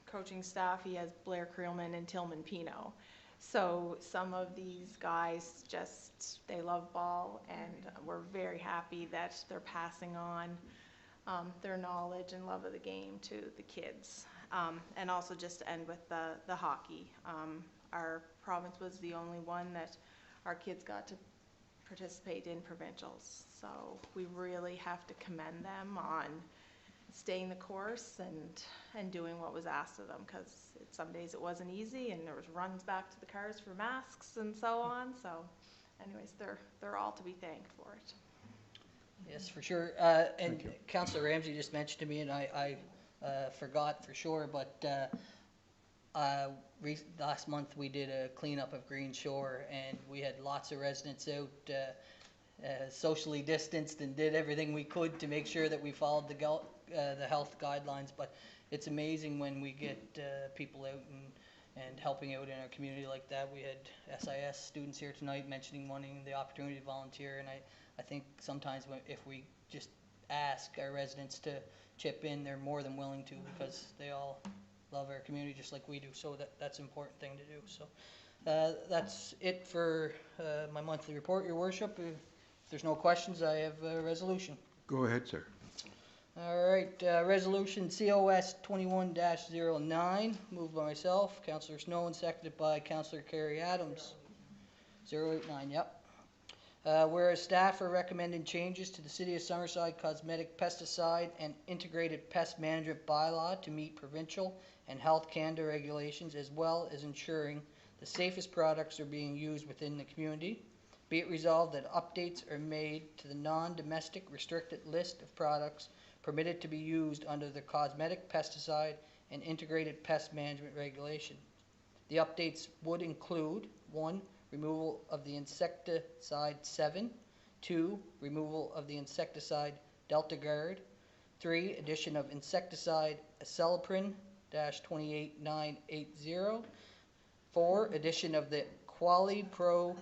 coaching staff, he has Blair Creelman and Tillman Pino. So some of these guys they love ball, and we're very happy that they're passing on their knowledge and love of the game to the kids. And also, just to end with the hockey, our province was the only one that our kids got to participate in provincials. So we really have to commend them on staying the course and doing what was asked of them, because some days it wasn't easy, and there was runs back to the cars for masks and so on. So anyways, they're all to be thanked for it. Yes, for sure. And Councillor Ramsey just mentioned to me, and I forgot for sure, but last month we did a cleanup of Green Shore, and we had lots of residents out, socially distanced, and did everything we could to make sure that we followed the health guidelines. But it's amazing when we get people out and helping out in our community like that. We had SIS students here tonight mentioning wanting the opportunity to volunteer, and I think sometimes if we just ask our residents to chip in, they're more than willing to, because they all love our community just like we do. So that's an important thing to do. So that's it for my monthly report, Your Worship. If there's no questions, I have a resolution. Go ahead, sir. All right, resolution COS 21-09, moved by myself, Councillor Snow, and seconded by Councillor Carey Adams. 089, yep. Whereas staff are recommending changes to the City of Summerside cosmetic pesticide and integrated pest management bylaw to meet provincial and Health Canada regulations, as well as ensuring the safest products are being used within the community. Be it resolved that updates are made to the non-domestic restricted list of products permitted to be used under the cosmetic pesticide and integrated pest management regulation. The updates would include 1. Removal of the insecticide 7, 2. Removal of the insecticide Delta Guard, 3. Addition of insecticide Acelepryn-28980, 4. Addition of the Quali Pro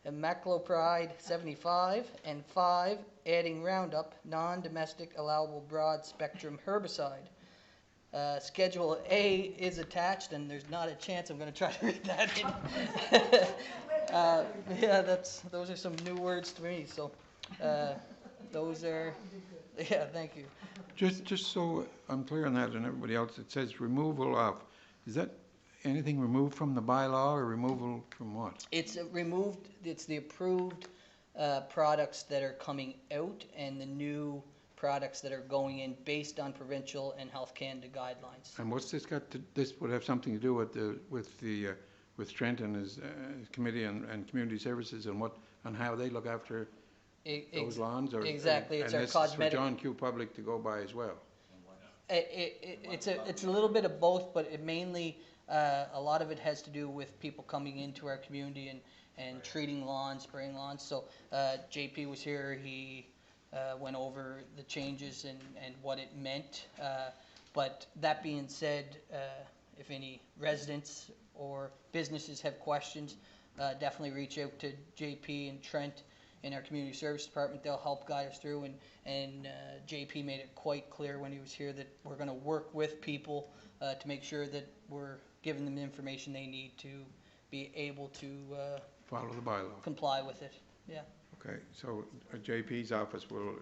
Imaclopride 75, and 5. Adding Roundup, non-domestic allowable broad spectrum herbicide. Schedule A is attached, and there's not a chance I'm going to try to read that. Yeah, those are some new words to me. So those are, yeah, thank you. Just so I'm clear on that and everybody else, it says removal of. Is that anything removed from the bylaw or removal from what? It's removed. It's the approved products that are coming out and the new products that are going in based on provincial and Health Canada guidelines. And what's this got to? This would have something to do with Trent and his committee and community services and how they look after those lawns, or exactly. It's our this cosmetic. is for John Q. Public to go by as well. It's a little bit of both, but it mainly a lot of it has to do with people coming into our community and treating lawns, spraying lawns. So JP was here. He went over the changes and what it meant. But that being said, if any residents or businesses have questions, definitely reach out to JP and Trent in our community service department. They'll help guide us through, and JP made it quite clear when he was here that we're going to work with people to make sure that we're giving them the information they need to be able to follow the bylaw, comply with it. Yeah. Okay, so JP's office or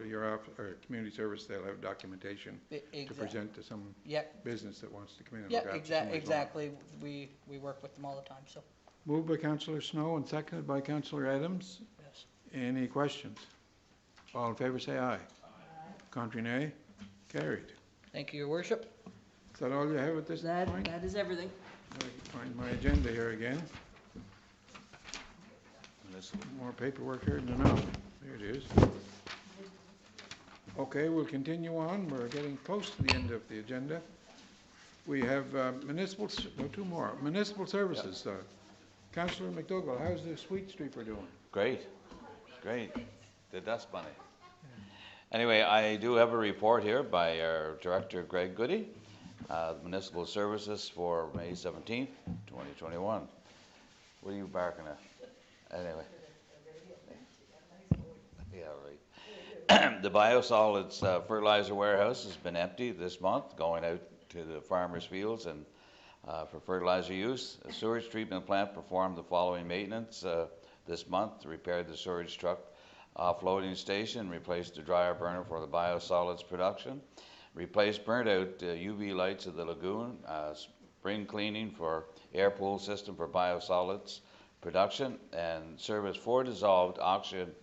community service, they'll have documentation to present to some business that wants to come in and look after somebody's lawn. Exactly. We work with them all the time. So. Moved by Councillor Snow and seconded by Councillor Adams. Yes. Any questions? All in favour say aye. Aye. Contrary nay? Carried. Thank you, Your Worship. Is that all you have at this point? That is everything. I find my agenda here again. More paperwork here than enough. There it is. Okay, we'll continue on. We're getting close to the end of the agenda. We have two more. Municipal services. Councillor McDougall, how's the sweet sweeper doing? Great. The dust bunny. Anyway, I do have a report here by our Director, Greg Goody, Municipal Services for May 17th, 2021. What are you barking at? Anyway. Yeah, right. The biosolids fertilizer warehouse has been empty this month, going out to the farmers' fields and for fertilizer use. A sewage treatment plant performed the following maintenance this month: repaired the sewage truck offloading station, replaced the dryer burner for the biosolids production, replaced burnt out UV lights of the lagoon, spring cleaning for air pool system for biosolids production, and service 4 dissolved oxygen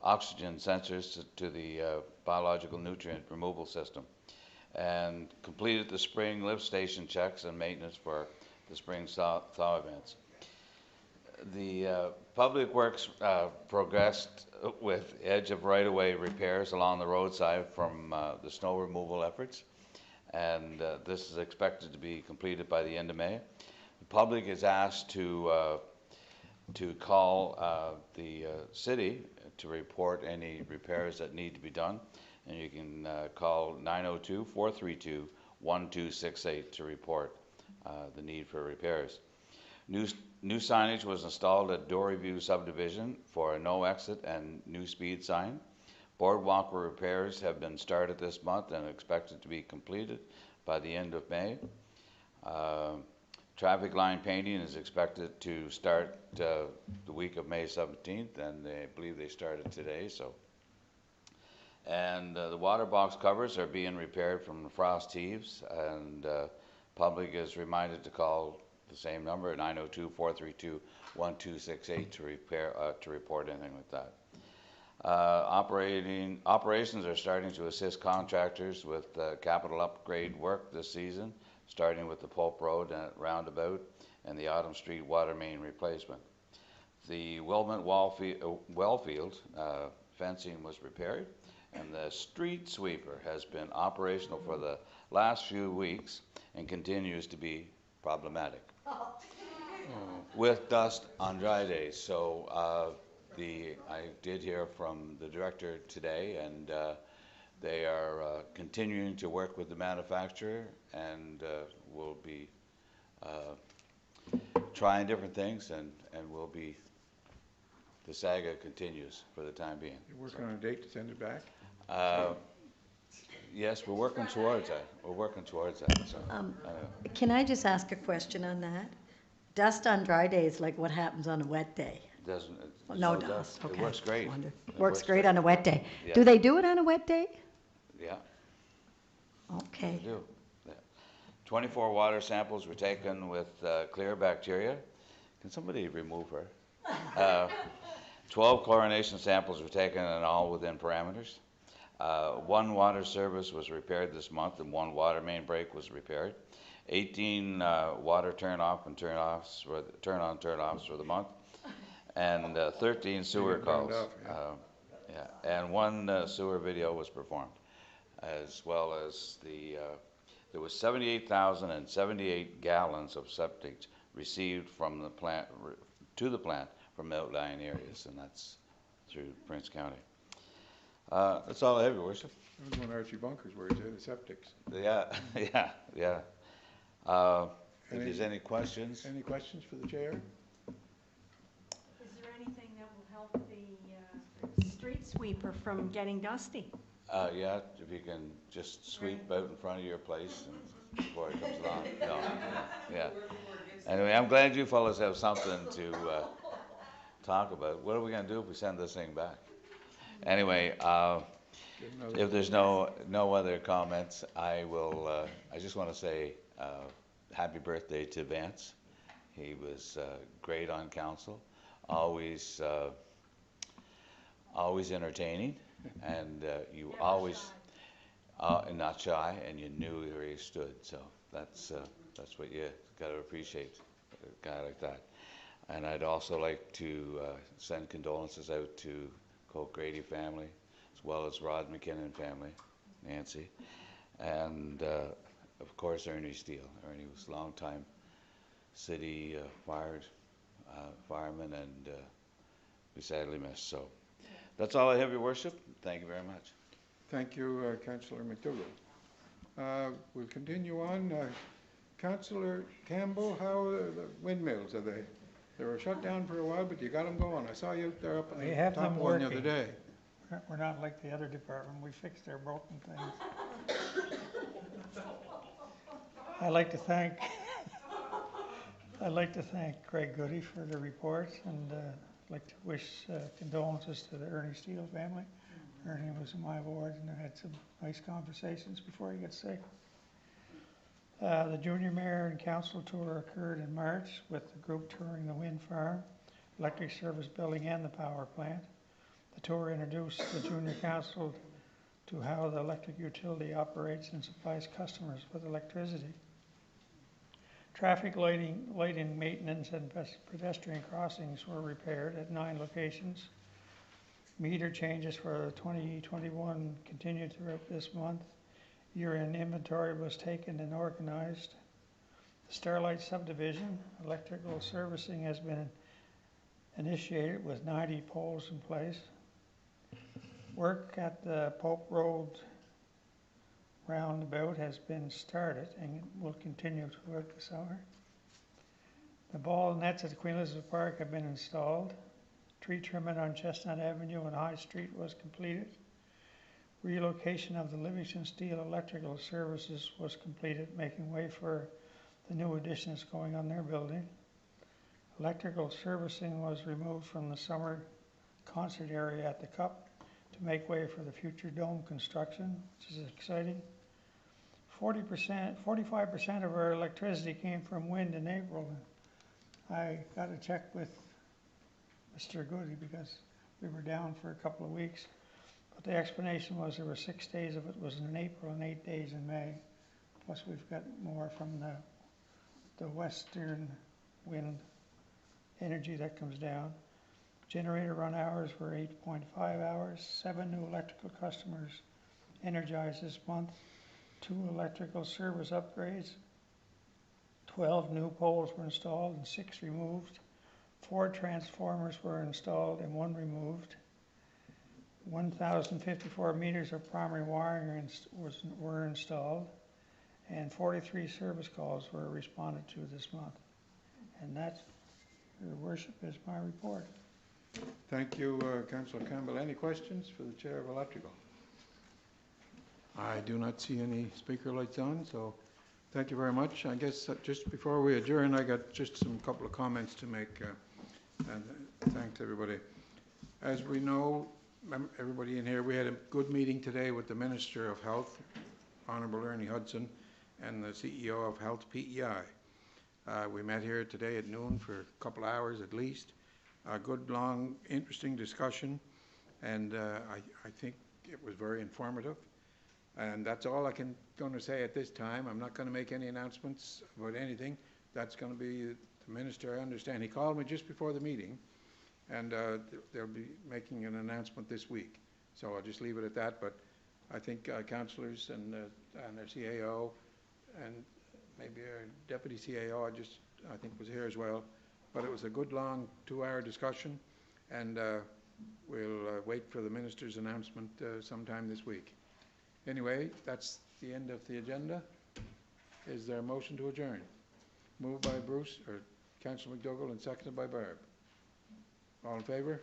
sensors to the biological nutrient removal system, and completed the spring lift station checks and maintenance for the spring thaw events. The Public Works progressed with edge of right-of-way repairs along the roadside from the snow removal efforts, and this is expected to be completed by the end of May. The public is asked to call the city to report any repairs that need to be done, and you can call 902-432-1268 to report the need for repairs. New signage was installed at Dory View subdivision for a no exit and new speed sign. Boardwalk repairs have been started this month and expected to be completed by the end of May. Traffic line painting is expected to start the week of May 17th, and I believe they started today. And the water box covers are being repaired from the frost heaves, and public is reminded to call the same number, 902-432-1268, to report anything with that. Operations are starting to assist contractors with capital upgrade work this season, starting with the Pope Road and roundabout and the Autumn Street water main replacement. The Wilmot Wellfield fencing was repaired, and the street sweeper has been operational for the last few weeks and continues to be problematic with dust on dry days. So I did hear from the director today, and they are continuing to work with the manufacturer, and will be trying different things, and will be, the saga continues for the time being. You're working on a date to send it back? Yes, we're working towards that. We're working towards that. So, Can I just ask a question on that? Dust on dry days, like what happens on a wet day? doesn't, there's No dust, It okay. works great. Wonder. It Works great on a wet day. Yeah. Do they do it on a wet day? Yeah. Okay. They do. Yeah. 24 water samples were taken with clear bacteria. Can somebody remove her? 12 chlorination samples were taken, and all within parameters. One water service was repaired this month, and one water main break was repaired. 18 water turn-off and turn-offs, turn-on, turn-offs for the month, and 13 sewer calls. And one sewer video was performed, as well as there was 78,078 gallons of septic received from the plant to the plant from outlying areas, and that's through Prince County. That's all I have, Your Worship. That was one of Archie Bunker's words, the septics. Yeah, yeah. If there's any questions? Any questions for the chair? Is there anything that will help the street sweeper from getting dusty? Yeah, if you can just sweep out in front of your place and before it comes along. No, yeah. Anyway, I'm glad you fellas have something to talk about. What are we going to do if we send this thing back? Anyway, if there's no other comments, I will. I just want to say happy birthday to Vance. He was great on council, always entertaining, and you always not shy, and you knew where he stood. So that's what you got to appreciate, a guy like that. And I'd also like to send condolences out to Cole Grady family, as well as Rod McKinnon family, Nancy, and of course Ernie Steele. Ernie was a long-time city fireman, and we sadly missed. So that's all I have, Your Worship. Thank you very much. Thank you, Councillor McDougall. We'll continue on. Councillor Campbell, how are the windmills? They were shut down for a while, but you got them going. I saw you up there up on We the have top them one the working. other day. We're not like the other department, we fix their broken things. I'd like to thank Craig Goody for the report, and I'd like to wish condolences to the Ernie Steele family. Ernie was in my ward, and I had some nice conversations before he got sick. The junior mayor and council tour occurred in March with the group touring the wind farm, electric service building, and the power plant. The tour introduced the junior council to how the electric utility operates and supplies customers with electricity. Traffic lighting maintenance and pedestrian crossings were repaired at 9 locations. Meter changes for 2021 continued throughout this month. Year-end inventory was taken and organized. The Starlight subdivision electrical servicing has been initiated with 90 poles in place. Work at the Pope Road roundabout has been started and will continue throughout the summer. The ball nets at Queen Elizabeth Park have been installed. Tree trimming on Chestnut Avenue and High Street was completed. Relocation of the Livingston Steel electrical services was completed, making way for the new additions going on their building. Electrical servicing was removed from the summer concert area at the Cup to make way for the future dome construction, which is exciting. 45% of our electricity came from wind in April. I got to check with Mr. Goody because we were down for a couple of weeks. But the explanation was there were 6 days of it was in April and 8 days in May. Plus we've got more from the western wind energy that comes down. Generator run hours were 8.5 hours, 7 new electrical customers energized this month, 2 electrical service upgrades, 12 new poles were installed and 6 removed, 4 transformers were installed and 1 removed, 1,054 meters of primary wiring were installed, and 43 service calls were responded to this month. And that, Your Worship, is my report. Thank you, Councillor Campbell. Any questions for the Chair of Electrical? I do not see any speaker lights on, so thank you very much. I guess just before we adjourn, I got just some couple of comments to make, and thanks everybody. As we know, everybody in here, we had a good meeting today with the Minister of Health, Honourable Ernie Hudson, and the CEO of Health PEI. We met here today at noon for a couple hours at least. A good, long, interesting discussion, and I think it was very informative. And that's all I can going to say at this time. I'm not going to make any announcements about anything. That's going to be the minister, I understand. He called me just before the meeting, and they'll be making an announcement this week. So I'll just leave it at that. But I think councillors and their CAO and maybe our deputy CAO, I think was here as well. But it was a good, long 2-hour discussion, and we'll wait for the minister's announcement sometime this week. Anyway, that's the end of the agenda. Is there a motion to adjourn? Moved by Bruce, or Councillor McDougall, and seconded by Barb. All in favour?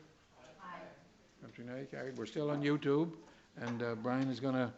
Aye. We're still on YouTube, and Brian is going to